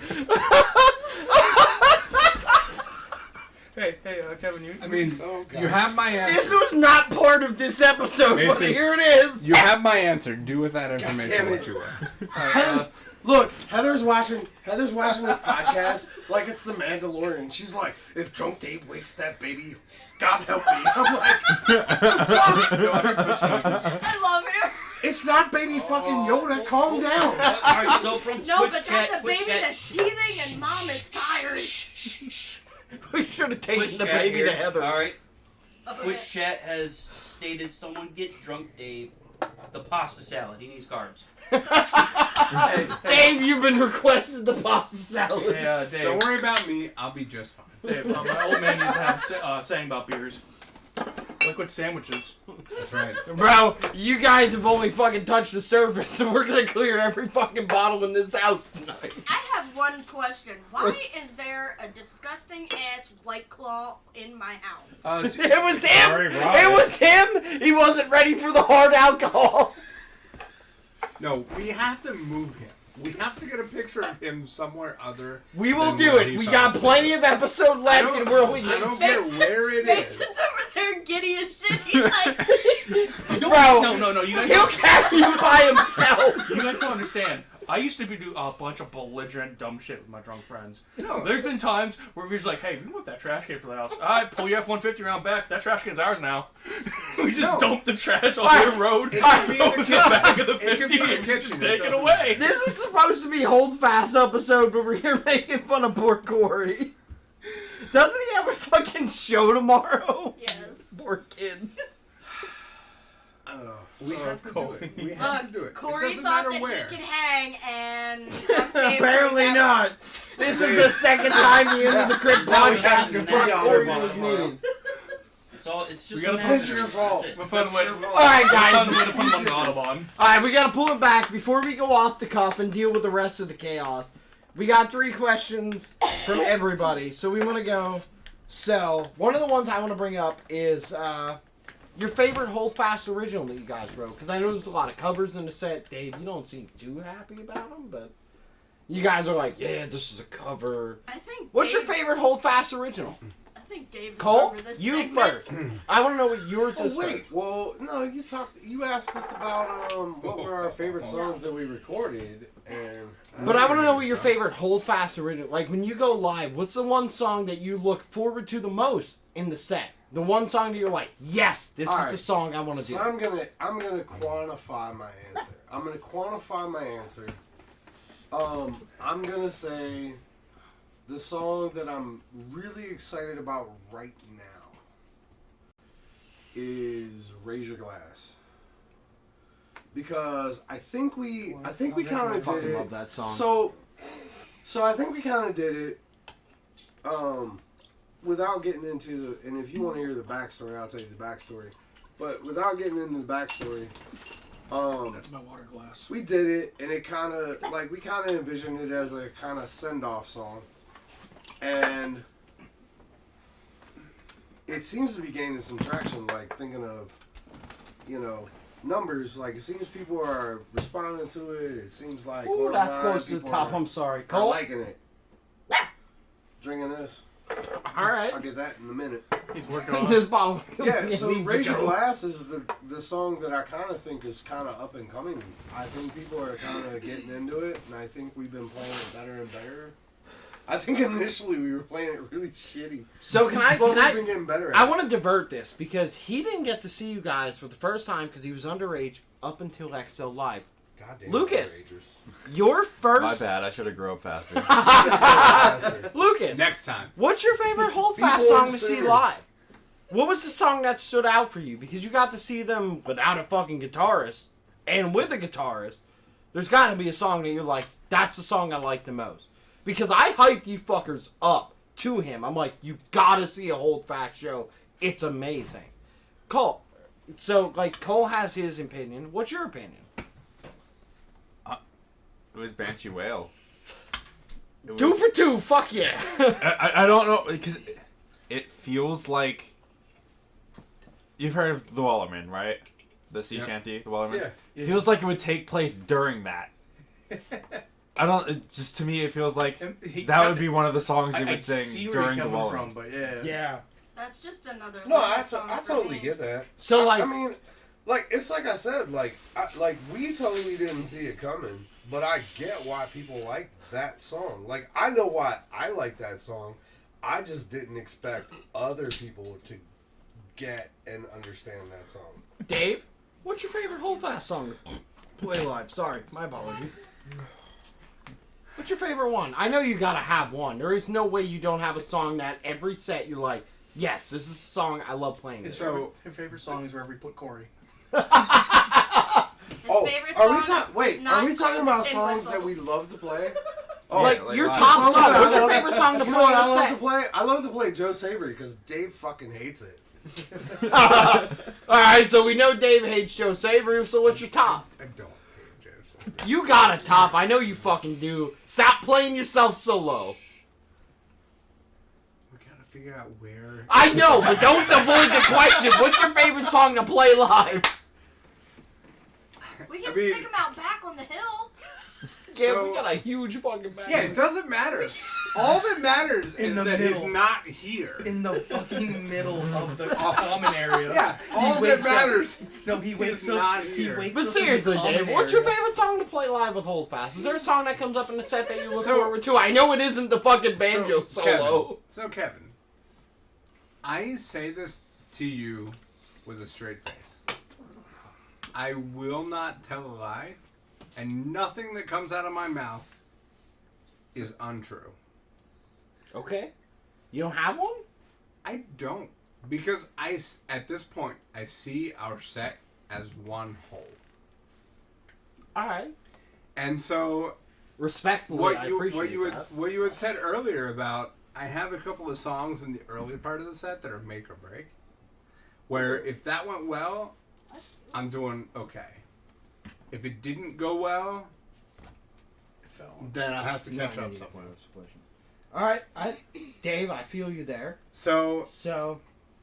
Hey, Kevin, you. I mean, Oh, God. you have my This answer. was not part of this episode, but Mason, here it is. You have my answer. Do with that damn information it. what you will. Heather's, look, Heather's watching this podcast like it's the Mandalorian. She's like, if Drunk Dave wakes that baby, God help me. I'm like, I love it. it's not baby fucking Yoda. Calm down. Alright, so from No, Twitch but chat, that's a Twitch baby chat, that's teething and mom is tired. We should have taken Twitch the chat baby here. to Heather. Alright, Okay. Twitch chat has stated someone get Drunk Dave the pasta salad. He needs carbs. Dave, you've been requested the pasta salad. Hey, Dave. Don't worry about me. I'll be just fine. Dave, my old man used to have a saying about beers. Liquid sandwiches. That's right. Bro, you guys have only fucking touched the surface, so we're gonna clear every fucking bottle in this house tonight. I have one question. Why is there a disgusting ass White Claw in my house? It was him! Sorry, Rob. It was him! He wasn't ready for the hard alcohol. No, we have to move him. We have to get a picture of him somewhere other. We will than do where it. he We fell got asleep. plenty of episode left, and we're only I don't getting get where it is. Mason's over there giddy as shit. He's like, Bro, No. You guys. he'll carry you by himself. You guys don't understand. I used to do a bunch of belligerent dumb shit with my drunk friends. No. There's been times where we're just like, hey, we want that trash can for the house. Alright, pull your F-150 around back. That trash can's ours now. We just dump the trash on the road, It could be throw in it the in the back of the It could 50 be in the and kitchen. just It take it doesn't away. This is supposed to be hold fast episode, but we're here making fun of poor Corey. Doesn't he have a fucking show tomorrow? Yes. Poor kid. We have to do it. We have to do it. Corey It doesn't thought matter that where. he could hang, and I'm Dave Apparently from not. This is the second time the end of the Crypt podcast has brought Corey to his knees. It's just We gotta an put- It's your fault. That's it. The fun way. Alright, guys. Fun way to put him on the Autobahn. Alright, we gotta pull it back before we go off the cuff and deal with the rest of the chaos. We got 3 questions from everybody, so we want to go. So, one of the ones I want to bring up is your favorite Holdfast original that you guys wrote. Because I know there's a lot of covers in the set. Dave, you don't seem too happy about them, but you guys are like, yeah, this is a cover. I think. What's your Dave- favorite Holdfast original? I think Dave. is Cole, over this you segment. first. I want to know what yours is Oh wait, first. well, no, you asked us about what were our favorite songs that we recorded, and But I want to know what your favorite Holdfast original, like when you go live, what's the one song that you look forward to the most in the set? The one song that you're like, yes, this is Alright. the song I want to do. So I'm gonna quantify my answer. I'm gonna say the song that I'm really excited about right now is "Raise Your Glass," because I think we kind of did fucking it. love that song. So I think we kind of did it. Without getting into the, and if you want to hear the backstory, I'll tell you the backstory. But without getting into the backstory, That's my water glass. we did it, and it kind of we kind of envisioned it as a kind of send-off song, and it seems to be gaining some traction. Like thinking of, numbers. Like it seems people are responding to it. It seems like Ooh, that's online close to the people top. are- I'm sorry. are Cole? liking it. Drinking this. Alright. I'll get that in a minute. He's working on This it. bottle Yeah, so needs to Raise Your go. Glass is the song that I kind of think is kind of up and coming. I think people are kind of getting into it, and I think we've been playing it better and better. I think initially we were playing it really shitty. So can I, But can we've I, been getting better at I it. want to divert this because he didn't get to see you guys for the first time because he was underage up until XL Live. Goddamn Lucas. Ragers. Your first... My bad. I should have grown up faster. Lucas, Next time. what's your favorite Holdfast Be song born to see sooner. live? What was the song that stood out for you? Because you got to see them without a fucking guitarist and with a guitarist. There's got to be a song that you're like, that's the song I like the most. Because I hyped you fuckers up to him. I'm like, you gotta see a Holdfast show. It's amazing. Cole. So, Cole has his opinion. What's your opinion? It was Banshee Whale. It was- 2 for 2, fuck yeah. I don't know because it feels like you've heard of the Wellerman, right? The sea shanty, the Wellerman. Yeah. It feels like it would take place during that. I don't. It just to me, it feels like that would be one of the songs they would see sing where during you're the coming Wellerman. from, but yeah. Yeah. That's just another. No, love I song for totally me. get that. So, I mean, it's like I said, we totally didn't see it coming, but I get why people like that song. Like, I know why I like that song. I just didn't expect other people to get and understand that song. Dave, what's your favorite Holdfast song to play live? Sorry, my apologies. What's your favorite one? I know you gotta have one. There is no way you don't have a song that every set you're like, yes, this is a song I love playing. His This. favorite, his favorite song is wherever we put Corey. His favorite are we song talking? Wait, is are we not talking Call about the Tin songs Whistle. that we love to play? Like, like your live. top Songs song. that I What's your love- favorite song to You play know what I on a love set? to play? I love to play Joe Savory because Dave fucking hates it. Alright, so we know Dave hates Joe Savory, so what's your top? I don't hate Joe Savory. You got a top. I know you fucking do. Stop playing yourself so low. We gotta figure out where. I know, but don't avoid the question. What's your favorite song to play live? We can I mean- stick him out back on the hill. Yeah, So- we got a huge fucking band. Yeah, it doesn't matter. All that matters in is the that he's middle. not here. In the fucking middle of the common area. Yeah, all that wakes up- matters. No, he wakes He's up. not He here. wakes But up in the seriously, common Dave, what's your area. favorite song to play live with Holdfast? Is there a song that comes up in the set that you look So- forward to? I know it isn't the fucking banjo solo. Kevin, I say this to you with a straight face. I will not tell a lie, and nothing that comes out of my mouth is untrue. Okay. You don't have one? I don't. Because at this point, I see our set as one whole. Alright. And so... Respectfully, I appreciate what you had said earlier about, I have a couple of songs in the early part of the set that are make or break. Where if that went well, I'm doing okay. If it didn't go well, then I have to catch up somewhere. Alright, Dave, I feel you there. So,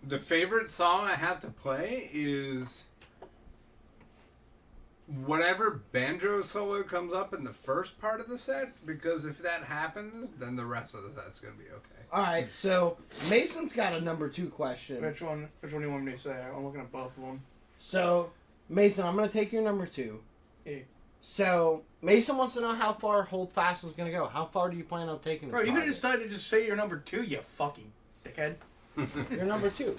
the favorite song I have to play is whatever banjo solo comes up in the first part of the set, because if that happens, then the rest of the set's going to be okay. Alright, so Mason's got a number 2 question. Which one do you want me to say? I'm looking at both of them. So, Mason, I'm going to take your number 2. Hey. So, Mason wants to know how far Hold Fast is going to go. How far do you plan on taking Bro, this you could have project? just decided to just say your number 2, you fucking dickhead. You're number 2.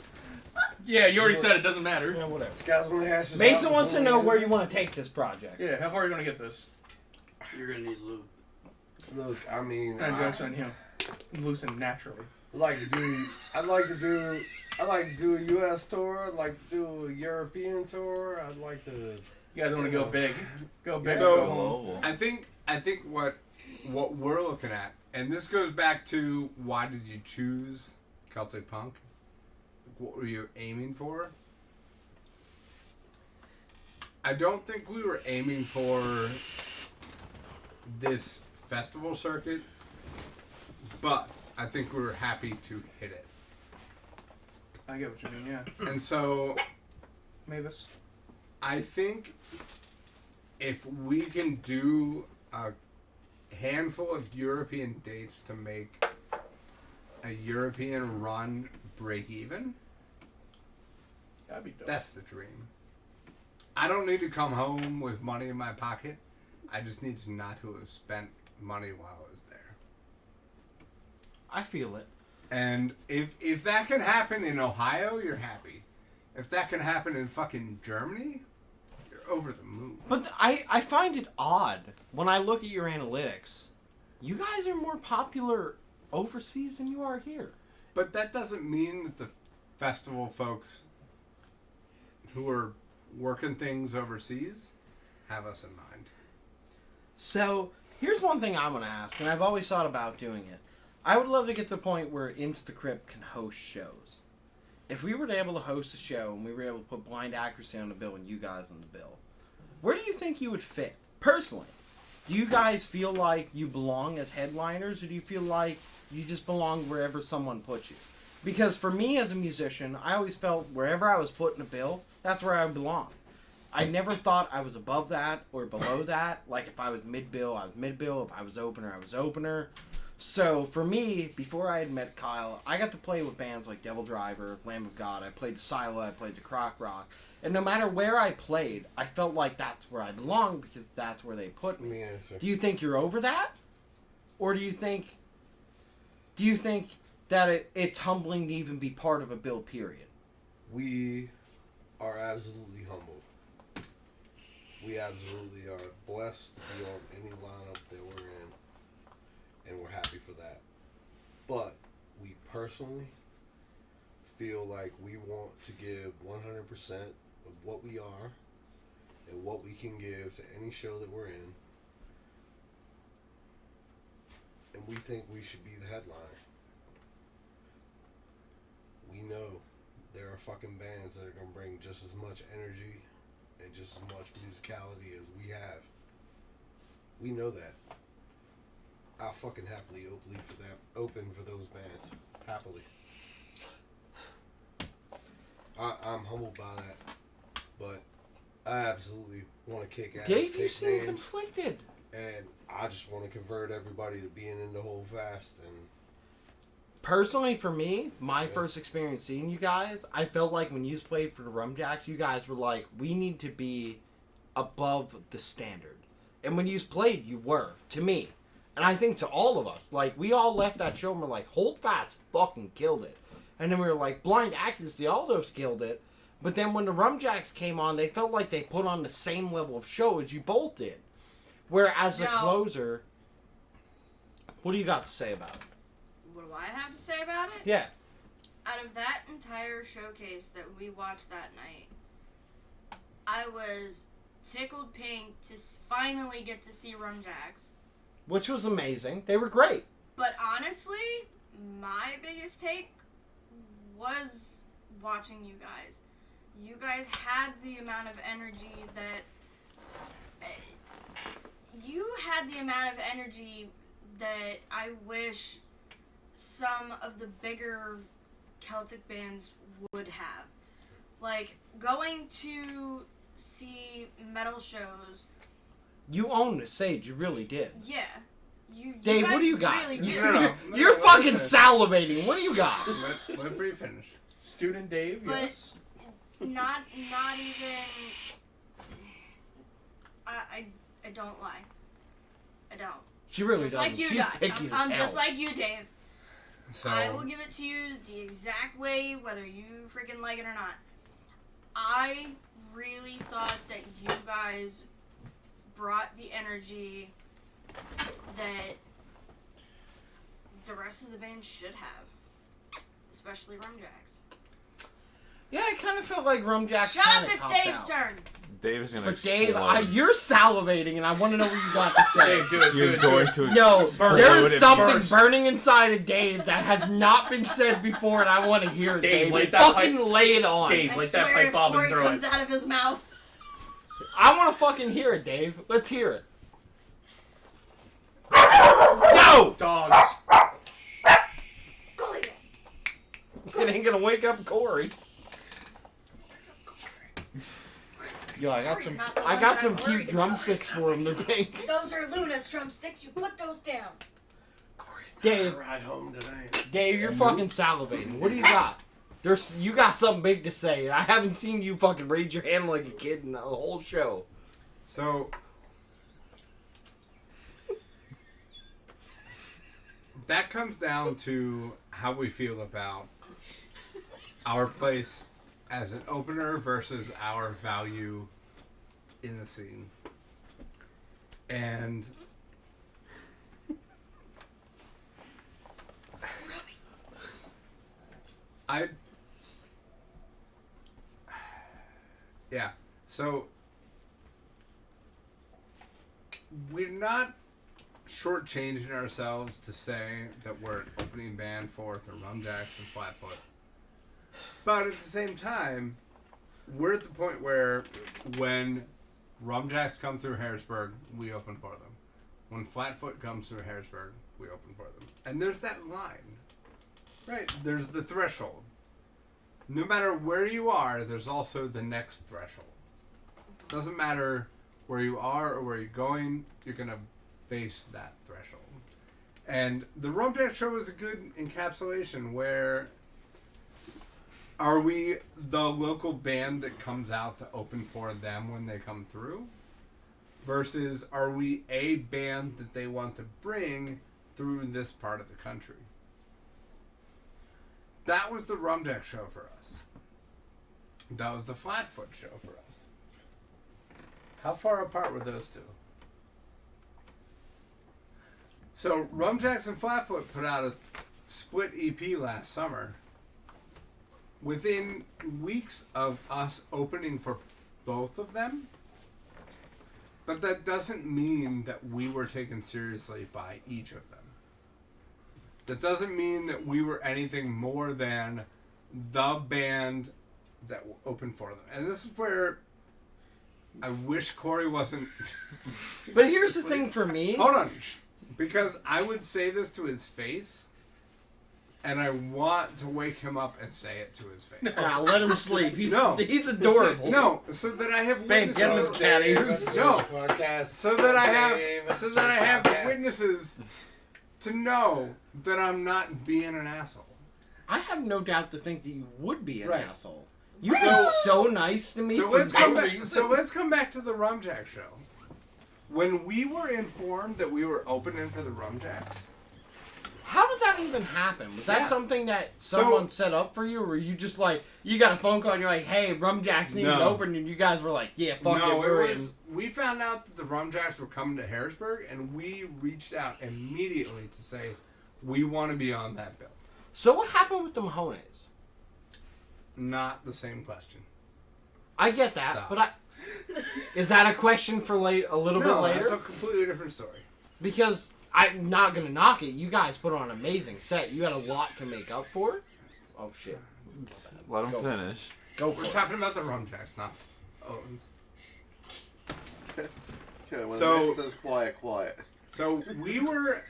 Yeah, you already said it. Doesn't matter. Yeah, whatever. Guys, want to hash this Mason out wants to before know we where end you want to take this project. Yeah, how far are you gonna get this? You're gonna need lube. it? Look, I mean, And jokes on him. Loosen naturally. I'd like to do a U.S. tour. I'd like to do a European tour. I'd like to. You guys want to go big? Go big. So, go home. I think what we're looking at, and this goes back to why did you choose Celtic Punk? What were you aiming for? I don't think we were aiming for this festival circuit, but I think we were happy to hit it. I get what you mean. Yeah. And so, Mavis. I think if we can do a handful of European dates to make a European run break even, That'd be dope. that's the dream. I don't need to come home with money in my pocket. I just need to not to have spent money while I was there. I feel it. And if that can happen in Ohio, you're happy. If that can happen in fucking Germany, you're over the moon. But I find it odd when I look at your analytics. You guys are more popular overseas than you are here. But that doesn't mean that the festival folks who are working things overseas have us in mind. So, here's one thing I'm going to ask, and I've always thought about doing it. I would love to get to the point where Into the Crypt can host shows. If we were able to host a show and we were able to put Blind Accuracy on the bill and you guys on the bill, where do you think you would fit? Personally, do you guys feel like you belong as headliners, or do you feel like you just belong wherever someone puts you? Because for me as a musician, I always felt wherever I was put in a bill, that's where I belong. I never thought I was above that or below that. Like if I was mid-bill, I was mid-bill. If I was opener, I was opener. So for me, before I had met Kyle, I got to play with bands like Devil Driver, Lamb of God. I played the Silo, I played the Croc Rock. And no matter where I played, I felt like that's where I belonged because that's where they put me. Do you think you're over that? Or do you think that it's humbling to even be part of a bill, period? We are absolutely humbled. We absolutely are blessed to be on any lineup that we're in, and we're happy for that. But we personally feel like we want to give 100% of what we are and what we can give to any show that we're in, and we think we should be the headliner. We know there are fucking bands that are going to bring just as much energy and just as much musicality as we have. We know that. I'll fucking happily open for those bands. Happily. I'm humbled by that. But I absolutely want to kick ass. Dave, you take seem names, conflicted. and I just want to convert everybody to being in the whole fast. And Personally, for me, my first experience seeing you guys, I felt like when you played for the Rumjacks, you guys were like, we need to be above the standard. And when you played, you were, to me. And I think to all of us, like, we all left that show and we're like, Hold Fast fucking killed it. And then we were like, Blind Accuracy, all those killed it. But then when the Rumjacks came on, they felt like they put on the same level of show as you both did. Whereas the No. closer, what do you got to say about it? What do I have to say about it? Yeah. Out of that entire showcase that we watched that night, I was tickled pink to finally get to see Rum Jacks. Which was amazing. They were great. But honestly, my biggest take was watching you guys. You guys had the amount of energy that... You had the amount of energy that I wish some of the bigger Celtic bands would have. Like, going to see metal shows... You owned the Sage. You really did. Yeah. You Dave, guys what do you got? Really do. You're fucking salivating. What do you got? Let Bree finish. Student Dave, But yes. Not even... I don't lie. I don't. She really Just doesn't. like you, She's Doc. picky I'm as just hell. like you, Dave. So I will give it to you the exact way, whether you freaking like it or not. I really thought that you guys brought the energy that the rest of the band should have. Especially Rum Jacks. Yeah, I kind of felt like Rum Jacks Shut up, kinda it's copped Dave's out. turn. Dave is gonna But Dave, explode. you're salivating, and I want to know what you got to say. Dave, do it, He do is it, do going it. to No, explode there's and something burst. burning inside of Dave that has not been said before, and I want to hear it, Dave, Dave. light that Fucking pipe. lay it on. Dave, I light that swear pipe if bob Corey and throw comes it. out of his mouth. I want to fucking hear it, Dave. Let's hear it. No! Dogs. It ain't gonna wake up Corey. Yo, I got some. Corey's not the I one got that some I'm cute worried drumsticks for him. They're pink. Those are Luna's drumsticks. You put those down. Dave, Ride home today. Dave, you're fucking salivating. What do you got? You got something big to say. I haven't seen you fucking raise your hand like a kid in the whole show. So that comes down to how we feel about our place as an opener versus our value in the scene. And yeah, so we're not shortchanging ourselves to say that we're an opening band for the Rum Jacks and Flatfoot. But at the same time, we're at the point where when Rum Jacks come through Harrisburg, we open for them. When Flatfoot comes through Harrisburg, we open for them. And there's that line. Right? There's the threshold. No matter where you are, there's also the next threshold. Doesn't matter where you are or where you're going, you're going to face that threshold. And the Rum Jack show is a good encapsulation where are we the local band that comes out to open for them when they come through? Versus are we a band that they want to bring through this part of the country? That was the Rum Jack show for us. That was the Flatfoot show for us. How far apart were those two? So Rum Jacks and Flatfoot put out a split EP last summer. Within weeks of us opening for both of them, but that doesn't mean that we were taken seriously by each of them. That doesn't mean that we were anything more than the band that opened for them. And this is where I wish Corey wasn't... But here's the thing for me. Hold on. Because I would say this to his face, and I want to wake him up and say it to his face. Ah, let him sleep. He's No. he's adorable. No, so that I have Babe, witnesses. get him his cat ears. No. Podcast. So that I Dave. have the Podcast. witnesses to know that I'm not being an asshole. I have no doubt to think that you would be an Right. asshole. You've been so nice to me. So for let's come no back. reason. So let's come back to the Rum Jack show. When we were informed that we were opening for the Rum Jacks, How did that even happen? Was that Yeah. something that So- someone set up for you, or were you just like you got a phone call and you're like, "Hey, Rum Jacks need to No. open," and you guys were like, "Yeah, fuck no, it, we're it was. in." We found out that the Rum Jacks were coming to Harrisburg, and we reached out immediately to say We want to be on that bill. So what happened with the Mahones? Not the same question. I get that, Stop. but is that a question for a little bit later? That's a completely different story. Because I'm not gonna knock it. You guys put on an amazing set. You had a lot to make up for. Oh shit! Let him finish. Go We're for it. talking about the rum jacks, not Owens. Okay, when So- the man says quiet, quiet. So we were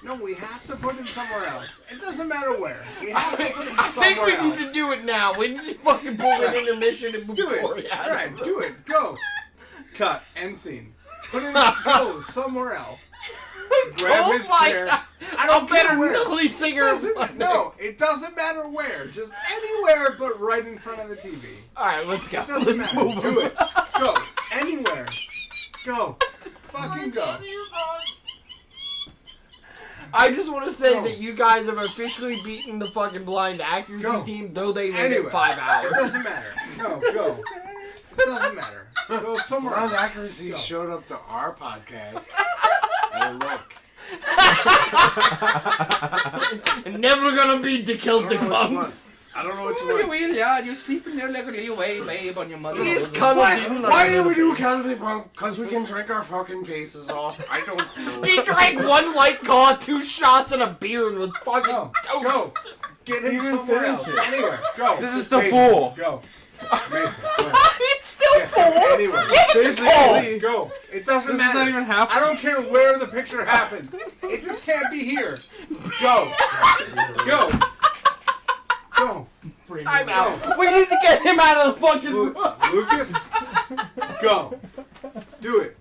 No, we have to put him somewhere else. It doesn't matter where. We have to put him I think we somewhere need to do it now. We need to fucking pull an intermission and move Do forward. it. Alright, do it. Go. Cut. End scene. Put him go somewhere else. Grab his chair. I don't care better where. lead singer. No, it doesn't matter where. Just anywhere but right in front of the TV. Alright, let's go. It doesn't Let's matter. move Do on. it. Go. Anywhere. Go. Fucking go. I just want to say Go. that you guys have officially beaten the fucking blind accuracy Go. team, though they went Anyway. in 5 hours. It doesn't matter. No, go. It doesn't matter. Go somewhere Blind else. Accuracy Go. showed up to our podcast. And look. Never gonna beat the Celtic I don't know which Monks. I don't know which Oh, you one. will, yeah. You're sleeping there like a little babe on your mother's He's bosom. cuddled Why, in why did we do County Punk? Because we can drink our fucking faces off. I don't know. He drank one White Claw, 2 shots, and a beer and was fucking Go. toast. Go. Get him Even somewhere finish else. it. Anywhere. Go. This is still Mason, full. Go. Mason, go. It's still Yeah, full. anyway. Give it to Cole. Basically, Go. It doesn't this is matter. not even half. I don't care where the picture happens. It just can't be here. Go. Go. Go. I'm out. We need to get him out of the fucking room. Lucas. Go. Do it.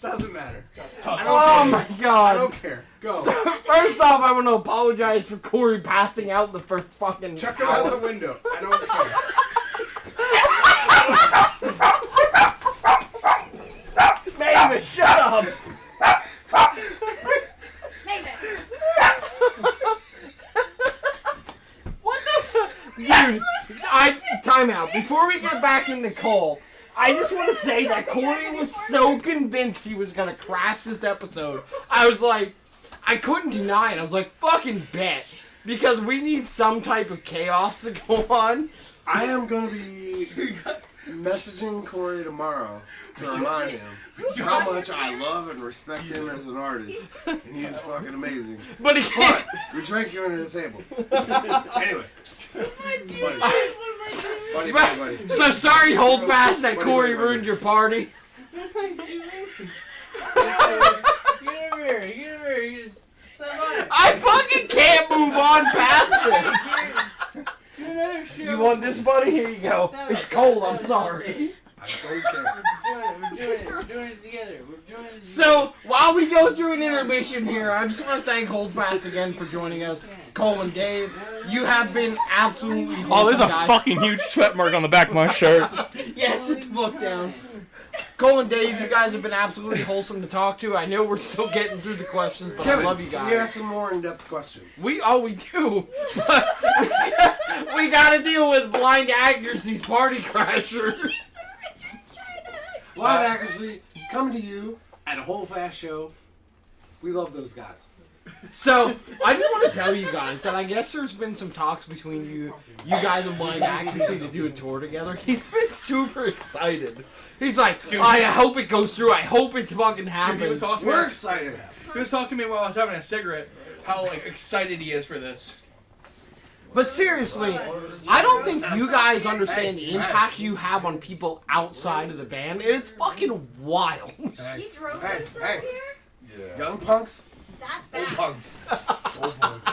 Doesn't matter. Oh my I god. don't care. Go. So, first off, I want to apologize for Corey passing out the first fucking Chuck him out the window. I don't care. Mavis, shut up. Mavis. What the fuck? Dude, time out. Before we get back into Cole, I just want to say that Corey was so convinced he was going to crash this episode. I was like, I couldn't deny it. I was like, fucking bet. Because we need some type of chaos to go on. I am going to be messaging Corey tomorrow to remind him how much I love and respect him as an artist. And he is fucking amazing. But he can't. But we drank you under the table. Anyway. Buddy. So sorry, hold fast, that Corey ruined your party. Get over here. Get over here. You just... I fucking can't move on past it. Do another show. You want this, buddy? Here you go. It's cold, I'm sorry. I don't care. We're doing it together. We're doing it together. So, while we go through an intermission here, I just want to thank Holdfast again for joining us. Cole and Dave, you have been absolutely Oh, there's a wholesome guys. fucking huge sweat mark on the back of my shirt. Yes, it's booked down. Cole and Dave, you guys have been absolutely wholesome to talk to. I know we're still getting through the questions, but Kevin, I love you can you guys. ask some more in-depth questions? We do. But we gotta deal with blind accuracy's party crashers. Blind Accuracy, coming to you at a Whole Fast show. We love those guys. So, I just want to tell you guys that I guess there's been some talks between you guys and Blind Accuracy to do a tour together. He's been super excited. He's like, I hope it goes through. I hope it fucking Dude, he was happens. talking to We're me. excited. He was talking to me while I was having a cigarette. How like excited he is for this. But seriously, I don't think you guys understand the impact you have on people outside of the band. It's fucking wild. He drove Hey, himself hey. here? Young punks, That's old bad. punks. Old punks.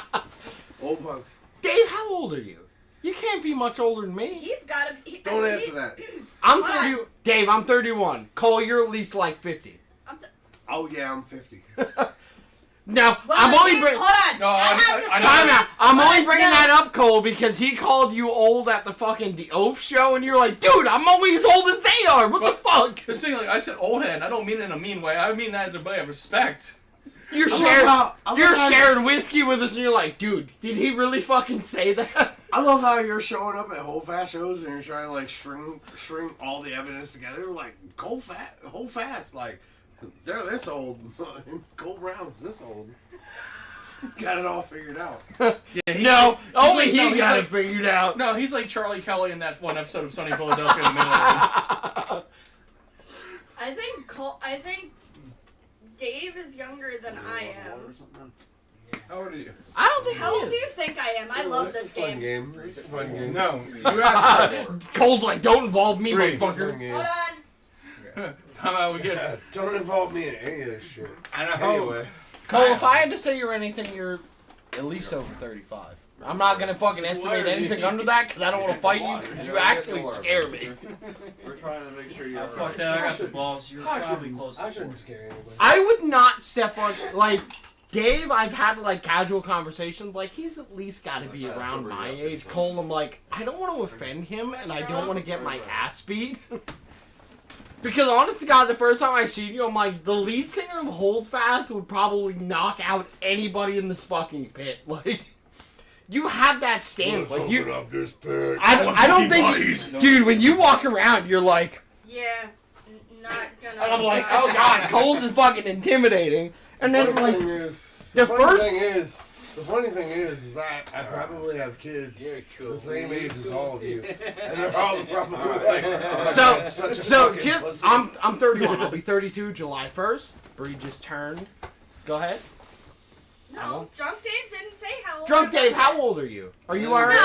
Old punks. Dave, how old are you? You can't be much older than me. He's gotta. Don't answer that. I'm What? 30. Dave, I'm 31. Cole, you're at least like 50. Oh yeah, I'm 50. Now, Well, I'm only Dave, bringing. hold on. No, I have to I say Time out. I'm Hold only on, bringing no. that up, Cole, because he called you old at the fucking The Oath show, and you're like, dude, I'm only as old as they are. What the fuck? This thing, like I said, old head. I don't mean it in a mean way. I mean that as a way of respect. You're I sharing. love how- You're sharing whiskey with us, and you're like, dude, did he really fucking say that? I love how you're showing up at Whole Fast shows and you're trying to like string all the evidence together. Like hold fast, like They're this old. Cole Brown's this old. Got it all figured out. No, only he he's got like- it figured out. No, he's like Charlie Kelly in that one episode of Sunny Philadelphia in the middle. I think Dave is younger than I am. How old are you? I don't think How he old do is. you think I am? I love This this is a fun game. game. This is a fun game. No, you asked. Cole's like, don't involve me, Three. motherfucker. Fun game. Hold on. Time out, we get Yeah, don't involve me in any of this shit. I know. Anyway. Cole, if I had to say you're anything, you're at least over 35. I'm not gonna fucking estimate anything under that because I don't want to fight you because you actually scare me. We're trying to make sure you're. Oh, fuck that, I got the balls. You're probably close I to shouldn't 40. scare anybody. I would not step on, like, Dave, I've had, like, casual conversations, like, he's at least got to be around my age. Cole, I'm like, I don't want to offend him, and I don't want to get my ass beat. Because, honest to God, the first time I seen you, I'm like, the lead singer of Holdfast would probably knock out anybody in this fucking pit. Like, you have that stance. Like, you, up this pit. I don't think, dude, when you walk around, you're like, Yeah, not gonna. and I'm like, oh God, Cole's is fucking intimidating. And then, like, the funny thing is that I probably have kids the same age as all of you, and they're all probably like, So such a fucking just, pussy. I'm 31. I'll be 32 July 1st. Bree just turned. Go ahead. No, Drunk Dave didn't say how old. Drunk I Dave, was. how old are you? Are you our age?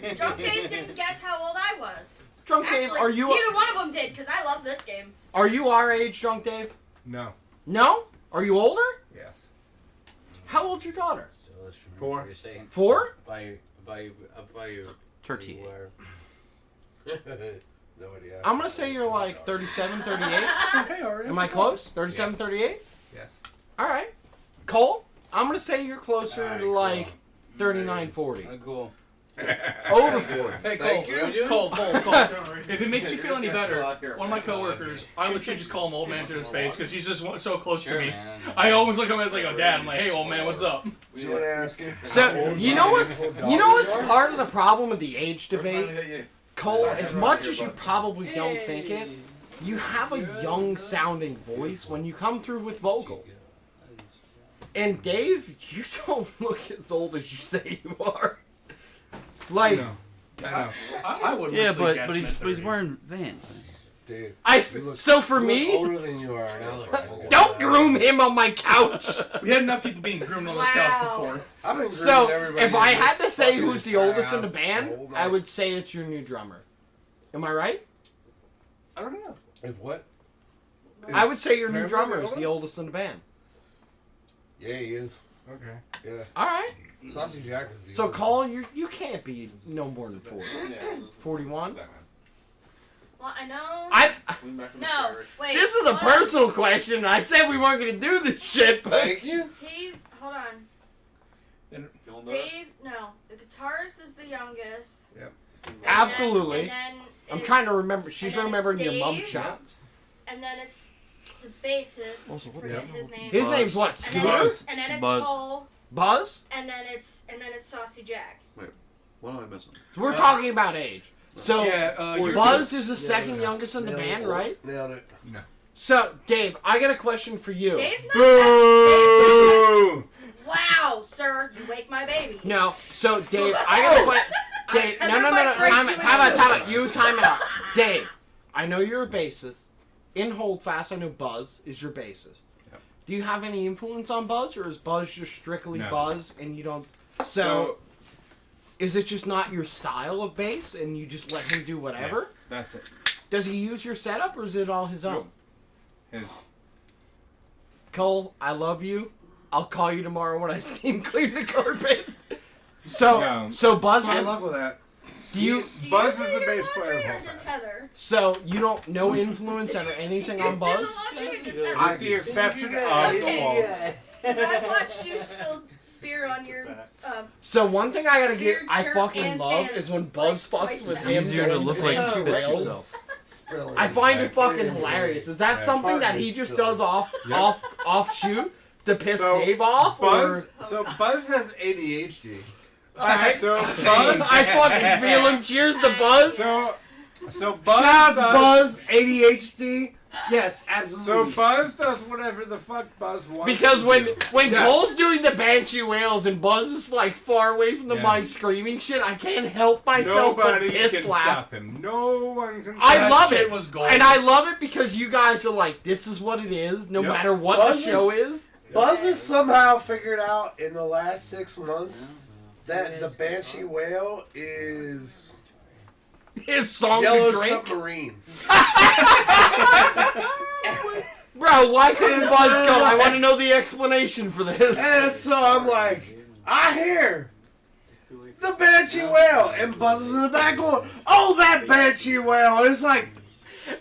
No, Drunk Dave didn't guess how old I was. Drunk Actually, Dave, are you neither one of them did, because I love this game. our age, Drunk Dave? No. No? Are you older? Yes. How old's your daughter? So let's remember 4. what you're saying. 4? By you. Turkey. Nobody asked. I'm gonna say you're like 37, 38. okay, alright. Am I close? 37, Yes. 38? Yes. All right. Cole, I'm gonna say you're closer Alright, to cool. like 39, 40. Cool. Over 40. Hey, Thank Cole. you. Cole. If it makes you feel any better, one of my coworkers, I literally just call him old man to his face because he's just so close to me. Man. I always look at him as like a dad. I'm like, hey, old man, what's up? See what I ask you? So you know what's part of the problem with the age debate? Cole, as much as you probably don't think it, you have a young sounding voice when you come through with vocal. And Dave, you don't look as old as you say you are. Like, I know. I would. Yeah, literally but guess he's mid-30s. wearing Vans. Dave, for you look me, older than you are now. don't groom him on my couch. We had enough people being groomed on this couch Wow. before. I've been So, grooming everybody if I in had this to say fucking who's the oldest in the house band, all I night. would say it's your new drummer. Am I right? I don't know. If what? I would say your new Remember drummer the is the oldest? oldest in the band. Yeah, he is. Okay. Yeah. All right. Saucy Jack is the So, oldest. Cole, you can't be no more than 40. 41? Well, I know. No, wait. This is a hold on. personal question. I said we weren't going to do this shit, but... Thank you. He's hold on. Dave, no, the guitarist is the youngest. Absolutely. And then I'm it's- trying to remember. She's and then it's remembering your mum Dave. shots. And then it's the bassist. Also, what forget the- his name. His name's what? and Scooter? then it's, and then it's Buzz. Cole. Buzz? And then it's Saucy Jack. What am I missing? We're talking about age. So, Yeah, you're Buzz is the second yeah. youngest in the Nailed band, it. right? Nailed it. So, Dave, I got a question for you. Dave's not. Dave's not wow, sir, you wake my baby. No, so Dave, I got a question. Dave, no. Time out. You time it out. Dave, I know you're a bassist. In Holdfast, I know Buzz is your bassist. Yep. Do you have any influence on Buzz, or is Buzz just strictly No. Buzz and you don't? So, is it just not your style of bass and you just let him do whatever? That's it. Does he use your setup or is it all his own? His. Cole, I love you. I'll call you tomorrow when I steam clean the carpet. So, No. so Buzz Good has. luck with that. Do you? Buzz Do is you the do bass player of laundry or Holdfast. just Heather? So you don't no influence or anything on Buzz? Do the laundry or just Heather? With the exception of the walls. I've watched you spill beer on your So one thing I gotta give, Beard, I shirt, fucking and love pants, is when Buzz like, fucks twice with as him. Easier to look like you going piss rails. yourself. I find it fucking Yeah. hilarious. Is that Yeah. something that he just does off shoot to piss So, Dave off? Buzz. Or So Buzz has ADHD. alright, So Buzz. I fucking feel him. Cheers to Buzz. So Shout Buzz out does. Buzz, ADHD. Yes, So absolutely. Buzz does whatever the fuck Buzz wants. Because to when do. Cole's doing the Banshee wails and Buzz is like far away from the Yeah. mic screaming shit, I can't help myself Nobody but piss can laugh. stop him. No one can. I That love shit it, was gold. and I love it because you guys are like, this is what it is, no Yep. matter what Buzz the show is. Buzz has somehow figured out in the last 6 months that the Banshee whale is His song Yellow to drink. Submarine. Bro, why couldn't Buzz come? I want to know the explanation for this. And so I'm like, I hear the Banshee whale, and Buzz is in the back going, oh, that Banshee whale. And it's like,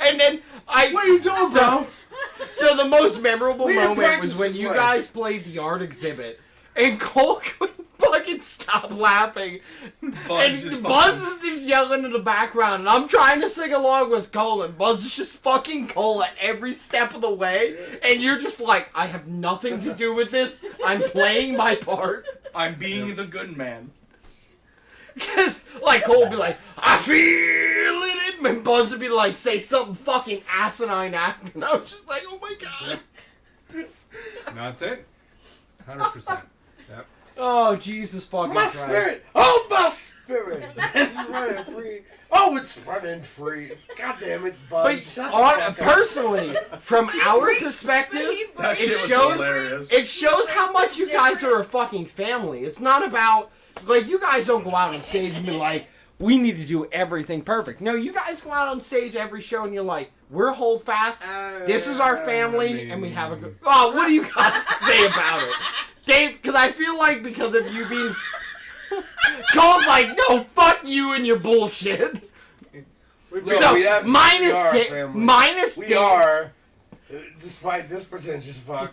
And then what are you doing, bro? So the most memorable We didn't moment was practice when this you way. guys played the art exhibit, and Cole couldn't fucking stop laughing. And Buzz is just yelling in the background, and I'm trying to sing along with Cole, and Buzz is just fucking Cole at every step of the way, and you're just like, I have nothing to do with this. I'm playing my part. I'm being the good man. Because, like, Cole would be like, I feel it in me. And Buzz would be like, say something fucking asinine after. And I was just like, oh my god. That's it. 100%. Yep. Oh, Jesus fucking My Christ. spirit. Oh, my spirit. It's running free. Oh, it's running free. God damn it, Buzz. But Shut the fuck up. personally, from our perspective, That shit was shows- hilarious. it shows how much you guys are a fucking family. It's not about, like, you guys don't go out on stage and be like, we need to do everything perfect. No, you guys go out on stage every show and you're like, we're Hold Fast, this is our family, and we have a good... Oh, what do you got to say about it? Dave, because I feel like because of you being... Cole's like, no, fuck you and your bullshit. No, So, we absolutely minus are a Dave, family. minus We Dave. are, despite this pretentious fuck.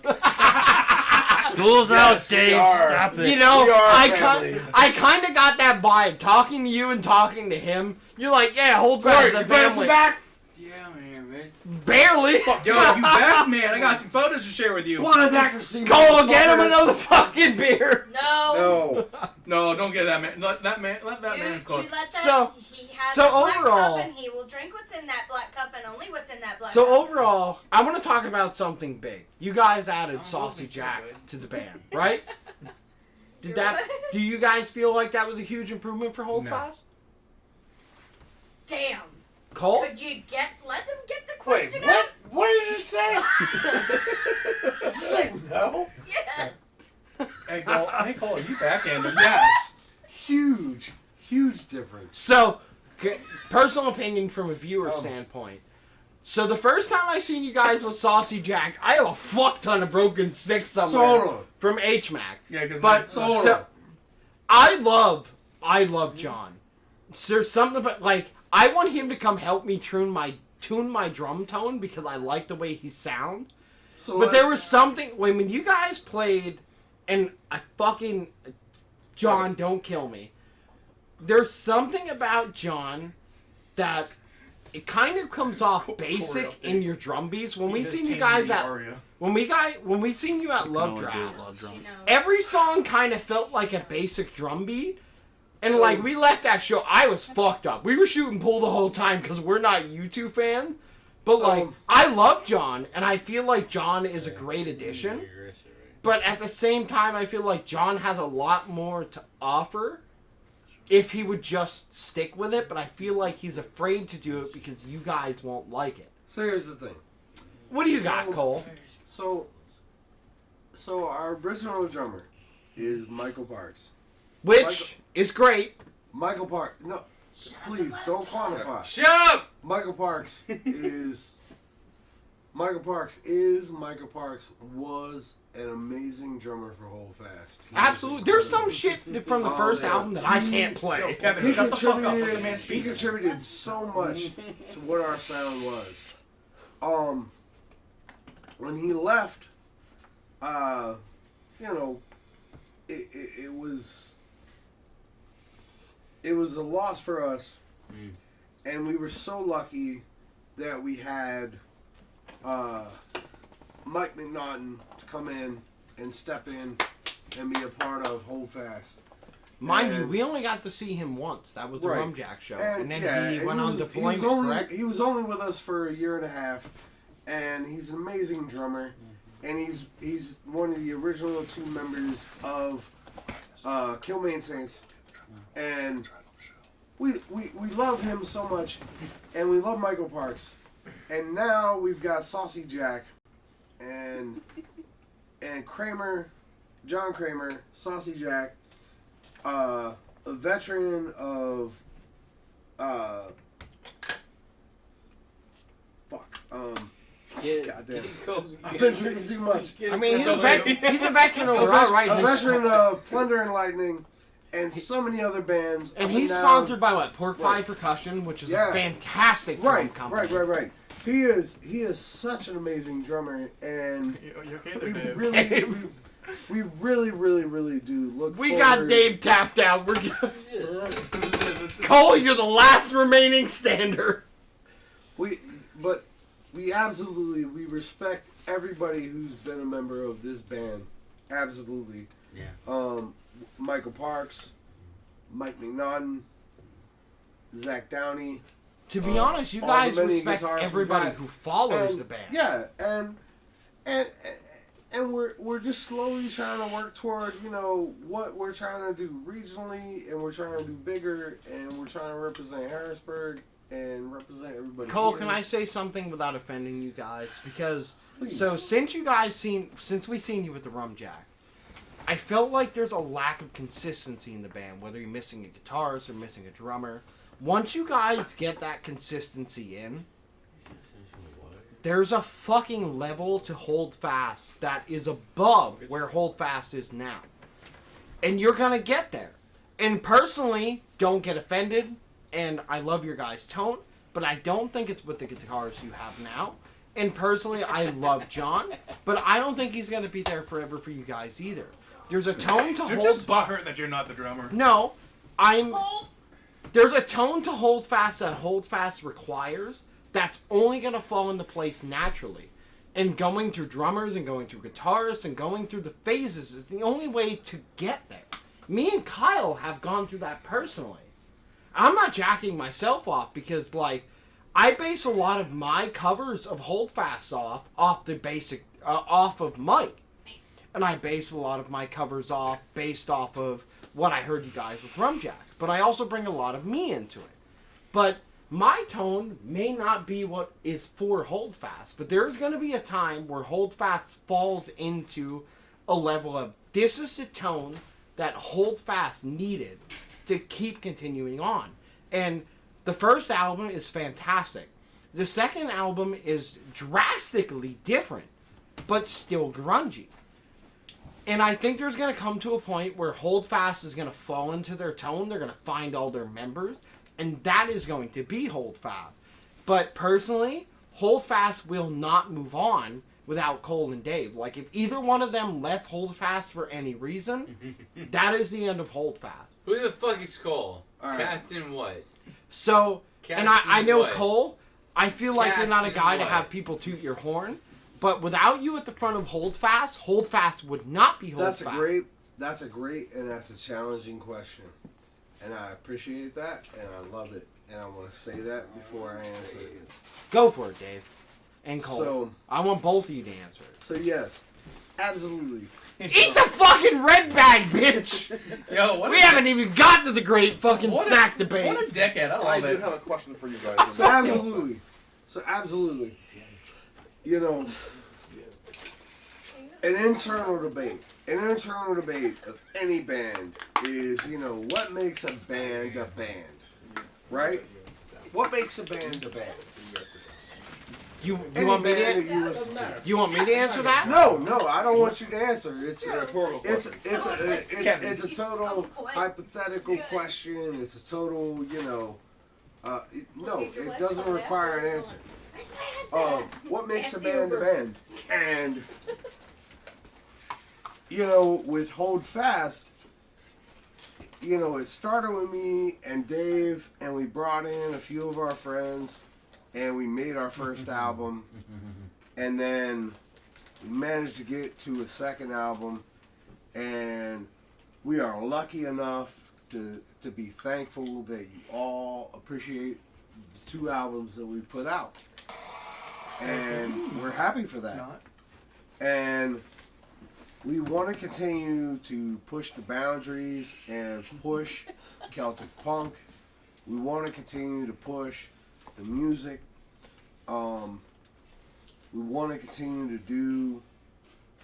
School's Yes, out, we Dave. are. Stop it. You know, We are a I family. kind of got that vibe talking to you and talking to him. You're like, yeah, Hold Fast is a family. back? Yeah, I'm here, man. Barely. Yo, you back, man. I got some photos to share with you. Cole, Get him another fucking beer. No. No. No, don't get that man. Let that man You cook. let that. So- he has so a black overall- cup and he will drink what's in that black cup and only what's in that black So cup. overall, I want to talk about something big. You guys added Saucy Jack to the band, right? Did that? Do you guys feel like that was a huge improvement for Hold No. Fast? Damn. Cole? Could you let them get the Wait, question what? What did you say? Say no. out? Yes. Hey, Cole, you backhanded. Yes. Huge difference. So, personal opinion from a viewer Oh. standpoint. So the first time I seen you guys with Saucy Jack, I have a fuck ton of broken six So somewhere hold on. from HMAC. Yeah, because But So hold so, on. I love John. There's something about, like, I want him to come help me tune my drum tone because I like the way he sounds. So But there let's- was something when you guys played, and I fucking John, don't kill me. There's something about John that it kind of comes off basic in your drum beats. When we seen you guys at when we seen you at Love Draft, She knows. every song kind of felt like a basic drum beat. And like we left that show, I was fucked up. We were shooting pool the whole time because we're not U2 fans. But like, I love John, and I feel like John is a great addition. But at the same time, I feel like John has a lot more to offer if he would just stick with it. But I feel like he's afraid to do it because you guys won't like it. So here's the thing. What do you got, Cole? So our original drummer is Michael Parks. Which is great. Michael Parks. No, please don't quantify. Shut up! Michael Parks was an amazing drummer for Hold Fast. He was Absolutely. There's some incredible. shit from the first album that I can't play. Kevin, He shut the fuck up. Let the man contributed, he speak. contributed so much to what our sound was. When he left, it was a loss for us, and we were so lucky that we had Mike McNaughton to come in and step in and be a part of Hold Fast. Mind you, And- we only got to see him once. That was the Right. Rumjack show. And then he and went on deployment, he was only, correct? He was only with us for a year and a half, and he's an amazing drummer, and he's one of the original 2 members of Killmain Saints, and we love him so much, and we love Michael Parks, and now we've got Saucy Jack, and Kramer, John Kramer, Saucy Jack, a veteran of goddamn. I've been drinking too much. I mean, he's a veteran overall, right? A veteran of Plunder and Lightning, and so many other bands. And up he's down. sponsored by what? Pork Pie Percussion, which is Yeah. a fantastic drum company. Right. He is such an amazing drummer, and You okay we there, Dave? really do look. We forward. got Dave tapped out. We're Cole, you're the last remaining stander. We absolutely respect everybody who's been a member of this band. Absolutely. Yeah. Michael Parks, Mike McNaughton, Zach Downey. To be honest, you all the guys many respect guitarists we've everybody had. who follows And- the band. Yeah, and we're just slowly trying to work toward, you know, what we're trying to do regionally, and we're trying to do bigger, and we're trying to represent Harrisburg and represent everybody. Cole, here. can I say something without offending you guys? Because Please. so since we seen you with the Rum Jack, I felt like there's a lack of consistency in the band. Whether you're missing a guitarist or missing a drummer, once you guys get that consistency in, there's a fucking level to Hold Fast that is above where Hold Fast is now, and you're gonna get there. And personally, don't get offended. And I love your guys' tone, but I don't think it's with the guitars you have now. And personally, I love John, but I don't think he's going to be there forever for you guys either. There's a tone to You're Hold... just butthurt that you're not the drummer. No, there's a tone to Hold Fast that Hold Fast requires that's only going to fall into place naturally. And going through drummers and going through guitarists and going through the phases is the only way to get there. Me and Kyle have gone through that personally. I'm not jacking myself off because, like, I base a lot of my covers of Hold Fast off the basic, off of Mike. And I base a lot of my covers based off of what I heard you guys with Rum Jack. But I also bring a lot of me into it. But my tone may not be what is for Hold Fast, but there's going to be a time where Hold Fast falls into a level of, this is the tone that Hold Fast needed to keep continuing on. And the first album is fantastic. The second album is drastically different, but still grungy. And I think there's going to come to a point where Hold Fast is going to fall into their tone. They're going to find all their members, and that is going to be Hold Fast. But personally, Hold Fast will not move on without Cole and Dave. Like, if either one of them left Hold Fast for any reason, that is the end of Hold Fast. Who the fuck is Cole? Right. Captain what? So, and I know what? Cole, I feel like you're not a Captain guy to what? have people toot your horn, but without you at the front of Hold Fast would not be Hold That's Fast. That's a great and that's a challenging question, and I appreciate that and I love it, and I want to say that before I answer it. Go for it, Dave. And Cole. So- I want both of you to answer it. So yes, absolutely. Eat the fucking red bag, bitch! Yo, what We a, haven't even got to the great fucking what snack a, debate. What a decade. I I love do it. have a question for you guys. So absolutely. You know, an internal debate of any band is, you know, what makes a band, right? What makes a band a band? You Any want me band to? that you listen to. You want me to answer that? No, I don't want you to answer. It's a rhetorical question. It's a total hypothetical question. It's a total, you know. No, it doesn't require an answer. What makes a band a band? And you know, with Hold Fast, you know, it started with me and Dave, and we brought in a few of our friends, and we made our first album, and then we managed to get to a second album, and we are lucky enough to be thankful that you all appreciate the 2 albums that we put out. and we're happy for that. Not. And we want to continue to push the boundaries and push Celtic punk. We want to continue to push the music. We want to continue to do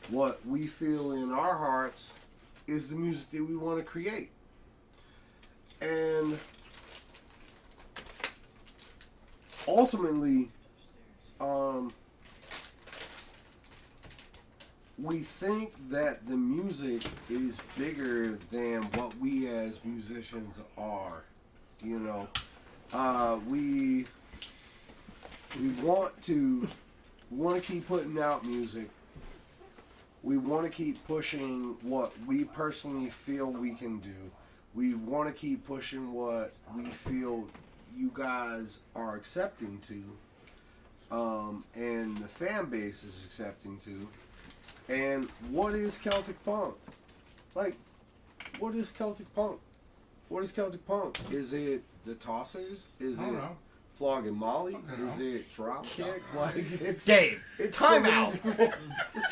what we feel in our hearts is the music that we want to create. And ultimately, we think that the music is bigger than what we as musicians are. You know, we want to keep putting out music. We want to keep pushing what we personally feel we can do. We want to keep pushing what we feel you guys are accepting to, and the fan base is accepting to. And what is Celtic punk? Like, what is Celtic punk? What is Celtic punk? Is it the Tossers? Is I it don't know. Flogging Molly? don't Is know. it Dropkick? Like, it's Dave, it's time so many out. different-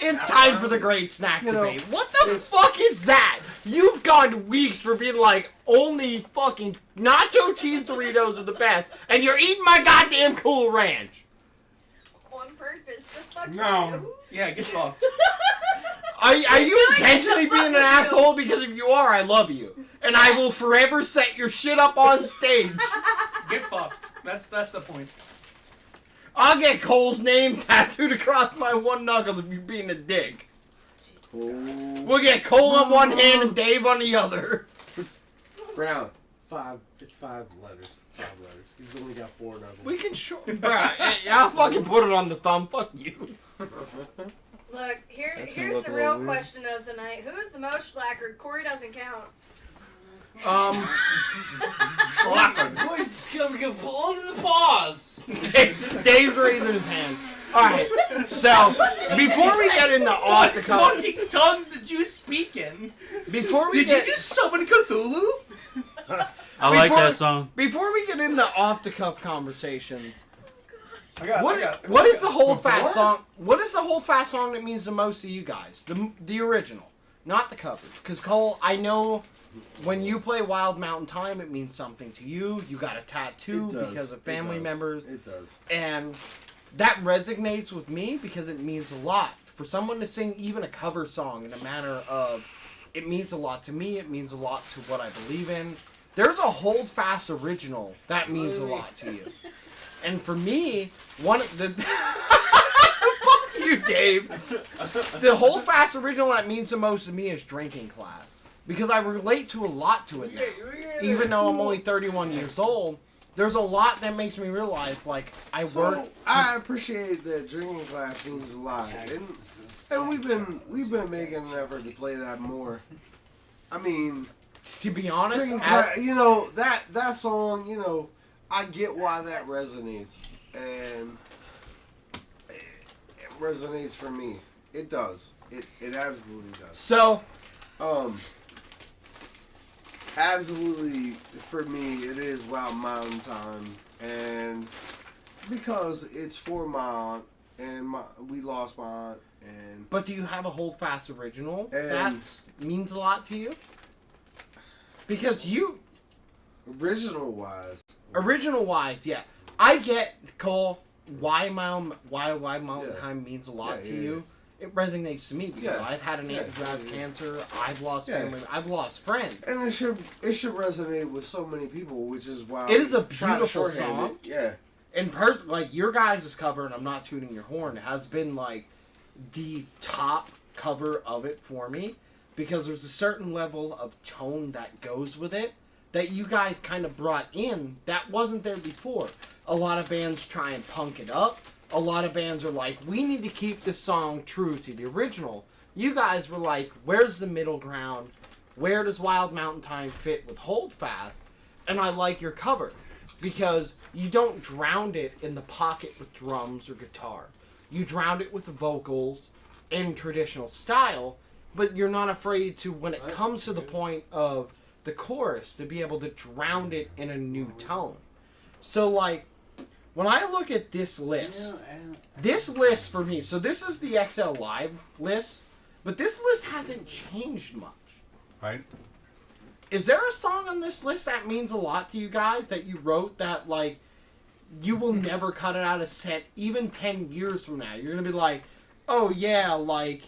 It's time for the great snack You know, debate. What the it's- fuck is that? You've gone weeks for being like, only fucking nacho cheese Doritos are the best, and you're eating my goddamn Cool Ranch. On purpose. The fuck No. you? Yeah, get fucked. Are you doing intentionally it to being an fuck you. asshole? Because if you are, I love you. And I will forever set your shit up on stage. Get fucked. That's the point. I'll get Cole's name tattooed across my one knuckle if you're being a dick. Oh, We'll get Cole on one hand and Dave on the other. Brown. It's 5 letters. 5 letters. He's only got 4 knuckles. We can show. Bruh, I'll fucking put it on the thumb. Fuck you. Look, That's gonna here's look the a real little weird. question of the night. Who's the most schlackered? Corey doesn't count. It's gonna be look at the pause. Dave's raising his hand. Alright, so, before we get into off the cuff, fucking tongues did you speak in? before we Did get, you just summon Cthulhu? I like Before- that song. before we get into off the cuff conversations, I what is the hold fast song? What is the hold fast song that means the most to you guys? The original, not the cover. Because Cole, I know when you play Wild Mountain Time, it means something to you. You got a tattoo It does. because of It family does. members, It does. and that resonates with me because it means a lot. For someone to sing even a cover song in a manner of, it means a lot to me. It means a lot to what I believe in. There's a hold fast original that means a lot to you. And for me, one of the fuck you, Dave. The hold fast original that means the most to me is Drinking Class because I relate to a lot to it now. Even though I'm only 31 years old, there's a lot that makes me realize like I work. So, I appreciate that Drinking Class means a lot, and we've been making an effort to play that more. I mean, To be honest, Drinking Class, you know that song. You know, I get why that resonates, and it resonates for me. It does. It absolutely does. so Absolutely, for me, it is Wild Mountain Time, and because it's for my aunt, and we lost my aunt, and but do you have a hold fast original And- that means a lot to you? Because you original wise, yeah, I get Cole why Mountain Yeah. Time means a lot Yeah, to yeah, you. It resonates to me because Yeah. I've had an aunt who has Yeah. cancer. I've lost Yeah. family. I've lost friends. and it should resonate with so many people, which is why It is a we try to beautiful shorthand song. it. Yeah, And like your guys' cover, and I'm not tooting your horn, has been like the top cover of it for me because there's a certain level of tone that goes with it that you guys kind of brought in that wasn't there before. A lot of bands try and punk it up. A lot of bands are like, we need to keep this song true to the original. You guys were like, where's the middle ground? Where does Wild Mountain Time fit with Hold Fast? And I like your cover because you don't drown it in the pocket with drums or guitar. You drown it with the vocals in traditional style, but you're not afraid to, when it comes to the point of the chorus, to be able to drown it in a new tone. So, like, when I look at this list, this list for me, so this is the XL Live list, but this list hasn't changed much. Right? Is there a song on this list that means a lot to you guys that you wrote that, like, you will never cut it out of set, even 10 years from now? You're going to be like, oh, yeah, like...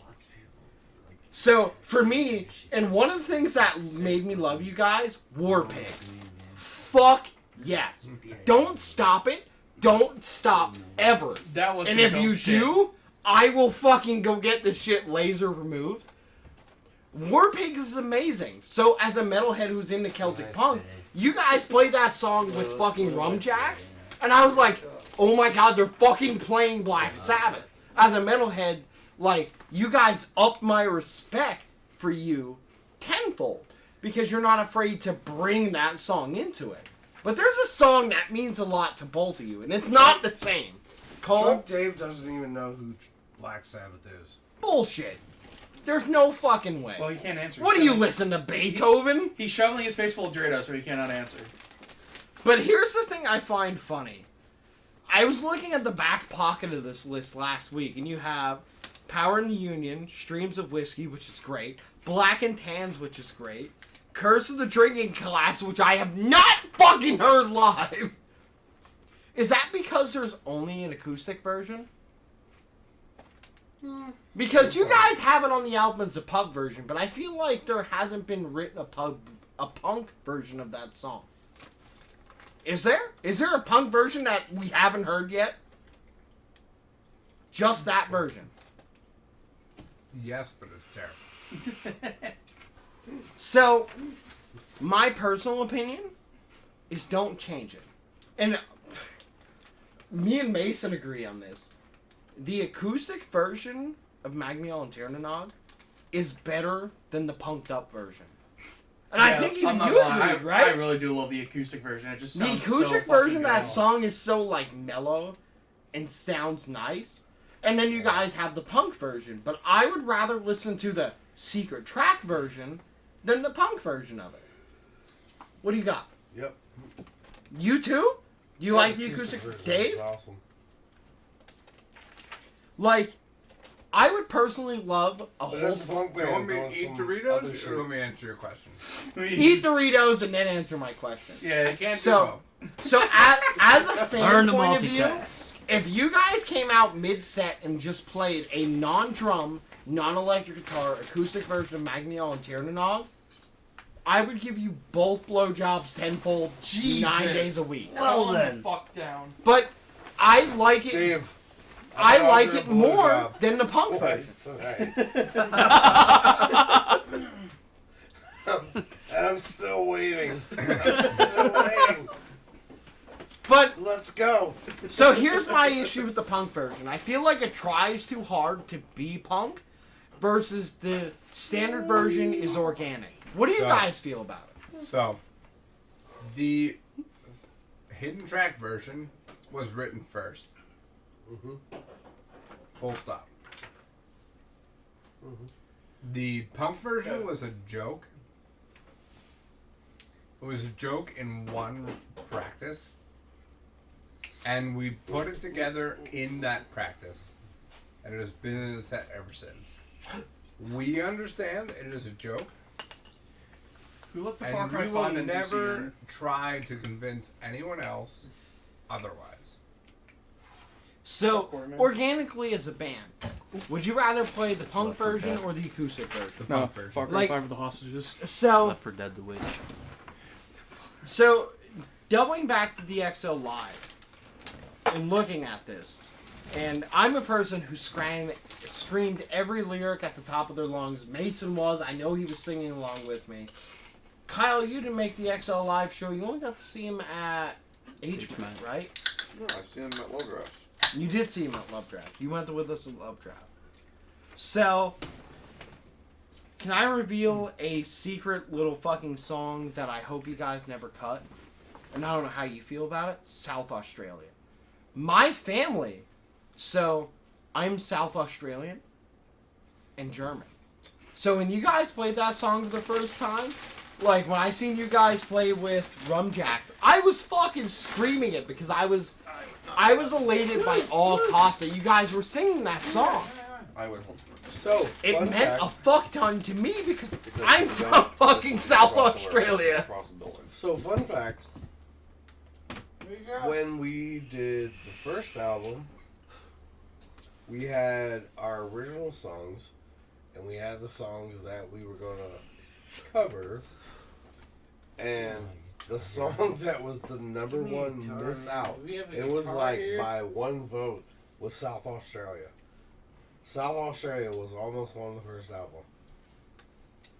So, for me, and one of the things that made me love you guys, War Pigs. Fuck yes. Don't stop it. Don't stop ever. That was And some if dope you shit. do, I will fucking go get this shit laser removed. War Pigs is amazing. So, as a metalhead who's into Celtic Punk, you guys played that song with fucking Rumjacks, and I was like, oh my god, they're fucking playing Black Sabbath. As a metalhead, like, you guys upped my respect for you tenfold, because you're not afraid to bring that song into it. But there's a song that means a lot to both of you, and it's not the same. Cole? Drunk Dave doesn't even know who Black Sabbath is. Bullshit. There's no fucking way. Well, he can't answer. What do you listen to, Beethoven? He's shoveling his face full of Drado, so he cannot answer. But here's the thing I find funny. I was looking at the back pocket of this list last week, and you have Power in the Union, Streams of Whiskey, which is great, Black and Tans, which is great, Curse of the Drinking Class, which I have not fucking heard live. Is that because there's only an acoustic version? Because you guys have it on the album as a pub version, but I feel like there hasn't been written a punk version of that song. Is there? Is there a punk version that we haven't heard yet? Just that version. Yes, but it's terrible. So, my personal opinion is don't change it. And me and Mason agree on this. The acoustic version of Magmiel and Tiernanog is better than the punked up version. And I think even you agree, right? I really do love the acoustic version. It just sounds the acoustic so version of that good. song is so like mellow and sounds nice. And then you guys have the punk version. But I would rather listen to the secret track version than the punk version of it. What do you got? Yep. You too? You like the acoustic version Dave? is awesome. Like, I would personally love a But whole... that's a punk You band. want me doing to eat some other Doritos, shit. or let me answer your question? Eat Doritos and then answer my question. Yeah, I can't So, do so as a fan Learn to point of view, multitask. if you guys came out mid-set and just played a non-drum, non-electric guitar acoustic version of Magniel and Tiernanog, I would give you both blowjobs tenfold, 9 days a week. Calm the fuck down. But I like it. Dave. I I'll like offer a it more blowjob. than the punk What? version. It's alright. I'm still waiting. I'm still waiting. But Let's go. so here's my issue with the punk version. I feel like it tries too hard to be punk, versus the standard version is organic. What do you So- guys feel about it? So, the hidden track version was written first. Full stop. The punk version was a joke. It was a joke in one practice. And we put it together in that practice. And it has been in the set ever since. We understand it is a joke. Who let the Far And Cry we 5 will in never try to convince anyone else otherwise. So, organically as a band, would you rather play the punk version or the acoustic version? The No, punk version. Far Cry Like- 5 of the hostages. So, Left 4 Dead the Witch. so doubling back to the XL Live and looking at this, and I'm a person who screamed every lyric at the top of their lungs. Mason was. I know he was singing along with me. Kyle, you didn't make the XL Live show. You only got to see him at HMAT, right? No, I see him at Low Draft. You did see him at Love Draft. You went with us at Love Draft. So, can I reveal a secret little fucking song that I hope you guys never cut? And I don't know how you feel about it. South Australia. My family. So, I'm South Australian and German. So when you guys played that song for the first time, like when I seen you guys play with Rumjacks, I was fucking screaming it because I was I was elated by all costs that you guys were singing that song. I would hold. So, It fun meant fact, a fuck ton to me because I'm from fucking South Australia. Across the building. So, fun fact, when we did the first album, we had our original songs, and we had the songs that we were going to cover, and the song that was the number one miss out, it was like by one vote, was South Australia. South Australia was almost on the first album.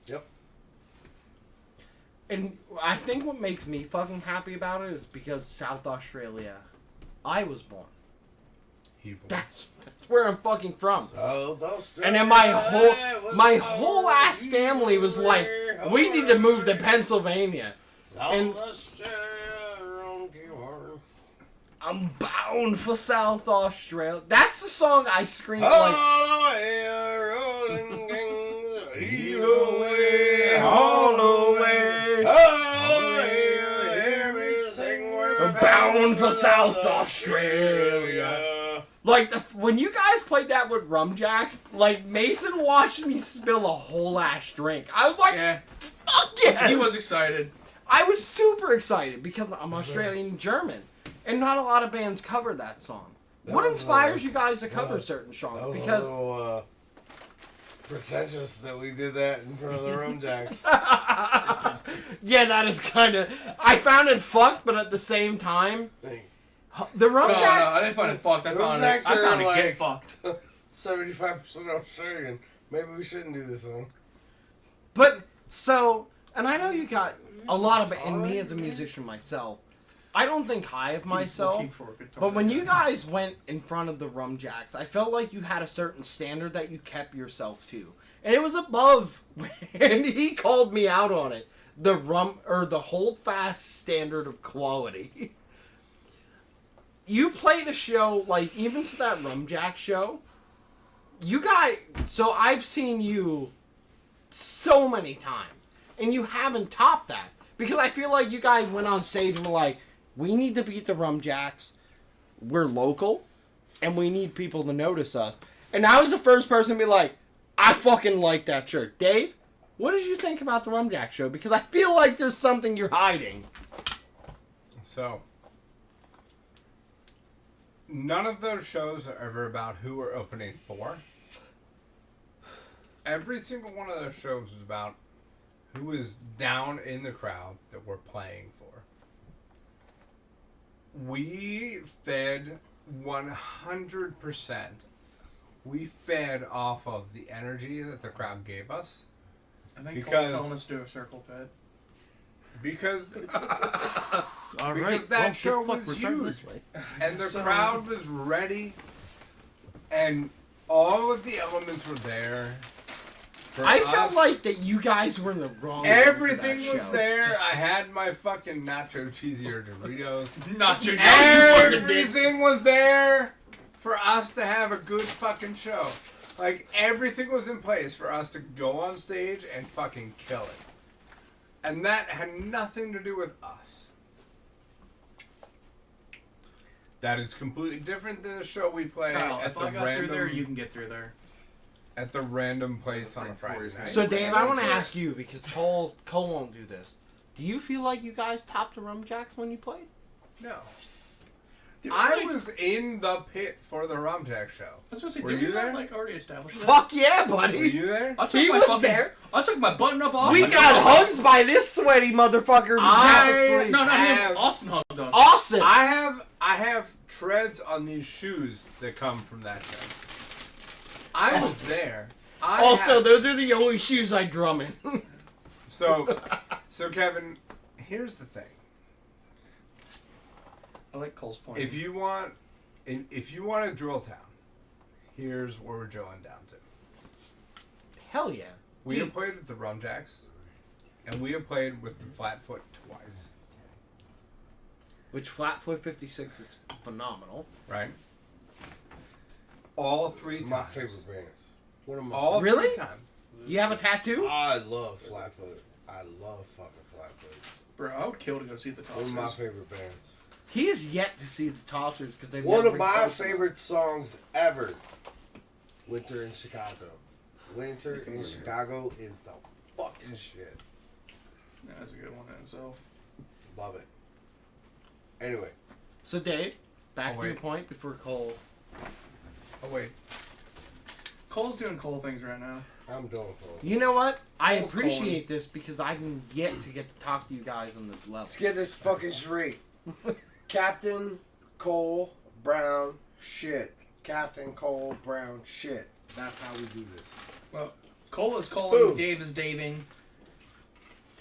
Yep. And I think what makes me fucking happy about it is because South Australia, I was born. That's where I'm fucking from. South Australia. And then my whole ass family was like, we need to move to Pennsylvania. And I'm bound for South Australia. That's the song I screamed like. Bound for South Australia. Like, when you guys played that with Rum Jacks, like, Mason watched me spill a whole ass drink. I was like, Yeah. fuck yes! He was excited. I was super excited because I'm Australian and German. And not a lot of bands cover that song. What inspires you guys to cover certain songs? That was Because a little pretentious that we did that in front of the Rum Jacks. yeah, that is kind of. I found it fucked, but at the same time, the Rum No, Jacks. I didn't find it fucked. I found Jacks it are get fucked. 75% Australian. Maybe we shouldn't do this song. But so, and I know you got a lot of, and me as a musician myself, I don't think high of myself. But when you guys went in front of the Rum Jacks, I felt like you had a certain standard that you kept yourself to, and it was above. And he called me out on it. The hold fast standard of quality. You played a show like even to that Rum Jack show. You guys, so I've seen you so many times, and you haven't topped that because I feel like you guys went on stage and were like, we need to beat the Rum Jacks. We're local, and we need people to notice us. And I was the first person to be like, I fucking like that shirt. Dave, what did you think about the Rum Jack show? Because I feel like there's something you're hiding. So, none of those shows are ever about who we're opening for. Every single one of those shows is about who is down in the crowd that we're playing for. We fed 100%. We fed off of the energy that the crowd gave us. I think Because- Cole's telling us to do a circle pit. Because All because that show was huge, and the crowd was ready, and all of the elements were there. For I us. felt like that you guys were in the wrong. Everything for that was show. there. I had my fucking nacho cheesy or Doritos. Nacho Everything was there for us to have a good fucking show. Like, everything was in place for us to go on stage and fucking kill it. And that had nothing to do with us. That is completely different than the show we play Kyle, at if the I got random through there, you can get through there. at the random place on a Friday night. So Dave, I want to ask you because Cole won't do this. Do you feel like you guys topped the Rum Jacks when you played? No. Did I we, like, was in the pit for the Rum Jack show. I was gonna say, Were did you we not, there? like already establish that? Fuck yeah, Were buddy. you there? I took He my was fucking, there. I took my button up off. We I got took- hugs by this sweaty motherfucker. I- No, not him. have- Austin hugged us. Austin. I have treads on these shoes that come from that show. I was there. Also, those are the only shoes I drum in. so Kevin, here's the thing. I like Cole's point. If you want a drill town, here's where we're drilling down to. Hell yeah. We have played with the Rum Jacks, and we have played with the Flatfoot twice. Which Flatfoot 56 is phenomenal. Right? All three times. My favorite bands. One of my All Really? three times. You have a tattoo? I love Flatfoot. I love fucking Flatfoot. Bro, I would kill to go see the One of my Tossers. favorite bands. He is yet to see the Tossers because they've One never of my been close favorite songs ever. Winter in Chicago. Winter in Chicago is the fucking shit. Yeah, that's a good one in itself. Love it. Anyway. So Dave, back Oh, to your wait. point before Cole. Oh wait, Cole's doing Cole things right now. I'm doing Cole. You know what? I Cole's appreciate this because I can get to talk to you guys on this level. Let's get this fucking straight. Captain Cole Brown shit. Captain Cole Brown shit. That's how we do this. Well, Cole is calling, Boom. Dave is daving.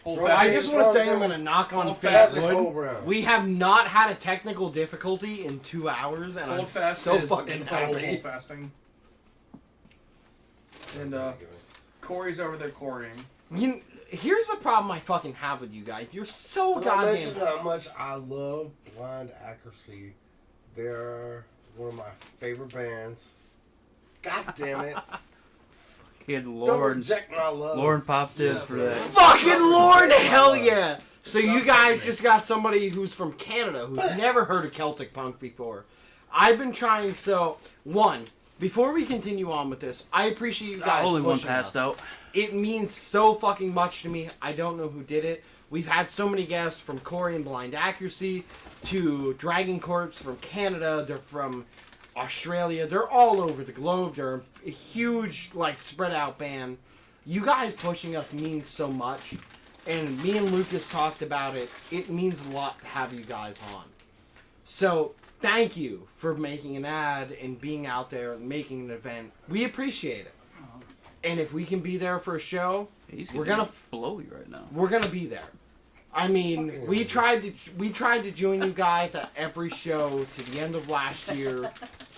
Hold Drum fast. I just want to say I'm going to knock on Hold fast fast. Cole wood. Brown. We have not had a technical difficulty in 2 hours, and Hold I'm fast so is fucking entitled happy. hold fasting. And Corey's over there quarrying. Here's the problem I fucking have with you guys. You're so I goddamn. mentioned how much I love Blind Accuracy. They're one of my favorite bands. God damn it. Kid Don't Lauren. reject my love. Lauren popped in for that. Fucking Lord, hell yeah! So you guys just got somebody who's from Canada who's never heard of Celtic punk before. I've been trying. So one, before we continue on with this, I appreciate you guys. Only one pushing passed us. out. It means so fucking much to me. I don't know who did it. We've had so many guests from Corey and Blind Accuracy to Dragon Corpse from Canada. They're from Australia. They're all over the globe. They're a huge, like, spread out band. You guys pushing us means so much. And me and Lucas talked about it. It means a lot to have you guys on. So, thank you for making an ad and being out there and making an event. We appreciate it. And if we can be there for a show, we're gonna blow you right now. we're gonna be there. I mean, we tried to join you guys at every show to the end of last year,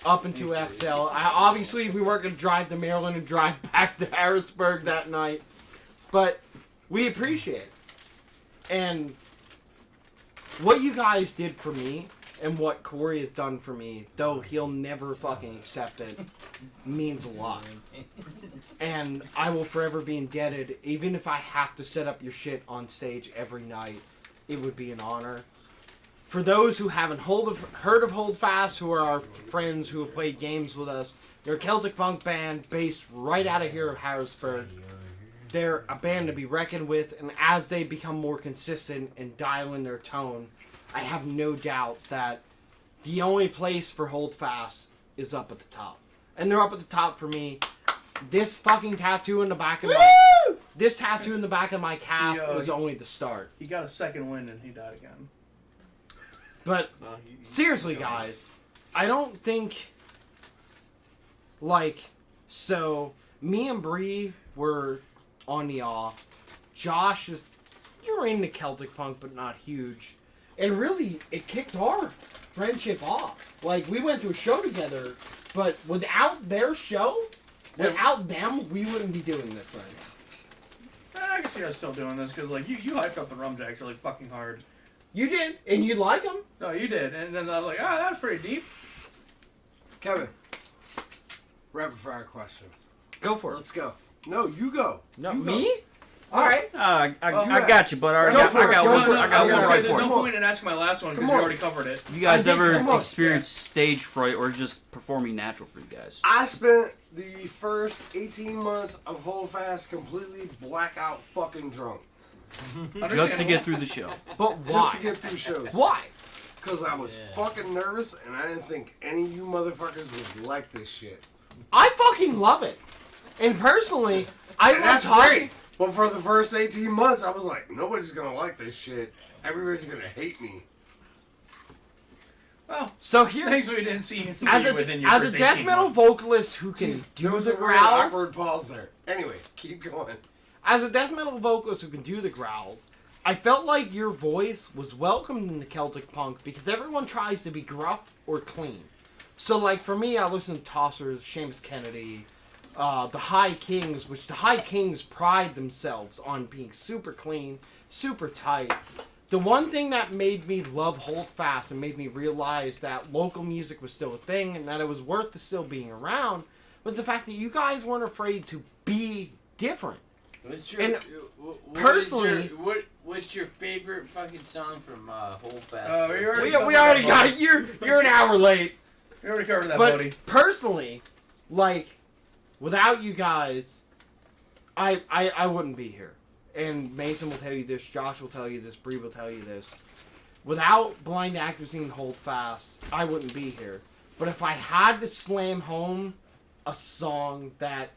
up into XL. Obviously, we weren't gonna drive to Maryland and drive back to Harrisburg that night, but we appreciate it. And what you guys did for me and what Corey has done for me, though he'll never fucking accept it, means a lot. And I will forever be indebted. Even if I have to set up your shit on stage every night, it would be an honor. For those who haven't heard of Hold Fast, who are our friends who have played games with us, they're a Celtic punk band based right out of here of Harrisburg. They're a band to be reckoned with, and as they become more consistent and dial in their tone, I have no doubt that the only place for Hold Fast is up at the top. And they're up at the top for me. This fucking tattoo in the back of my calf was only the start. He got a second wind and he died again. But seriously, guys, I don't think so. Me and Bree were on the off. Josh you're into Celtic punk, but not huge. And really, it kicked our friendship off. Like, we went to a show together, but without their show, without them, we wouldn't be doing this right now. I can see us still doing this because, like, you hyped up the rum jacks really fucking hard. You did, and you like them. No, you did, and then I was like, that was pretty deep. Kevin, rapid fire questions. Go for it. Let's go. No, you go. No, you me? Go. All right. I got you, but I Go got for it, go one. for it. I got was one gonna say, right there's for no you. point in asking my last one because Come we on. already covered it. You guys I did, ever come on. experienced stage fright or just performing natural for you guys? I spent the first 18 months of Hold Fast completely blackout fucking drunk. Just to get through the show. But why? Just to get through shows. Why? Because I was fucking nervous and I didn't think any of you motherfuckers would like this shit. I fucking love it. And personally, I And was that's hungry. great. But for the first 18 months, I was like, nobody's gonna like this shit. Everybody's gonna hate me. Well, So here, thanks we didn't see you as within your a first death 18 metal months. vocalist who can There do was the a weird growls, awkward pause there. Anyway, keep going. as a death metal vocalist who can do the growls, I felt like your voice was welcomed in the Celtic punk because everyone tries to be gruff or clean. So, like, for me, I listen to Tossers, Seamus Kennedy, the High Kings, which the High Kings pride themselves on being super clean, super tight. The one thing that made me love Hold Fast and made me realize that local music was still a thing and that it was worth still being around was the fact that you guys weren't afraid to be different. What's your And what personally- is your, what's your favorite fucking song from Holdfast? We already We covered already that, got buddy. it. You're an hour late. We already covered that, But buddy. personally, like, without you guys, I wouldn't be here. And Mason will tell you this, Josh will tell you this, Bree will tell you this. Without Blind Accuracy and Holdfast, I wouldn't be here. But if I had to slam home a song that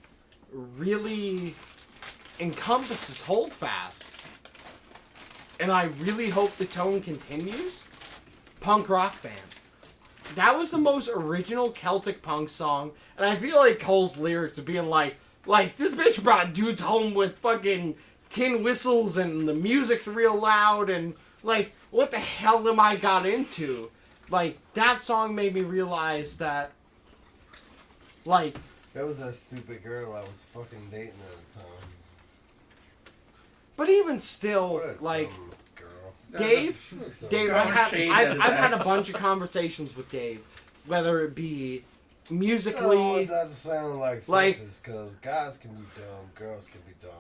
really encompasses Holdfast, and I really hope the tone continues, Punk Rock Band. That was the most original Celtic punk song, and I feel like Cole's lyrics are being like this bitch brought dudes home with fucking tin whistles and the music's real loud and like, what the hell am I got into? Like, that song made me realize that, like, That was that stupid girl I was fucking dating at the time. but even still, What a like, dumb girl. Dave, Throwing I've shade at his had a ass. bunch of conversations with Dave, whether it be I don't musically, want that to sound like sexist, because guys can be dumb, girls can be dumb.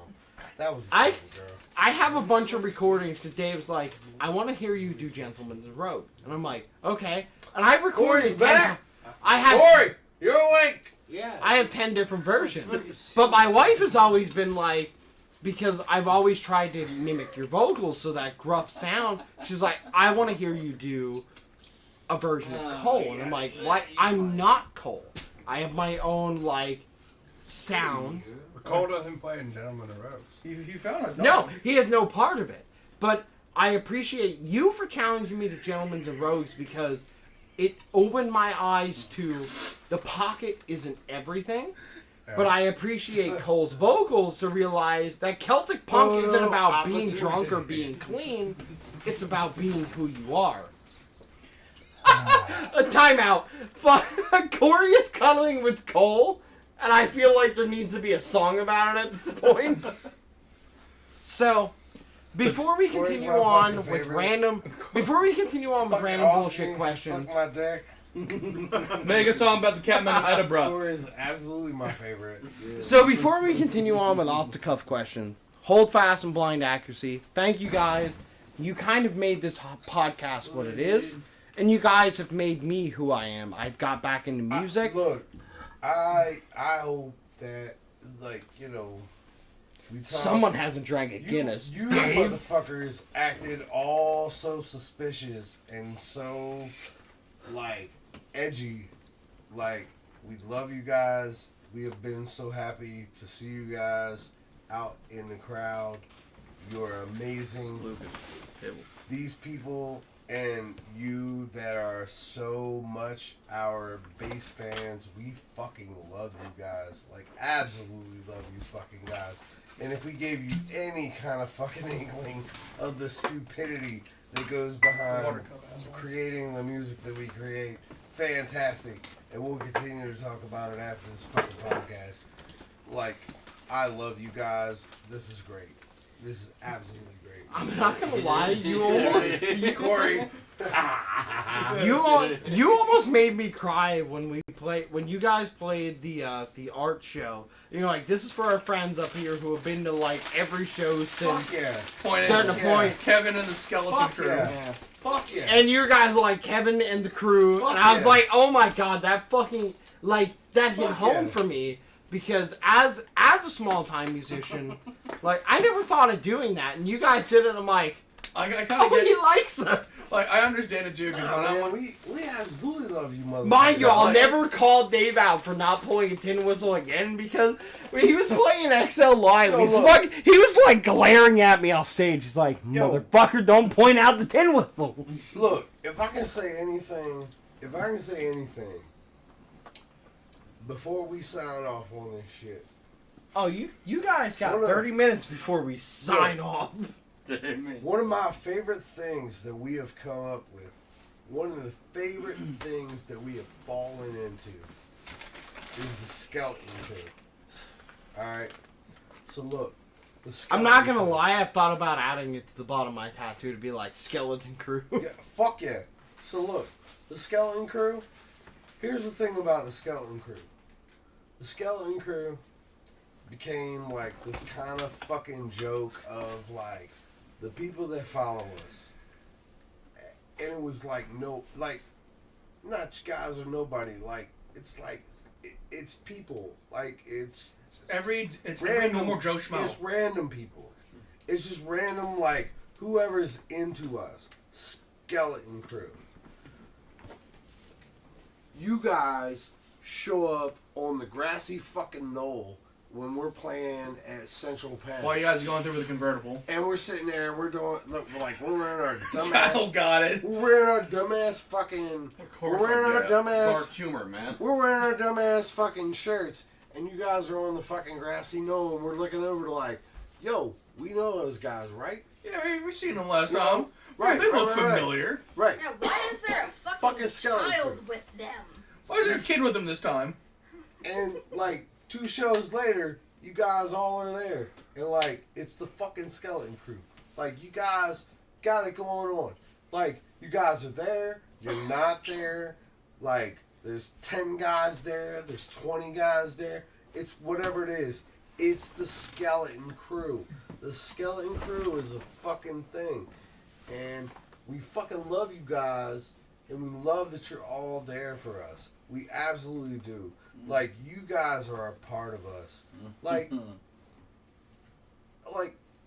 That was a I- stupid girl. I have a bunch of recordings because Dave's like, I want to hear you do Gentleman's Road. And I'm like, okay. And I've recorded Corey's back. I have Corey, you're awake. Yeah. I have 10 different versions. But my wife has always been like, because I've always tried to mimic your vocals, so that gruff sound, she's like, I want to hear you do a version of Cole. And I'm like, what? I'm not Cole. I have my own, like, sound. Cole doesn't play in Gentlemen of Rose. You found a dog. No, he has no part of it. But I appreciate you for challenging me to Gentlemen's and Rogues because it opened my eyes to the pocket isn't everything. But I appreciate Cole's vocals to realize that Celtic punk isn't about being drunk or being clean. It's about being who you are. A timeout. Corey is cuddling with Cole, and I feel like there needs to be a song about it at this point. So, before we Corey's continue my on fucking with favorite. random, before we continue on with Fucking random Austin, bullshit questions, Suck my dick. Make a song about the Catman of Edinburgh. Corey is absolutely my favorite. so before we continue on with off the cuff questions, hold fast and blind accuracy. Thank you guys. You kind of made this podcast what it is, and you guys have made me who I am. I got back into music. Look, I hope that, like, you know, we talk. Someone hasn't drank a Guinness. You Dave. motherfuckers acted all so suspicious and so, like, edgy. Like, we love you guys. We have been so happy to see you guys out in the crowd. You're amazing. These people and you that are so much our bass fans, we fucking love you guys. Like, absolutely love you fucking guys. And if we gave you any kind of fucking inkling of the stupidity that goes behind creating the music that we create, fantastic. And we'll continue to talk about it after this fucking podcast. Like, I love you guys. This is great. This is absolutely great. I'm not gonna lie, you almost, Corey. you almost made me cry when you guys played the art show. You're like, this is for our friends up here who have been to like every show since Fuck yeah. certain point. Kevin and the Skeleton Fuck Crew. yeah. Fuck yeah. And you guys were like Kevin and the crew, Fuck and I was yeah. like, oh my god, that fucking like that hit Fuck home yeah. for me because as a small time musician, like I never thought of doing that, and you guys did it. And I'm like, I kind oh, of get he likes us. like I understand it too because Nah, when I man, went, we absolutely love you, motherfucker. Mind you, I'll Like- never call Dave out for not pulling a tin whistle again because when he was playing XL Live. Yo, He look. was like glaring at me off stage. He's like, Yo. motherfucker, don't point out the tin whistle. Look, if I can say anything, before we sign off on this shit, Oh, you guys got Hold on. 30 minutes before we sign off. one of my favorite things that we have come up with, one of the favorite things that we have fallen into, is the skeleton thing. Alright? So look, the I'm skeleton not gonna thing. lie, I've thought about adding it to the bottom of my tattoo to be like Skeleton Crew. Yeah, fuck yeah. So look, the Skeleton Crew, here's the thing about the Skeleton Crew. The Skeleton Crew, became like this kind of fucking joke of like the people that follow us, and it was like no, like not you guys or nobody, like it's like it's people, like it's Every random normal Joe Schmo. It's random people. It's just random, like whoever's into us. Skeleton Crew. You guys show up on the grassy fucking knoll when we're playing at Central Penn. While you guys are going through with a convertible. And we're sitting there, we're doing, look, like, we're wearing our dumbass. Kyle got it. We're wearing our dumbass fucking. course We're wearing I our get it. dumbass. Dark humor, man. We're wearing our dumbass fucking shirts, and you guys are on the fucking grassy knoll, and we're looking over to like, yo, we know those guys, right? Yeah, we seen them last No. time. Right, They look right, right. familiar. Right. Yeah, why is there a Fucking skeleton child crew. with them? Why is there a kid with them this time? And like 2 shows later, you guys all are there, and like it's the fucking Skeleton Crew. Like you guys got it going on. Like you guys are there, you're not there. Like there's 10 guys there, there's 20 guys there. It's whatever it is. It's the Skeleton Crew. The Skeleton Crew is a fucking thing, and we fucking love you guys, and we love that you're all there for us. We absolutely do. Like, you guys are a part of us. Like,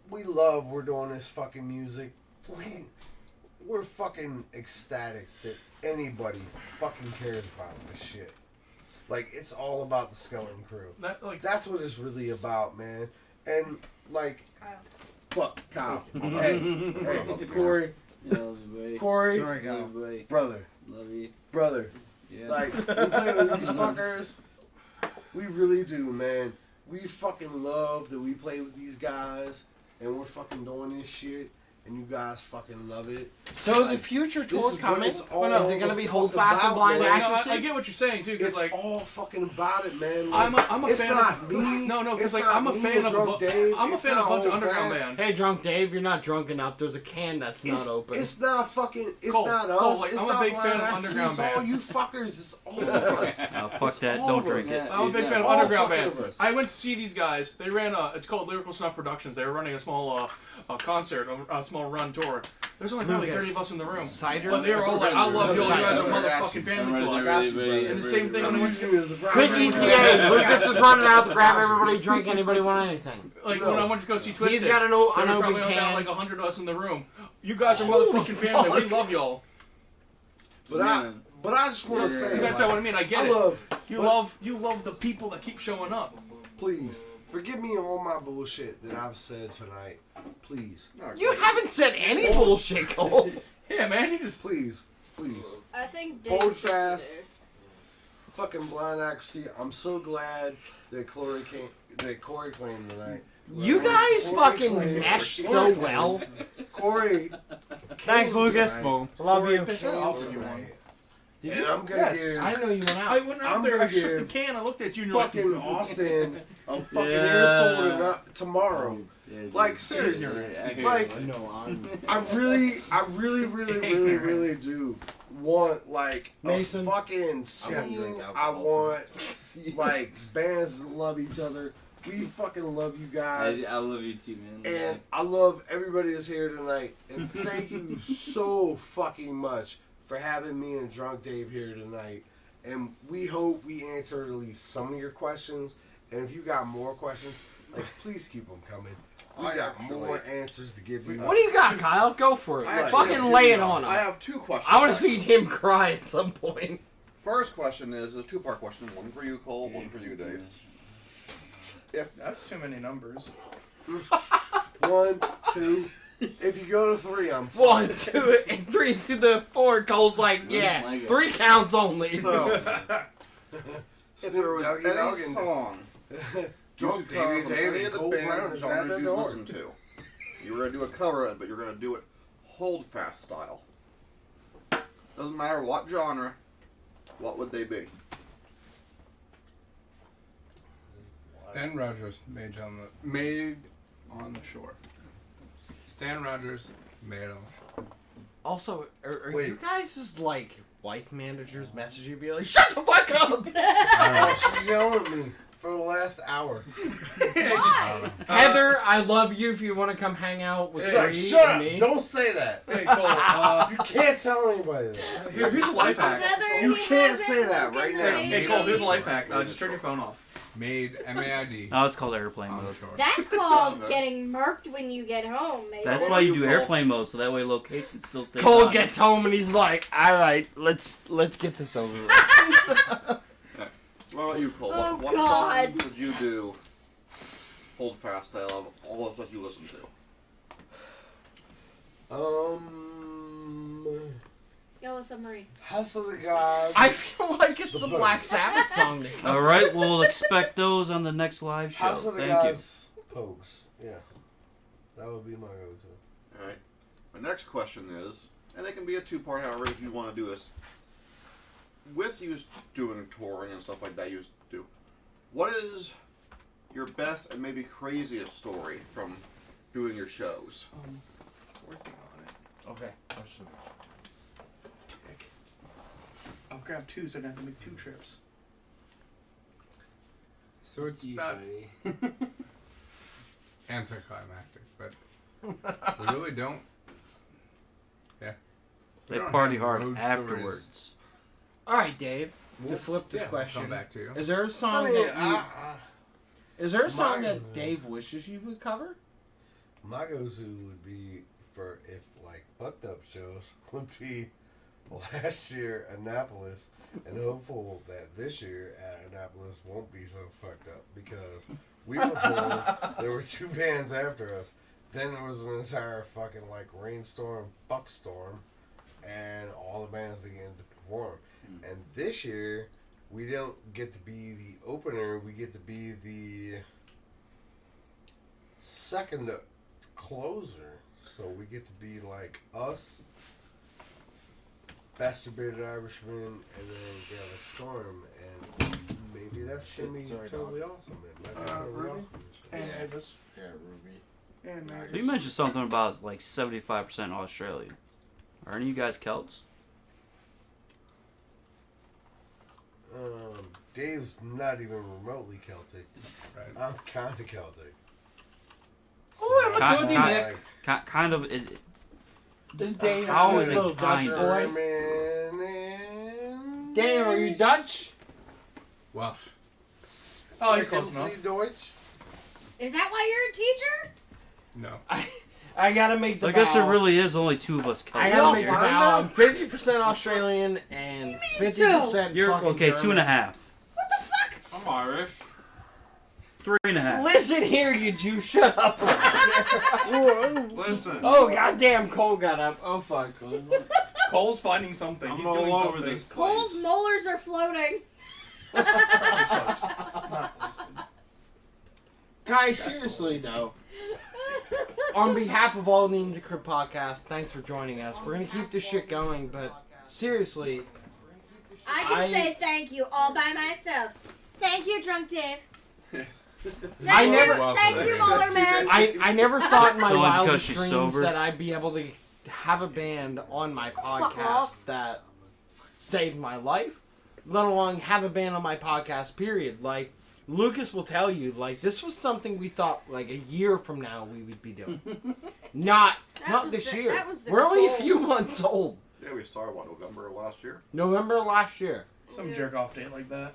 we love we're doing this fucking music. We're fucking ecstatic that anybody fucking cares about this shit. Like, it's all about the Skeleton Crew. That's what it's really about, man. And, like, fuck, Kyle. Hey, Corey. Corey. Sorry, Kyle. Brother. Love you. Brother. Yeah. Like, we play with these fuckers. We really do, man. We fucking love that we play with these guys, and we're fucking doing this shit, and you guys fucking love it. So the future this tour is what coming? it's all Is it gonna the be fuck hold fast and about, blind man. accuracy? I get what you're saying too. Cause It's like all fucking about it, man. Like, I'm a it's fan not of me. No, because It's like not I'm a me fan and of Drunk Dave. I'm a It's fan of a not bunch of Hold underground Fast. bands. Hey, Drunk Dave, you're not drunk enough. There's a can that's not open. It's not fucking. It's Cole, not Cole, us. like, it's I'm a not big Blind fan of Accuracy. underground It's all bands. you fuckers. It's all of us. Oh, fuck It's that. all Don't of drink us. it. I'm a big fan of all underground fucking band. of us. I went to see these guys. They ran it's called Lyrical Snuff Productions. They were running a small concert, a small run tour. There's only probably 30 of us in the room. Cider? But they were all like, I love you, you guys are Cider. motherfucking family to us. Got you, brother. And the same thing when I went to Quick ETA. Lucas is running out to grab everybody a drink. Anybody want anything? when I went to go see Twisted. He's got an there was unopened probably only can. like 100 of us in the room. You guys are motherfucking family. We love y'all. But I just want to say, That's like, what I mean. I get I it. love You love the people that keep showing up. Please forgive me all my bullshit that I've said tonight. Please. You haven't said any bullshit, Cole. Yeah, man. You just Please. I think Hold Dave fast. Fucking Blind Accuracy. I'm so glad that Corey claimed tonight. You guys fucking meshed so well. Corey. Thanks, came Lucas. tonight. Love Corey you. came tonight. Did And you? I'm gonna Yes. give I didn't know you went I out. went I'm out there. I gonna shook the give can. I looked at you and you're fucking like, Austin a fucking Yeah. earful tomorrow. Like seriously. Like I really do want like Mason. a fucking scene. I want like bands that love each other. We fucking love you guys. I love you too, man. And I love everybody that's here tonight. And thank you so fucking much for having me and Drunk Dave here tonight. And we hope we answered at least some of your questions. And if you got more questions, like please keep them coming. We got more answers to give you. What do you got, Kyle? Go for it. I Fucking actually- lay it on him. I have 2 questions. I want to see him cry at some point. First question is a 2-part question. One for you, Cole. One for you, Dave. That's too many numbers. 1, 2. If you go to 3, I'm fine. 1, 2, and 3 to the 4. Cole's like, yeah, my God. 3 counts only. So, if there was Dougie any Doggin. song Drunk to cover Davey from Dave any of and the Cole Brown band is at genres the you door. listen to, you were going to do a cover of it, but you're going to do it hold fast style. Doesn't matter what genre, what would they be? Stan Rogers made on the shore. Stan Rogers made on the shore. Also, are Wait. you guys just like wife managers message you be like, shut the fuck up? Oh, she's yelling at me. for the last hour. Why? Heather, I love you if you want to come hang out with Hey, Shree shut and up! me. Don't say that. Hey, Cole. You can't tell anybody that. Here's a life hack. Heather, You he can't hasn't say that looked right in the now. baby. Hey, Cole, here's a life hack. Just turn your phone off. Made MAID. Oh, it's called airplane mode. That's called getting murked when you get home, maybe. That's why you do airplane mode, so that way location still stays Cole on. gets home and he's like, "All right, let's get this over with." What about you, Cole? Oh, what God. song would you do? Hold fast. I love all the stuff you listen to. Yellow Submarine. House of the Gods. I feel like it's The a Black Sabbath song. All right, we'll expect those on the next live show. House of the Thank you. Gods. Pogues. Yeah. That would be my go-to. All right. My next question is, and it can be a two-part, however if you want to do this. With you doing touring and stuff like that, you do. What is your best and maybe craziest story from doing your shows? Working on it. Okay. Absolutely. I'll grab two so I don't have to make 2 trips. So it's about anticlimactic, but we really don't. Yeah. We They don't party have hard road afterwards. All right, Dave. To flip this Yeah, question, come back to you. is there a song I mean, that you? Is there a song my- that Dave wishes you would cover? My go-to would be for if like fucked up shows would be last year Annapolis, and hopeful that this year at Annapolis won't be so fucked up because we performed. There were 2 bands after us. Then there was an entire fucking like rainstorm, buckstorm, and all the bands began to perform. And this year we don't get to be the opener. We get to be the second closer. So we get to be like us, Bastard Bearded Irishman, and then Gaelic Storm, and maybe that's gonna be Sorry, totally awesome. It might be totally Ruby? awesome. And Avis. Yeah, Ruby. And So you mentioned something about like 75% Australian. Are any of you guys Celts? Dave's not even remotely Celtic. Right. I'm kind of Celtic. Oh, I'm a Ki- goodie, ki- Nick. Kind of. This Dave How is is a it little Dutch kind of? boy. German Dave, are you Dutch? Welsh. Oh, he's close enough. Sie Deutsch. Is that why you're a teacher? No. I gotta make the So I guess there bow. really is only 2 of us I Celts gotta out make the here. bow. I'm 50% Australian and 50% You're fucking okay. German. 2.5. What the fuck? I'm Irish. 3.5. Listen here, you Jew. Shut up. Listen. Oh, goddamn, Cole got up. Oh, fuck. Cole's finding something. I'm He's all doing over something. this Cole's place. molars are floating. Not listed. Guys, seriously, though. On behalf of all the Into the Crypt podcast, thanks for joining us. We're going to keep this shit going, but seriously, I can I- say thank you all by myself. Thank you, Drunk Dave. I never- Thank you, Molar Man. I never thought in my It's only because wildest she's dreams sober. that I'd be able to have a band on my Fuck podcast off. that saved my life, let alone have a band on my podcast, period. Like, Lucas will tell you, like, this was something we thought, like, a year from now we would be doing. Not was this the- year. that was the We're only a goal. few months old. Yeah, we started, November of last year? November of last year. Some jerk off date like that.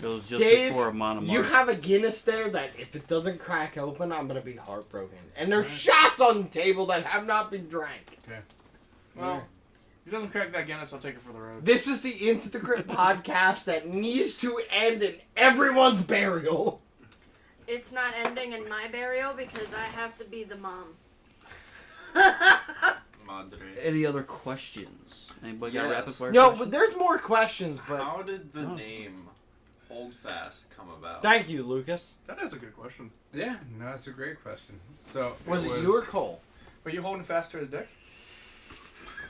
It was just Dave, before Amon you have a Guinness there that if it doesn't crack open, I'm going to be heartbroken. And there's shots on the table that have not been drank. Well, if he doesn't crack that Guinness, I'll take it for the road. This is the Into the Crypt podcast that needs to end in everyone's burial. It's not ending in my burial because I have to be the mom. Madre. Any other questions? Anybody got Yes. rapid fire No, questions? but there's more questions, but How did the Oh. name Hold Fast come about? thank you, Lucas. That is a good question. Yeah, no, that's a great question. So Was it you or Cole? Were you holding fast to his dick?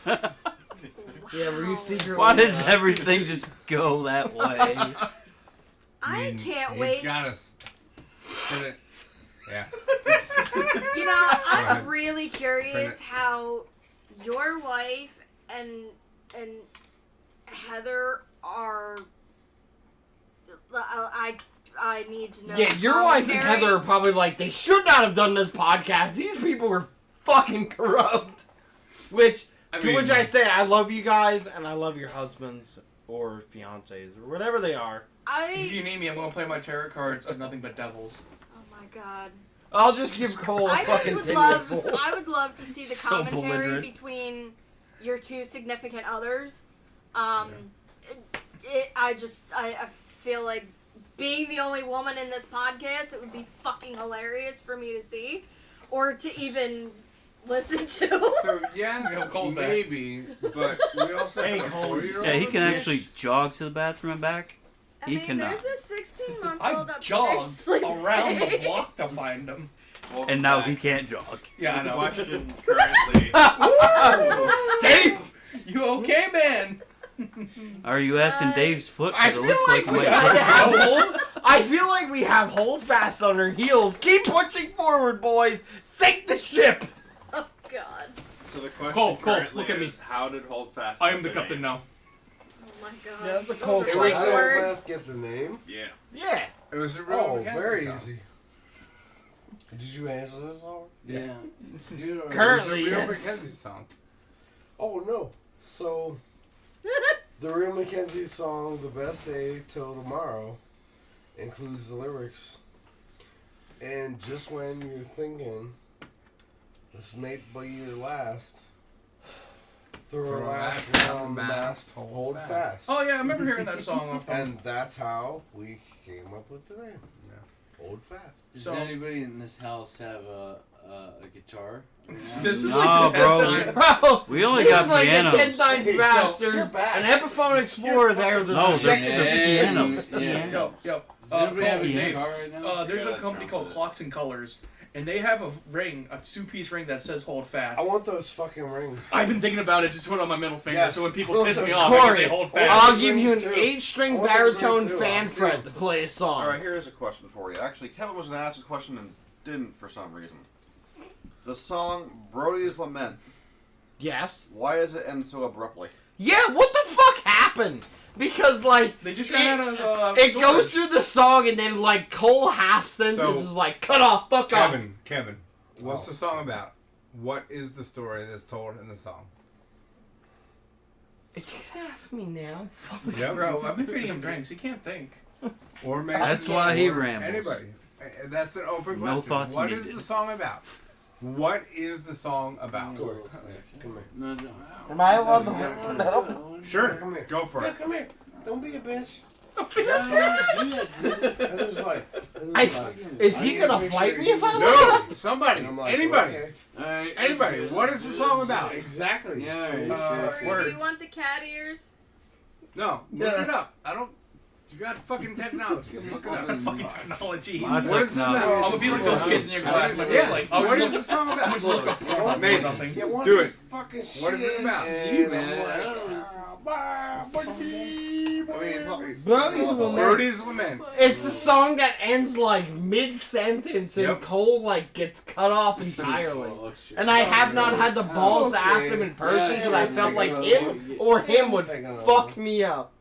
Yeah, were you secretly... Why does everything just go that way? I can't he wait. Got us. Did it? Yeah. You know, I'm ahead. really Bring curious it. how your wife and Heather are. I need to know. Yeah, your wife and commentary. Heather are probably like, they should not have done this podcast. These people were fucking corrupt. Which, to which I say, I love you guys, and I love your husbands or fiancés or whatever they are. If you need me, I'm gonna play my tarot cards of nothing but devils. Oh my god. I'll just give Cole a fucking I would love to see the So commentary belligerent. between your two significant others. I feel like being the only woman in this podcast, it would be fucking hilarious for me to see, or to even listen to. So yes, maybe, but we also have a 4-year-old. Yeah, he can actually jog to the bathroom and back. I He mean, cannot. there's a 16-month-old I upstairs jogged sleeping. around the block to find him. And now he can't jog. Yeah, I know. Question currently. Steve! You okay, man? Are you asking Dave's foot? I 'Cause it feel looks like like we my have I feel like we have Holdfast on our heels. Keep pushing forward, boys. Sink the ship. Oh god. So the question Cole, currently look at me. is, how did Holdfast I get am the their captain name? now. Oh my god. Yeah, that's a cold Those are question. fighting How did words. Fast get the name? Yeah. Yeah. It was a real Oh, Mackenzie very song. easy. Did you answer this already? Yeah. Dude, Currently, It was a real yes. Mackenzie song. Oh no. So the real Mackenzie song, "The Best Day Till Tomorrow," includes the lyrics. And just when you're thinking this may be your last, throw a lash around the mast, hold fast. Oh yeah, I remember hearing that song off. And that's how we came up with the name. Hold fast. Does So- anybody in this house have a guitar? This is No, like the bro. 10th time. Bro, We only this got is like pianos. the 10 times Hey, so Masters, you're back. an Epiphone Explorer there. There's No, a they're second. pianos. Yeah. Pianos. Yo, Does anybody have a Cole, guitar right now? there's Yeah, a company that called sounds Clocks and Colors, and they have a ring, a 2-piece ring that says "Hold Fast." I want those fucking rings. I've been thinking about it, just put it on my middle finger, Yes. so when people piss me off, I can Corey, say "Hold Fast." I'll give you an Strings, too. 8-string I want those baritone rings, too. fan I'll fret do to play a song. Alright, here's a question for you. Actually, Kevin was going to ask a question and didn't for some reason. The song Brody's Lament, Yes. why does it end so abruptly? Yeah, what the fuck happened? Because, like, They just ran out of. it storage. goes through the song and then, like, Cole half sentence So- is like, cut off, fuck off. Kevin, what's the song about? What is the story that's told in the song? You can ask me now. Yep. Bro, I've been feeding him drinks. He can't think. Or maybe That's why he or rambles. Anybody. That's an open No question. thoughts What is needed. the song about? What is the song about? Come here. No, no. Am I allowed You to gotta come no. here. Sure, Come here. go for Yeah, it. come here. Don't be a bitch. Yeah. Heather's like, Is he I gonna need to make fight sure me you if I do look No, up? somebody, And I'm like, anybody, okay. Alright. anybody. What is the song about? Exactly. Yeah, alright, Uh, sure, Corey, sure. do you words. want the cat ears? No, look it up. I don't. You got fucking technology. Look it up. Fucking technology. Lots What of is it about? I'm gonna be like those kids in your class. Like, Yeah. like, What is the song I'm about? just look up porn or Mason. something. You want Do this it. fucking shit. What is it about? And You, I'm man. like, I don't know. Brody's Lament. It's a song that ends like mid-sentence and Yep. Cole like gets cut off entirely. Oh, shit. And I have not had the balls to ask him in person Yeah, because I sure. felt like Take him or him would Take another fuck one. me up.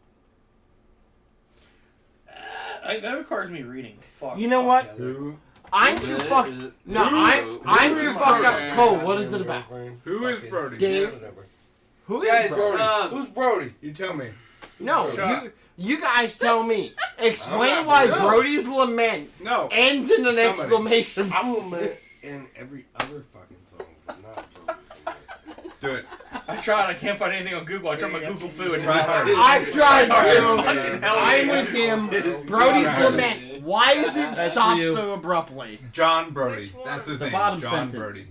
That requires me reading. Fuck. You know what? Who? I'm Is too it- fucked. is it- No, Who- I'm who too is fucked up. Brody? Cole, what is it about? Who is Brody? Dave? Whatever. Who is Guys, Brody? Who's Brody? You tell me. No, Shut you guys tell me. Explain I'm not why Brody. Brody's lament No. ends in an Somebody. exclamation. I'm gonna admit in every other fucking song, but not Brody's. Do it. I tried. I can't find anything on Google. I tried my Google food. Try hard. I've tried to. Fucking hell, I'm yeah. with him. It's Brody's Right. lament. Why is it That's stopped for you. so abruptly? John Brody. Which one? That's his The name. bottom John sentence. Brody.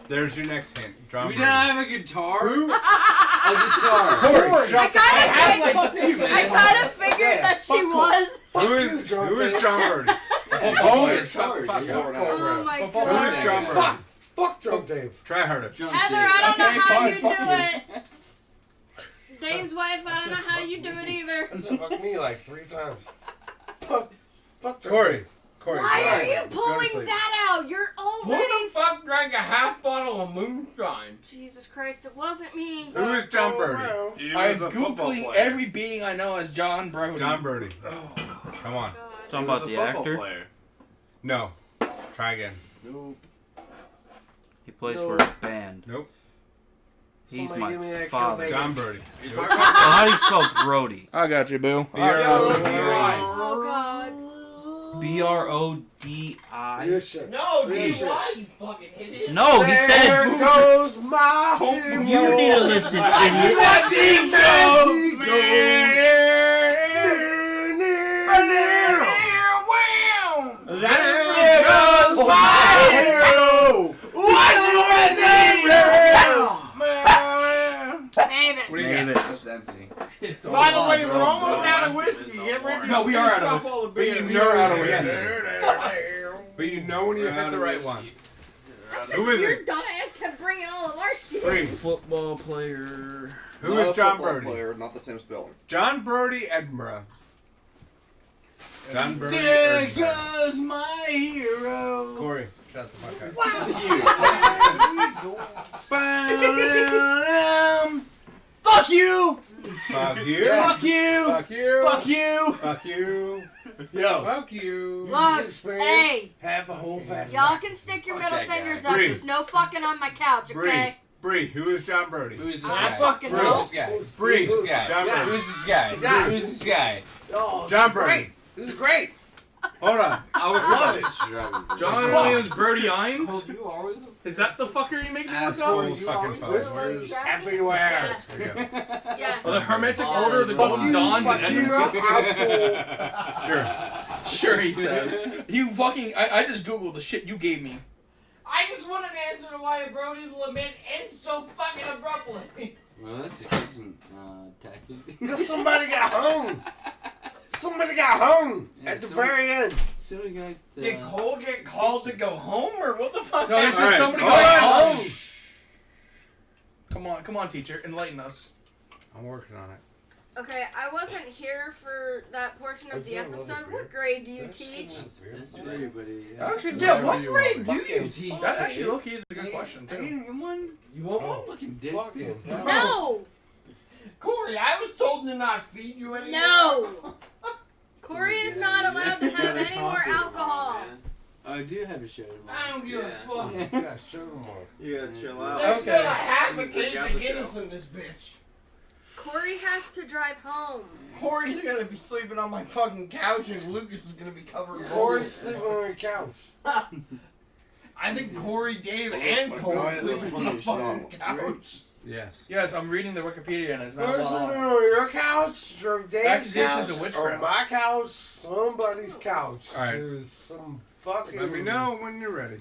There's your next hint. John We Brody. don't have a guitar? Who? A guitar. Corey, I I kind have of like six. I kind of figured that she was. Who is John Brody? Oh, Guitar, shut the fuck dude. up. Oh my Football Who god. is John Brody? Fuck Drunk Dave. Try harder. Jump Heather, in. I don't know Okay, how fine, you fuck do you. it. Dave's wife, I don't know how you do it either. That's fucked me like 3 times. Fuck Drunk Corey. Dave. Corey. Why go are to you sleep. Go to pulling sleep. that out? You're Who already. the fuck drank a half bottle of moonshine? Jesus Christ, it wasn't me. Who is John Brody? He I'm was a football googling player. every being I know as John Brody. John Brody. Come on. God. Talking He was about a the football actor. player. No. Try again. Nope. He plays No. for a band. Nope. He's Somebody give me my that father. kill John Brody. Well, how do you spell Brody? I got you, boo. Oh God. B-R-O-D-I. You should. No, You dude, should. why you fucking idiot? No, he said There his. goes my hero. You need to listen, idiot. There goes my hero. Mavis. What do you got? Mavis. It's empty. By the way, we're almost out of whiskey. Get ready to No, we are out of stop whiskey. all the But you beer. know out of when whiskey. But you know when you hit the right one. Who Because is your it? dumbass kept bringing all of our shit. Bree. Football player. Who Not is a John football Brody? Player, not the same spelling. John Brody, Edinburgh. John Brody, There Edinburgh. goes my hero. Corey, shut the fuck up. Fuck you! Fuck you. Fuck you! Fuck you. Fuck you! Fuck you. Yo. Fuck you. Look, Experience. hey, Have a whole fast. y'all can stick your Fuck middle that guy. fingers up. Bree. There's no fucking on my couch, okay? Bree, who is John Brody? Who is this I guy? fucking Who know. is this guy? Bree. Who's this guy? John Brody. Who's this guy? Yeah. Who's this guy? Oh, John Brody. great. This is great. Hold on. I was love it. John Williams Brody Ines? You always Is that the fucker you make me look up? Assholes fucking fun. Whistles everywhere. Yes. There we go. Yes. Oh, the Hermetic Oh, Order of the fuck Golden you, Dawns fuck and you, Edinburgh. Sure. Sure, he says. You fucking. I just googled the shit you gave me. I just want an answer to why Brody's lament ends so fucking abruptly. Well, that's a decent tactic. Because somebody got hung. Somebody got hung Yeah, at the somebody- very end. So we got. Did Cole get called to go home, or what the fuck? No, this is Alright, somebody hold got on. hung. Come on, teacher, enlighten us. I'm working on it. Okay, I wasn't here for that portion of That's the not another episode. beer. What grade do you That's teach? That's weird, buddy. Actually, Yeah, Whatever what you grade want. do you Fucking- teach? That actually, low-key is a good question, I too. didn't get one. You want one? Fucking dick. Fucking hell. No! Corey, I was told to not feed you anymore. No! Corey is not allowed to have any more alcohol. I do have a show I tomorrow. don't give a fuck. Yeah, show them all. You gotta chill There's still a Okay. half a You case got of the Guinness show. in this bitch. Corey has to drive home. Corey's gonna be sleeping on my fucking couch, and Lucas is gonna be covered in Corey's sleeping on your couch. I think Corey, Dave, Oh, and my Cole God, sleeping that's on the funny, fucking it's couch. Yes. Yes, I'm reading the Wikipedia and it's not Corey's long. sleeping on your couch, Dave's Accusations couch, of or witchcraft. my couch, somebody's couch. All right. There's some fucking. Let me know when you're ready.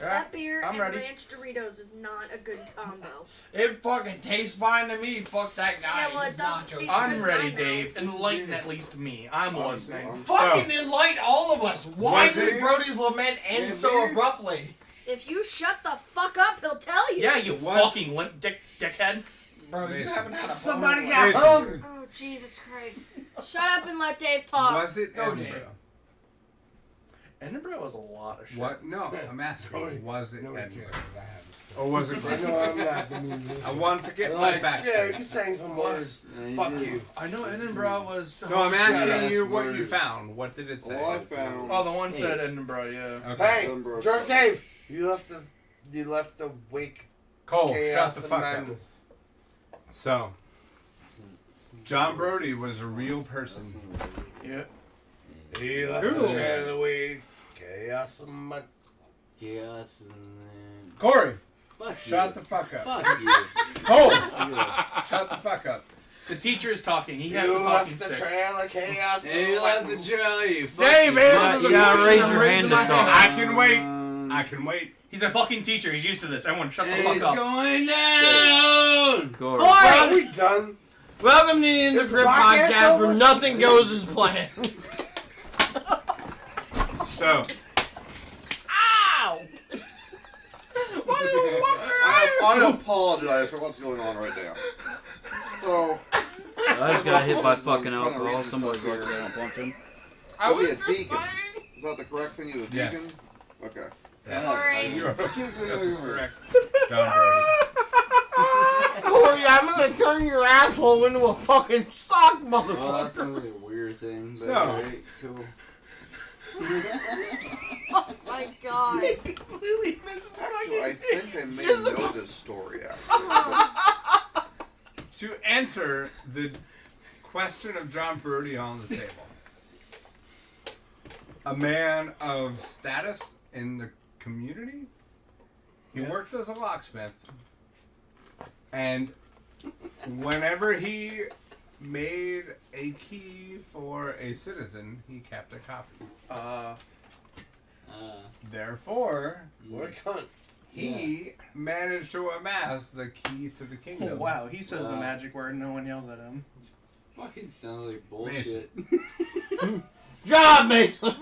That beer I'm and ready. ranch Doritos is not a good combo. It fucking tastes fine to me. Fuck that guy. Yeah, well, His it doesn't nachos. taste I'm good ready, right now. Dave. Enlighten at least me. I'm listening. Fucking enlighten all of us. Why Was did it- Brody's lament end so abruptly? If you shut the fuck up, he'll tell you. Yeah, you Was- fucking limp dickhead. Bro, you Mason. haven't had a Somebody boner. got Mason. hung. Oh, Jesus Christ. Shut up and let Dave talk. Was it No, Edinburgh? Edinburgh was a lot of shit. What? No, I'm asking. Was it Nobody Edinburgh? cares what I have to say. Or was it I Bristol? know I'm not the musician. I want to get They're my like, facts yeah, straight. you sang some words. Fuck you. I know Edinburgh was. No, I'm asking Yes, you what word. you found. What did it say? All I found. Oh, the one said Edinburgh, yeah. Okay. Hey, Edinburgh. Drunk Dave, you left the wake Cole, chaos shut the and fuck up. madness. So, John Brody was a real person. Yeah. He left Who? the trail of the way chaos and mad. Chaos and then. Corey, Fuck shut you. the fuck up. Fuck you. Cole, shut the fuck up. The teacher is talking. He has the You talking left the stick. trail of chaos Hey, you and left the mad. trail, you fuck Dave, you. answer the You gotta question. raise your I'm hand raising to my talk. I can wait. Um, I can wait. He's a fucking teacher. He's used to this. Everyone, shut the It's fuck up. going down. Corey. Are we done? Welcome to the End of Is Crypt the podcast podcast over? where nothing goes as planned. So, Ow! I apologize for what's going on right now. So, I just got hit by fucking Trying to read alcohol. some Somebody's stuff lucky here. I don't punch him. I was he was a just deacon? fighting. Is that the correct thing? He was a Yes. deacon? Okay. Corey. you're Correct. John Brody. Corey, I'm gonna turn your asshole into a fucking sock, Well, that motherfucker. sounds like a weird thing, but So. alright, cool. Oh my god. Completely missed the Actually, I think I may know this story, actually. To answer the question of John Brody on the table, a man of status in the community, he worked as a locksmith, and whenever he made a key for a citizen, he kept a copy. Therefore, What a cunt. he managed to amass the key to the Oh, kingdom. wow, he says the magic word and no one yells at him. Fucking sounds like bullshit. Shut up, Mason!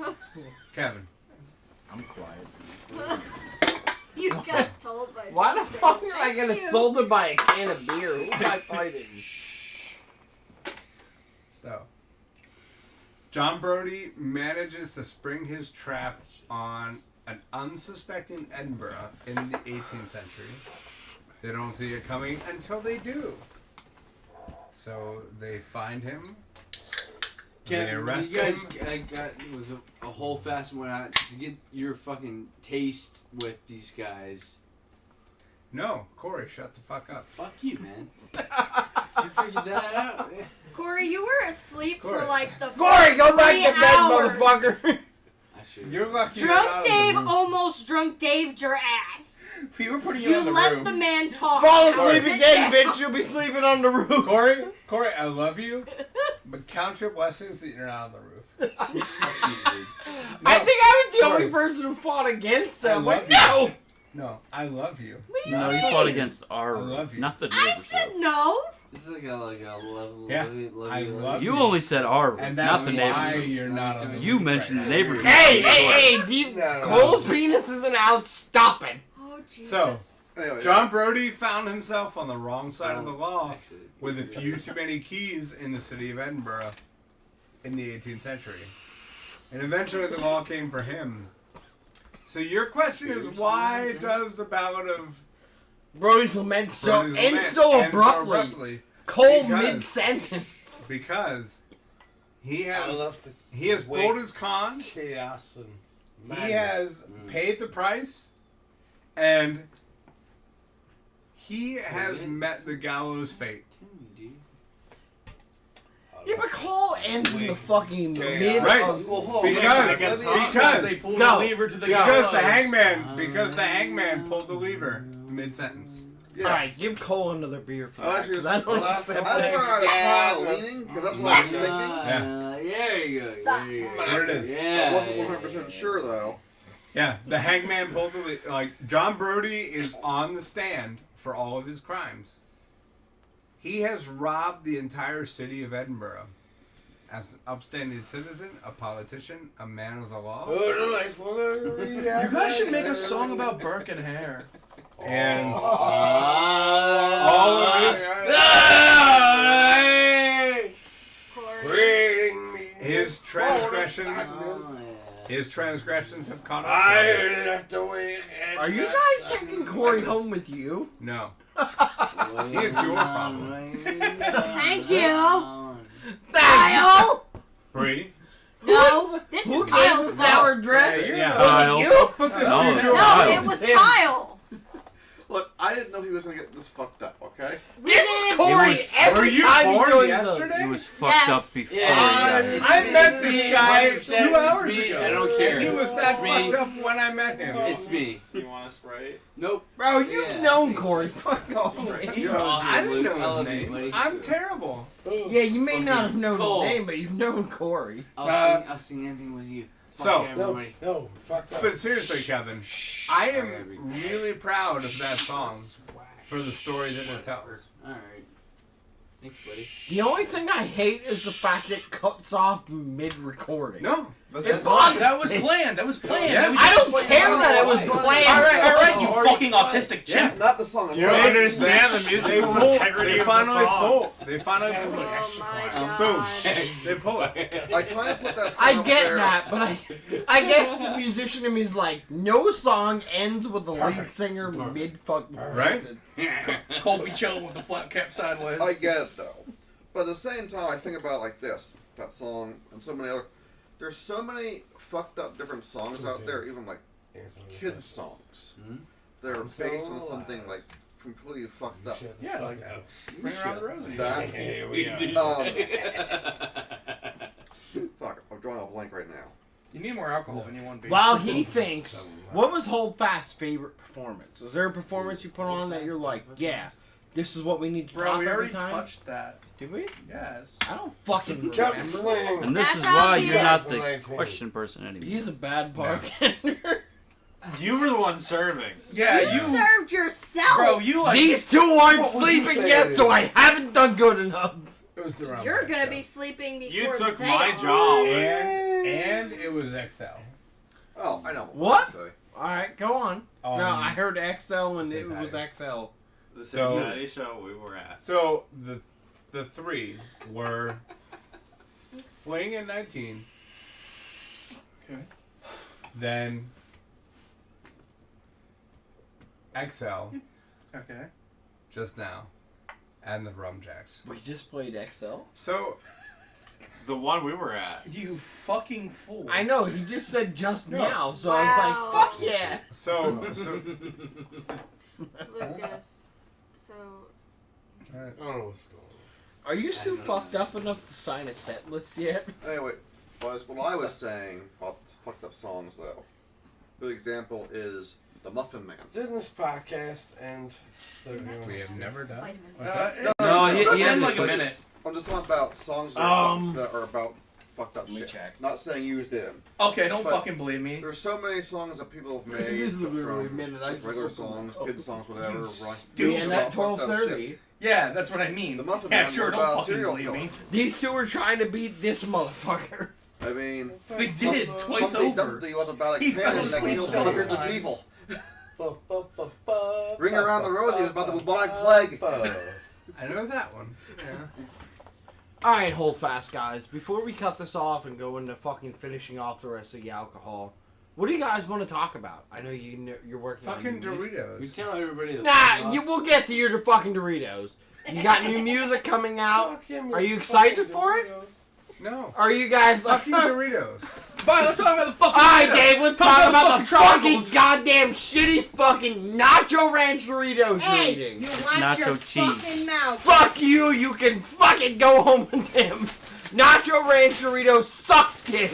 Kevin. I'm quiet. You got told by Why the fuck am I Thank get you. assaulted by a can of beer? Who am I fighting? So, John Brody manages to spring his trap on an unsuspecting Edinburgh in the 18th century. They don't see it coming until they do. So they find him. They arrest you guys him. got was a whole fast one out to get your fucking taste with these guys. No, Corey, shut the fuck up. Fuck you, man. You figured that out. Corey, you were asleep Corey. for like the Corey, go back to 3 bed, hours. motherfucker! I should. You're lucky. you're not Drunk on the Dave roof. almost drunk Daved your ass. We were putting you You on the let roof. the man talk. Fall Now asleep sit again, down. bitch! You'll be sleeping on the roof! Corey, I love you, but count your blessings that you're not on the roof. Fuck you, dude. I think I was the Sorry. only person who fought against I him. love Like, you. no! No, I love you. No, you fought against our I love you. not the I neighbor's said roof. no. This is like a level. Yeah, love I you, love You only said our roof, And not that's the why neighbor's roof. you're not on the You roof mentioned right the now. neighbor's roof. Hey, No, no. Cole's penis isn't out. Stop it. Oh Jesus. So, Anyway, John Brody found himself on the wrong side of the law Actually, with a few too many keys in the city of Edinburgh in the 18th century. And eventually the law came for him. So your question is, why does the Ballad of Brody's lament Brody's ends Lament so end abruptly. Cole Because- mid-sentence. Because he I has love the he has wait. pulled his con. chaos and madness. He has paid the price, and he has met the gallows fate. dude. Yeah, but Cole ends in the fucking Okay, mid right. of... well, hold on. Because- Let me- because they pulled Go. the lever to the Because the gallows. hangman pulled the lever mid-sentence. Yeah. Alright, give Cole another beer for that, Actually, 'cause I don't that's accept where that. I was Yeah, kind of leaning, because that's what I was thinking. There you go. Stop. There you go. There it is. Yeah. I wasn't 100% sure, though. Yeah, the hangman pulled the lever. Like, John Brody is on the stand for all of his crimes. He has robbed the entire city of Edinburgh. As an upstanding citizen, a politician, a man of the law. You guys should make a song about Burke and hair. And Oh. all of Corey. his transgressions, Oh, yeah. his transgressions have caught up. I with him. have to wait. Are you guys taking Corey home with you? No. He is your problem. Thank you. Kyle. Brady? No, this Who is Kyle's gave our fault. address? Yeah. Kyle. You? Put this No, to it's your No, Kyle. it was Him. Kyle. Look, I didn't know he was going to get this fucked up, okay? This is Corey was- every Were you time he born joins yesterday? He was fucked Yes. up before Yeah. he got here. I met this guy 100%, 2 hours it's me. ago. I don't care. And he was that It's me. fucked up when I met him. It's me. You want a Sprite? Nope. Bro, you've Yeah. known Corey. Fuck off. I didn't Luke. know I his love you, name. buddy. I'm terrible. Yeah, you may not have known Cole. his name, but you've known Corey. I'll sing anything with you. Fuck So- everybody. No, fuck that. But seriously, Kevin, I am really proud of that song for the story that it tells. Alright. Thanks, buddy. The only thing I hate is the fact it cuts off mid-recording. No, but It's that's on. That was planned. That was planned. Yeah. That was I don't care that it was planned. all right, you fucking autistic Yeah. chimp. Not the song. You don't understand the musical pull- integrity they of the finally song. pull. They finally pull Oh it. my Boom. god. They pull it. I kind of put that song I up get there. that, but I guess the musician in me is like, no song ends with the lead singer mid-fucking Right? sentence. Colby chilling with the flat cap sideways. I get it, though. But at the same time, I think about it like this. That song and so many other... there's so many fucked up different songs out there, even like kids songs. That are based on something like completely fucked up. Yeah, like Bring Around the Rosie. That, Here we go. Fuck, I'm drawing a blank right now. You need more alcohol than you want to be. While he thinks, what was Holdfast's favorite performance? Was there a performance you put on that you're like, yeah, this is what we need to Bro, drop we every already time? touched that. Did we? Yes. I don't fucking Captain remember. Flame. And this That's is how why he you're not is. the 19. question person anymore. He's a bad bartender. You were the one serving. Yeah, You you. served yourself. Bro, you like. These two aren't What would you sleeping say yet, it so is? I haven't done good enough. It was the round. You're back, gonna though. be sleeping before You took they my are. job. And it was XL. Oh, I know. What? Sorry. Alright, go on. No, I heard XL and St. it was Patty's. XL. The So- Cincinnati show we were at. So the three were Fling in 19. Okay. Then XL Okay. just now, and the Rum Jacks. We just played XL? So The one we were at. You fucking fool. I know, he just said just No. now, so I Wow. was like, fuck yeah! so Lucas. So I don't know what's going Are you still fucked up enough to sign a set list yet? Anyway, what I was saying about fucked up songs, though. Good example is The Muffin Man. on. Didn't this podcast end? we have never done. Wait a What's minute. that? No, he It's has like a But minute. I'm just talking about songs that are about fucked up Let me shit. check. Not saying used in. Okay, don't But- fucking believe me. There's so many songs that people have made This is literally a from minute. I just regular just opened songs, my kids songs, whatever. Right? Dude, and about at fucked up shit. 12:30, Yeah, that's what I mean. The Muffin Yeah, Man sure, was don't about a fucking serial believe killer. me. these two were trying to beat this motherfucker. I mean, They did twice Humpty over. Dumpty was about a He fell cannon that asleep killed several hundreds of times. people. Ring Around the Rosie was about the bubonic plague. I know that one. Yeah. Alright, hold fast, guys. Before we cut this off and go into fucking finishing off the rest of the alcohol, what do you guys want to talk about? I know you're working Fucking on new music. Doritos. You tell everybody. Nah, we'll get to your fucking Doritos. You got new music coming out. Are you excited for it? No. Are you guys Fucking Doritos. Fine, let's talk about the fucking. Alright, Doritos. Dave, let's Talk talk about the fucking tropicals. goddamn shitty fucking Nacho Ranch Doritos you're hey, eating. you watch Nacho your cheese. fucking mouth. Fuck you, you can fucking go home with them. Nacho Ranch Doritos suck dick.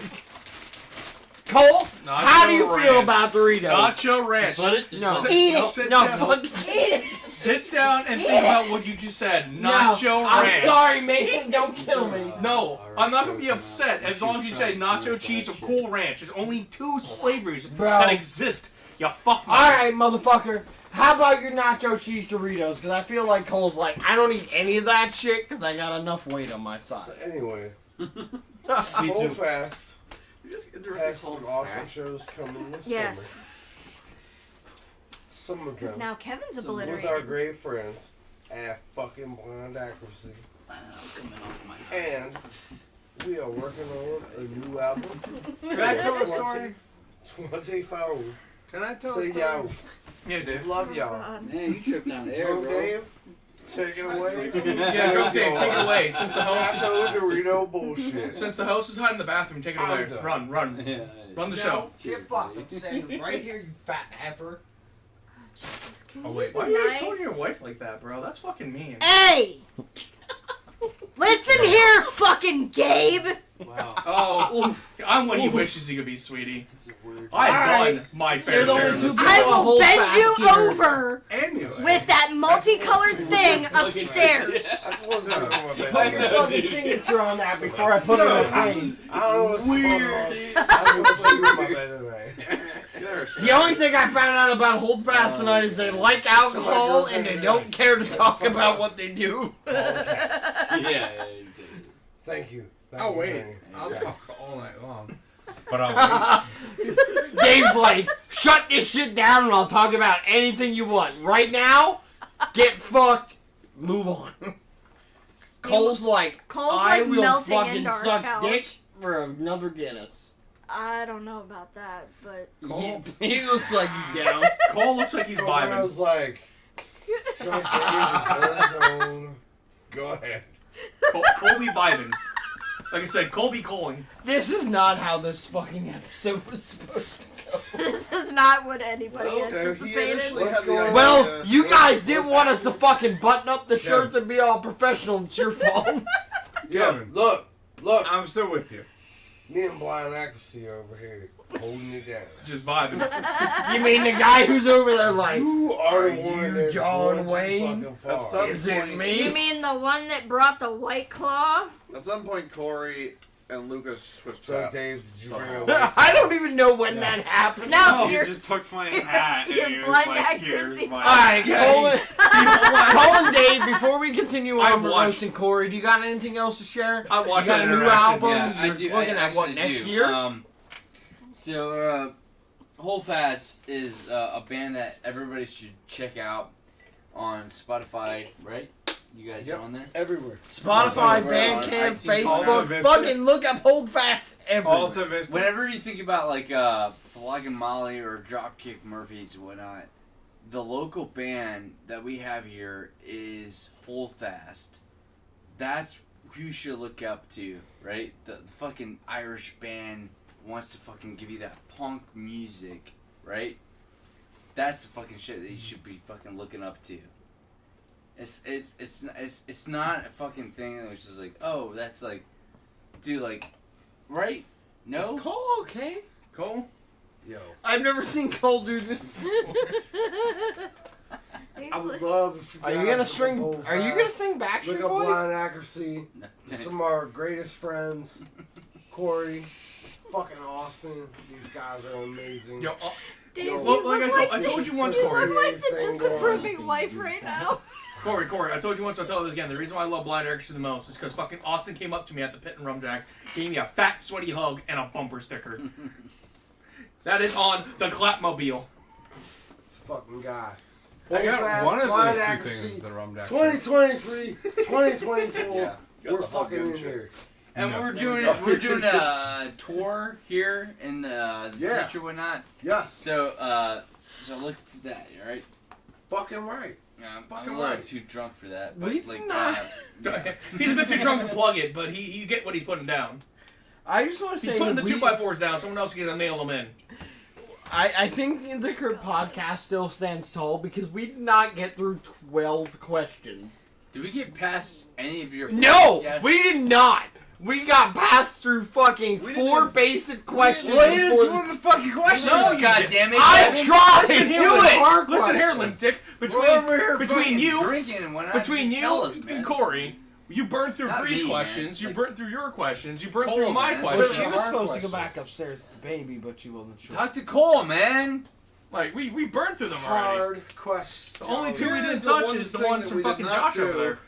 Cole, how do you Nacho feel Ranch. about Doritos? Nacho Ranch. No. Eat it. Sit No, down. fuck. Eat it. Sit down and Eat think it. about what you just said. No, Nacho I'm Ranch. sorry, Mason, don't kill me. No, I'm not gonna be upset as long as you say nacho cheese or cool ranch. There's only two flavors Bro. that exist. You fuck. Alright, motherfucker. How about your nacho cheese Doritos? Because I feel like Cole's like, I don't eat any of that shit because I got enough weight on my So side. anyway, Me Hold too. Fast You just has indirectly some called awesome fat. shows coming this Yes. summer. Some of Because them now Kevin's with our obliterated. great friends at fucking Blind Accuracy. And we are working on a new album. Can I tell a story? 24. Can I tell Say a story? y'all. Yeah, Dave. Love y'all. Man, you tripped down the air, Drunk bro. Dave, take it away. Yeah, go Dave. Take it away. Since the host Nacho Dorito bullshit. since the host is hiding in the bathroom, take it I'm away. done. Run. Yeah. Run the show. Get fucked. I'm standing right here, you fat heifer. Jesus, can Oh, you wait. be Why are you nice? insulting your wife like that, bro? That's fucking mean. Hey! Listen here, fucking Gabe! Wow. Oh, oof. I'm what he wishes he could be, sweetie. This is weird. I've Alright. done my fair There's share only of two this. people I on will hold bend fast you here. over Anyway. with that multicolored thing upstairs. That's what's up with Put that. your fucking signature on that before I put it in the thing. I don't know what's Weird. going on. I don't know what's with my bed tonight. The only thing I found out about Hold Fast tonight is they like alcohol and they don't care to talk about what they do. Yeah. Thank you. Thank Oh, you, wait. thank you. I'll Yes. talk all night long. But I'll wait. Dave's like, shut this shit down and I'll talk about anything you want. Right now, get fucked, move on. Cole's like, Cole's I like will melting fucking into our suck couch. dick for another Guinness. I don't know about that, but He looks like he's down. Cole looks like he's So when I vibing. was like, trying to get in the zone. Go ahead. Cole be vibing. Like I said, Colby Coling. This is not how this fucking episode was supposed to go. This is not what anybody Okay, he anticipated. initially had the idea- Well, you guys didn't want us to fucking button up the shirts and be all professional. It's your fault. Yeah, look. I'm still with you. Me and Blind Accuracy are over here holding it down. Just vibing. You mean the guy who's over there like, You are the one that's John going too Wayne? fucking At far. some is it point, me? You mean the one that brought the White Claw? at some point, Corey and Lucas switched So, hats. Dave, did you bring somehow. a White I don't even know when that happened. No, He you're just took my hat and you're he was blind like, accuracy. here's my... Alright, Yeah, Colin, Dave, before we continue I've on with watched- roasting Corey, do you got anything else to share? I watched You got that a new interaction. album? Yeah, I You're do. looking I at what, actually next do. year? So, Holdfast is a band that everybody should check out on Spotify, right? You guys Yep. are on there? everywhere. Spotify, Everywhere on Bandcamp, iTunes, Facebook, Alta Vista. fucking look up Holdfast everywhere. Alta Vista. Whenever you think about like Flogging Molly or Dropkick Murphys and whatnot, the local band that we have here is Holdfast. That's who you should look up to, right? The fucking Irish band wants to fucking give you that punk music, right? That's the fucking shit that you should be fucking looking up to. It's not a fucking thing that was just like, oh, that's like, dude, like, right? No. Is Cole okay? Cole? Yo, I've never seen Cole do this. I would love if you Are you guys gonna look sing? up Are you Holdfast. gonna sing Look Backstreet up Boys? Blind Accuracy. Some of our greatest friends, Corey, fucking Austin. These guys are amazing. Yo, Dave, Yo, you look, look like I told you once, you Corey. look like the Anything disapproving going. wife right now. Corey, I told you once, I'll tell you this again. The reason why I love Blind Accuracy the most is because fucking Austin came up to me at the Pit and Rum Jacks, gave me a fat, sweaty hug, and a bumper sticker. That is on the Clapmobile. This fucking guy. I got Holdfast, one of Blind those two Accuracy, things. The rum jack. 2023, 2024. Yeah. Got We're the hug fucking gun in check. here. And No. we're doing a tour here in the Yeah. future, whatnot. Yes, So look for that, all right? fucking right. I'm Fucking a little right. too drunk for that. But We like, not- yeah. He's a bit too drunk to plug it, but you get what he's putting down. I just want to He's say putting the we- 2x4s down. Someone else can nail them in. I think the Crypt podcast still stands tall because we did not get through 12 questions. Did we get past any of your? No, podcasts? we did not. We got passed through fucking We 4 didn't- basic questions. Wait, before it's the- one of the fucking questions. No, you God didn't. damn it! I Kevin. tried to Listen here, do Link. it. Listen here, Link Dick. We're over here Between fucking you, drinking and whatnot. between You you tell us, and man. Corey, you burned through Not Bree's me, man. questions. You Like- burnt through your questions. You burnt Cole, through my man. But questions. she was Hard supposed to question. go back upstairs with the baby, but she wasn't sure. Talk to Cole, man. Like we burned through them already. Hard question. The only two we Here's didn't the touch one is the thing ones that from we did fucking not Josh over do. there.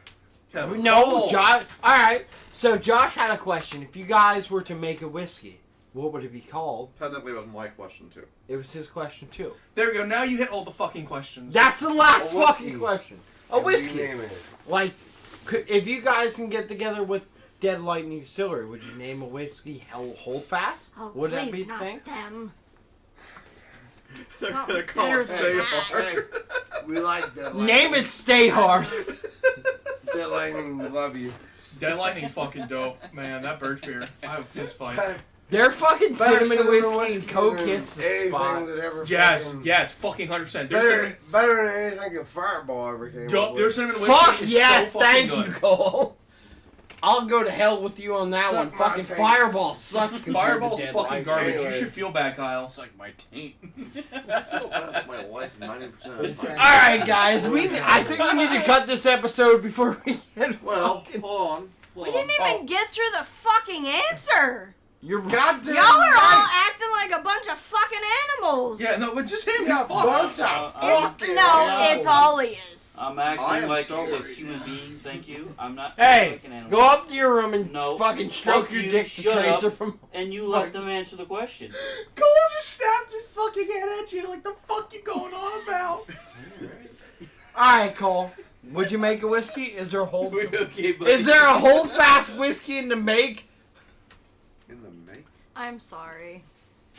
Kevin. No, Oh. Josh. All right. So Josh had a question. If you guys were to make a whiskey, what would it be called? Technically, it was my question too. It was his question too. There we go. Now you hit all the fucking questions. That's the last A whiskey. fucking question. A And whiskey. rename it. Like, if you guys can get together with Dead Lightning Distillery, would you name a whiskey Holdfast? Oh, Would that please, be the not thing? them. They're Something call better it than Stay that. Hard. We like that. Name it Stay Hard. Dead Lightning, we love you. Dead Lightning's fucking dope, man. That birch beer, I have a fist fight. Better, Their fucking better cinnamon whiskey and than Coke hits the anything spot. that ever Yes, fucking- yes, fucking 100%. Their Better, cinnamon, better than anything that Fireball ever came up their with. cinnamon whiskey Fuck is yes, so fucking thank good. you, Cole. I'll go to hell with you on that Suck one. my Fucking taint. Fireball sucks. compared to Fireball's Dead fucking Lightning. garbage. Anyway. You should feel bad, Kyle. It's like my taint. I feel bad my life 90% of the time. All right, guys. I think we need to cut this episode before we get Well, fucking. hold on. We didn't even get through the fucking answer. You're goddamn. Y'all are all right. acting like a bunch of fucking animals. Yeah, no, but just him. Yeah, He's fucked. bunch of It's, fucking no, animals. it's all he is. I'm I acting am like sober. a human being, thank you. I'm not Hey, like an animal. go up to your room and No. fucking stroke Fuck your you, dick to shut Tracer up. from. And you let them answer the question. Cole just snapped his fucking head at you. Like, the fuck you going on about? All right, Cole. Would you make a whiskey? Is there a hold? We're okay, buddy. Is there a Holdfast whiskey in the make? In the make? I'm sorry.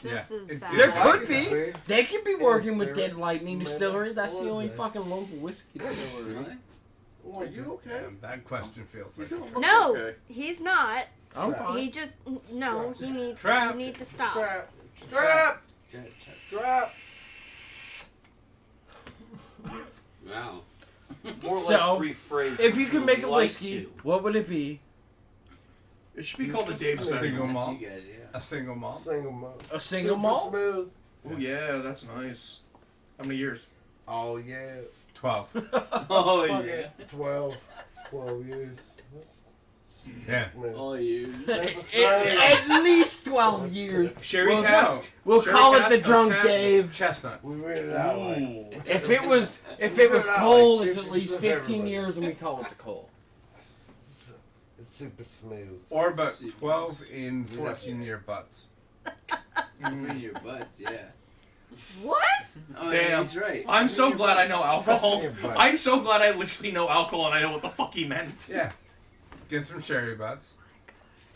This Yeah. is It bad. feels There like could it, be. man. They could be working with There- Dead Lightning there- Distillery. That's what the is only that? fucking local whiskey distillery. Really? Are you okay? That question feels You like don't it. look No, okay. he's not. I'm Trap. fine. He just no. He needs. Trap. You need to stop. Trap. Trap. Trap. Wow. More or less So, rephrase. If what you could would make a like whiskey, to. what would it be? It should be called the Dave Single Special. malt. You guys, yeah. A single malt. Single malt. A single Super malt? Smooth. Oh yeah, that's nice. How many years? Oh yeah. 12. Oh Fuck yeah. it. 12 years. Yeah. Oh you. At least 12 years. Sherry We'll- cask. We'll Sherry call it cask, the oak drunk cask, Dave. Chestnut. We read it out like. Ooh. If it was cold, it's at least 15 years, and we call it the cold. It's super smooth. Or about 12 in 14-year butts. In your butts, yeah. What? Oh, Damn. yeah, he's right. I'm so glad I know alcohol. Touch me in butt. I'm so glad I literally know alcohol and I know what the fuck he meant. Yeah. Get some sherry butts.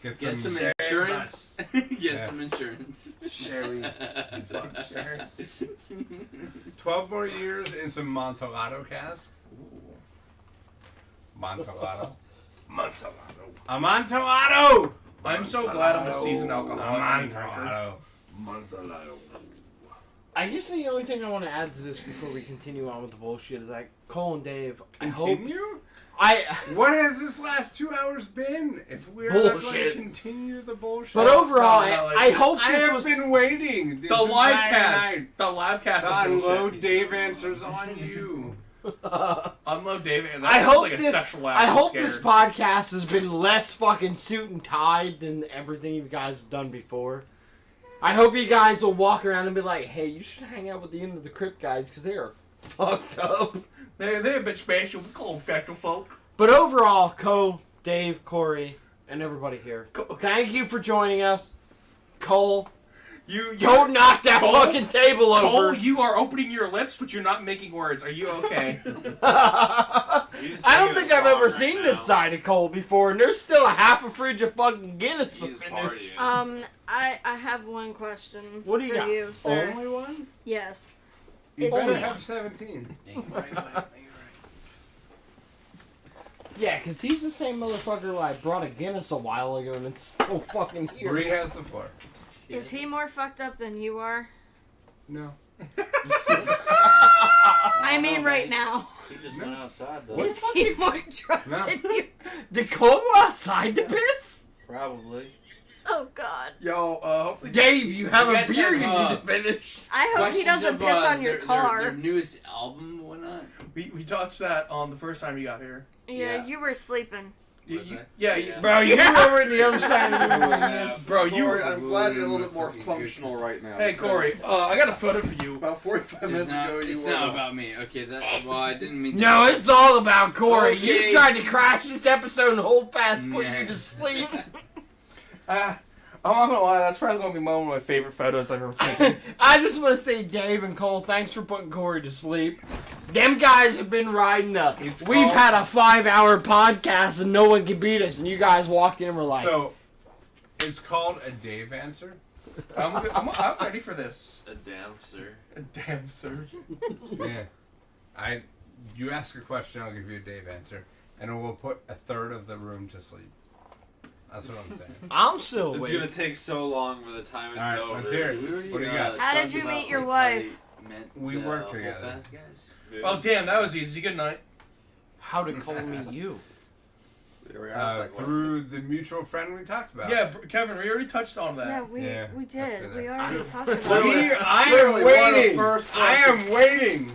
Get some insurance. Get some insurance. Sherry. 12 more years in some Montolado casks. Montolado. Montolado. Amontolado! I'm so glad I'm a seasoned alcoholic. Amontolado. I guess the only thing I want to add to this before we continue on with the bullshit is that Cole and Dave, I hope Continue? I. What has this last 2 hours been? If we're not going to Bullshit. continue the bullshit. But overall, No, I hope I this have was. been waiting. This The live entire cast. night The live cast. to of unload bullshit. Dave answers on you. Unload David. And that I sounds hope like a this. sexual I act. I'm hope this scared. podcast has been less fucking suit and tied than everything you guys have done before. I hope you guys will walk around and be like, "Hey, you should hang out with the End of the Crypt guys because they are fucked up." They're a bit special. We call them special folk. But overall, Cole, Dave, Corey, and everybody here, thank you for joining us. Cole, don't knock that Cole? fucking table over. Cole, you are opening your lips, but you're not making words. Are you okay? I don't think I've ever seen this side of Cole before, and there's still a half a fridge of fucking Guinness to finish. I have one question. What do you for got? you, sir. Only one? Yes. You Is better he- have 17. Yeah, because he's the same motherfucker who I brought a Guinness a while ago, and it's still fucking here. Bree has the floor. Is he more fucked up than you are? No. I mean, right now. He just went outside though. What? Is he more drunk No. than you? Did Cole go outside to piss? Probably. Oh God. Yo, hopefully. Dave, you have You a guys beer have, you need to finish. I hope he Questions doesn't of, piss on your car. Their newest album and whatnot. We touched that on the first time you got here. Yeah, Yeah. you were sleeping. Was I? Yeah. Bro, you were over in the other side of the room. Bro, you Corey, were. I'm glad you're a little bit more functional right now. Hey, Corey, I got a photo for you. About 45 minutes ago, you It's were. not about me. Okay, that's well. I didn't mean. No, to it's all about Corey. Okay. You tried to crash this episode and hold fast, put Nah. you to sleep. I'm not gonna lie, that's probably gonna be one of my favorite photos I've ever taken. I just want to say, Dave and Cole, thanks for putting Corey to sleep. Them guys have been riding up. It's We've called- had a 5-hour podcast and no one can beat us, and you guys walked in and were like, So, it's called a Dave answer. I'm ready for this. A damn sir. Damn, sir. Yeah. You ask a question, I'll give you a Dave answer. And it will put a third of the room to sleep. That's what I'm saying. I'm still It's waiting. gonna take so long by the time it's Alright, over. let's hear it. We already, What do you got? How did talked you about, meet your like, wife? how they met We the worked whole together. Fast guys. Oh, damn, that was easy. Good night. How did Cole meet you? There we are. Through the mutual friend we talked about. Yeah, Kevin, we already touched on that. Yeah, we that's did. been We there. already talked about Clearly- it. I Clearly am one of the waiting. first I am waiting.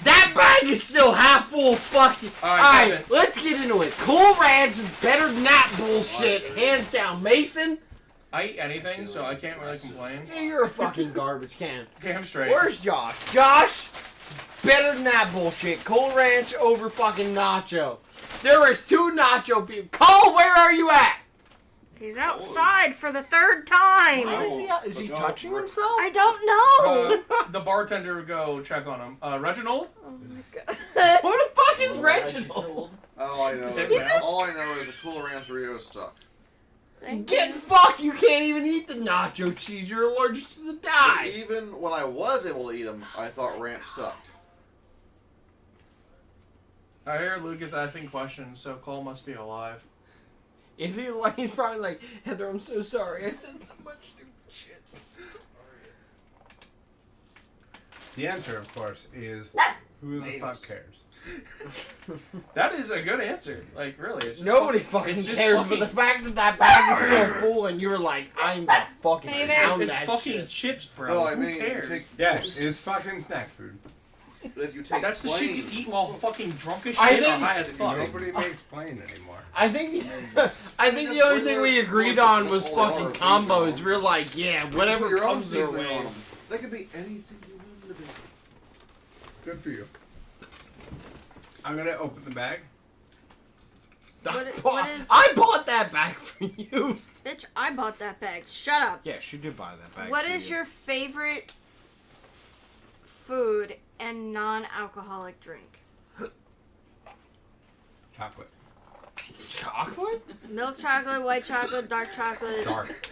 That bag is still half full of fucking. Alright, Alright, Kevin. let's get into it. Cool Ranch is better than that bullshit. Hands down. Mason, I eat anything, so I can't really complain. you're a fucking garbage can. Damn straight. Where's Josh? Josh, better than that bullshit. Cool Ranch over fucking Nacho. There is 2 Nacho people. Cole, where are you at? He's outside for the 3rd time. Is he touching himself? I don't know. The bartender would go check on him. Reginald? Oh my God. Who the fuck is Reginald? All I know He's is just- all I know is a Cool Ranch Rios suck. Get fucked! You can't even eat the nacho cheese. You're allergic to the dye. Even when I was able to eat them, I thought ranch sucked. I hear Lucas asking questions, so Cole must be alive. Is he like? He's probably like, Heather, I'm so sorry. I said so much stupid shit. The answer, of course, is who the fuck cares? That is a good answer. Like, really. It's just Nobody it's fucking just cares, fucking- but the fact that that bag is so full and you're like, I'm gonna fucking Hey, pound It's that fucking shit. chips, bro. No, I Who mean, if you cares? take- Yeah, it's fucking snack food. But if you take That's the shit you plain- eat while fucking drunk as I shit or think- high as fuck. Nobody makes plain anymore. I think the only thing we agreed on was fucking combos. We're like, yeah, Put whatever your own comes their seasoning way. on 'em. They could be anything you want them to be. Good for you. I'm gonna open the bag. What is? I bought that bag for you. Bitch, I bought that bag. Shut up. Yeah, she did buy that bag. What for is you. your favorite food and non-alcoholic drink? Chocolate. chocolate? Milk chocolate, white chocolate, dark chocolate. Dark.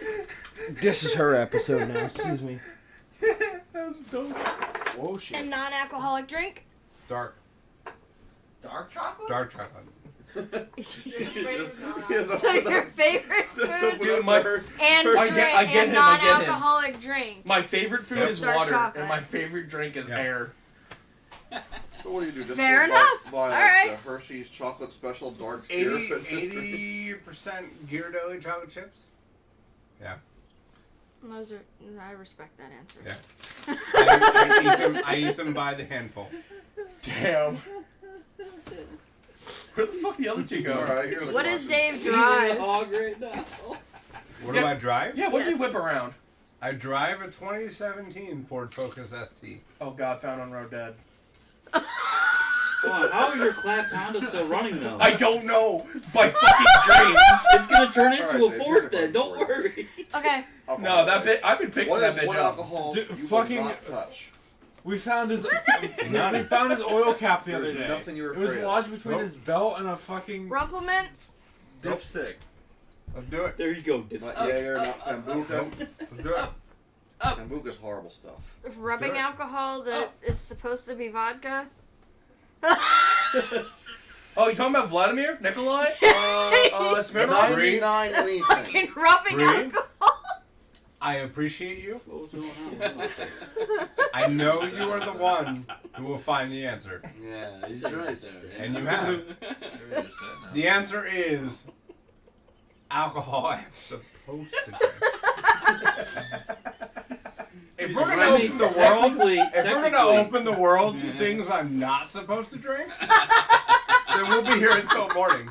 This is her episode now. Excuse me. That was dope. Whoa, shit. And non-alcoholic drink? Dark. Dark chocolate? Dark chocolate. So your favorite food Dude, my, and I drink get- I get and him, I get him. non-alcoholic drink. my favorite food Yep. is Dark water, chocolate. and my favorite drink is air. So what do you do? Just Fair go enough. Buy All like right. the Hershey's chocolate special dark syrup. 80% Ghirardelli chocolate chips? Yeah. Those are. I respect that answer. Yeah. I eat them by the handful. Damn. Where the fuck the other two go? Alright, here's What the does question. Dave drive? Hog right now. What do I drive? Yeah, what do you Yes. whip around? I drive a 2017 Ford Focus ST. Oh god, found on road dead. Come on, how is your clapped Honda still running though? I don't know. My fucking dreams. It's gonna turn into Alright, a Dave, Ford here's a then. Don't question for you. worry. Okay. Alcohol, No, that right? bit. I've been fixing What that is bitch one up. alcohol Dude, you fucking- will not touch? We found his we found his oil cap the other There's day. nothing you're It was afraid of. lodged between Nope. his belt and a fucking Rumplements. dipstick. Let's do it. There you go, Not dipstick. Jaeger, not Sambuca. Let's do it. Sambuca's horrible stuff. Rubbing Do it. alcohol that is supposed to be vodka. Oh, you talking about Vladimir? Nikolai? Smirnoff? 99 anything. Fucking rubbing Bree? alcohol. I appreciate you. What was going on? I know you are the one who will find the answer. Yeah, he's right there. And you have. The answer is alcohol I'm supposed to drink. If we're gonna open the world, if we're gonna open the world to things I'm not supposed to drink, then we'll be here until morning.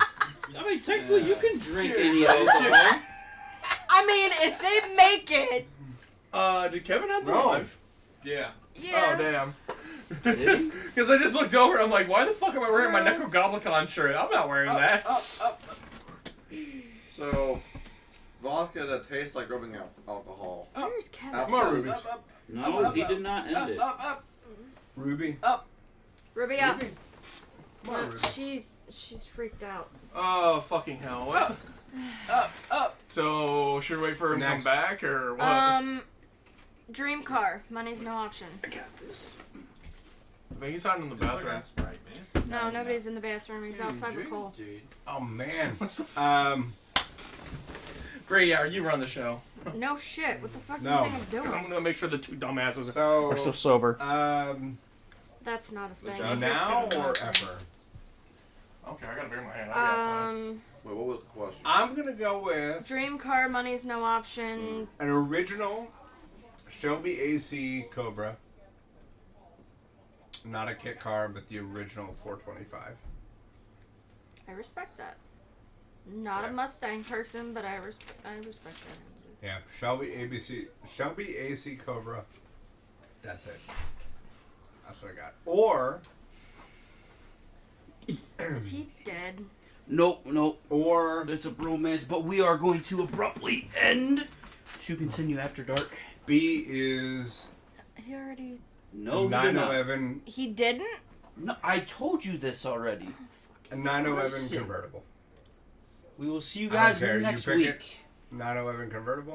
I mean, technically, you can drink any alcohol. I mean, if they make it. Did Kevin have the No. life? Yeah. Yeah. Oh, damn. Did he? Because I just looked over and I'm like, why the fuck am I wearing my Necrogoblicon shirt? I'm not wearing that. So, vodka that tastes like rubbing alcohol. Where's Kevin? Absolute. No, he did not end it. Ruby. Ruby up. Ruby. Come on, No, Ruby. she's freaked out. Oh, fucking hell. What? So, should we wait for him to come Next. back or what? Dream car. Money's no option. I think he's hiding in the bathroom. No, nobody's in the bathroom. He's outside with Cole. Oh man. Great, yeah, you run the show. No shit. What the fuck No. do you think I'm I'm doing? gonna make sure the two dumbasses So are still sober. That's not a thing. Now or ever? Okay, I gotta bear my hand. I'll be outside. Wait, what was the question? I'm gonna go with Dream car. Money's no option. an original Shelby AC Cobra. Not a kit car, but the original 425. I respect that. Not a Mustang person, but I respect that answer. Yeah, Shelby AC Cobra. That's it. That's what I got. Or Is he dead? Nope, nope. Or it's a bromance, but we are going to abruptly end to continue after dark. B is He already. No, we did not. 911. He didn't? No, I told you this already. A 911 Listen. convertible. We will see you I don't guys care, you next pick week. it. 911 convertible.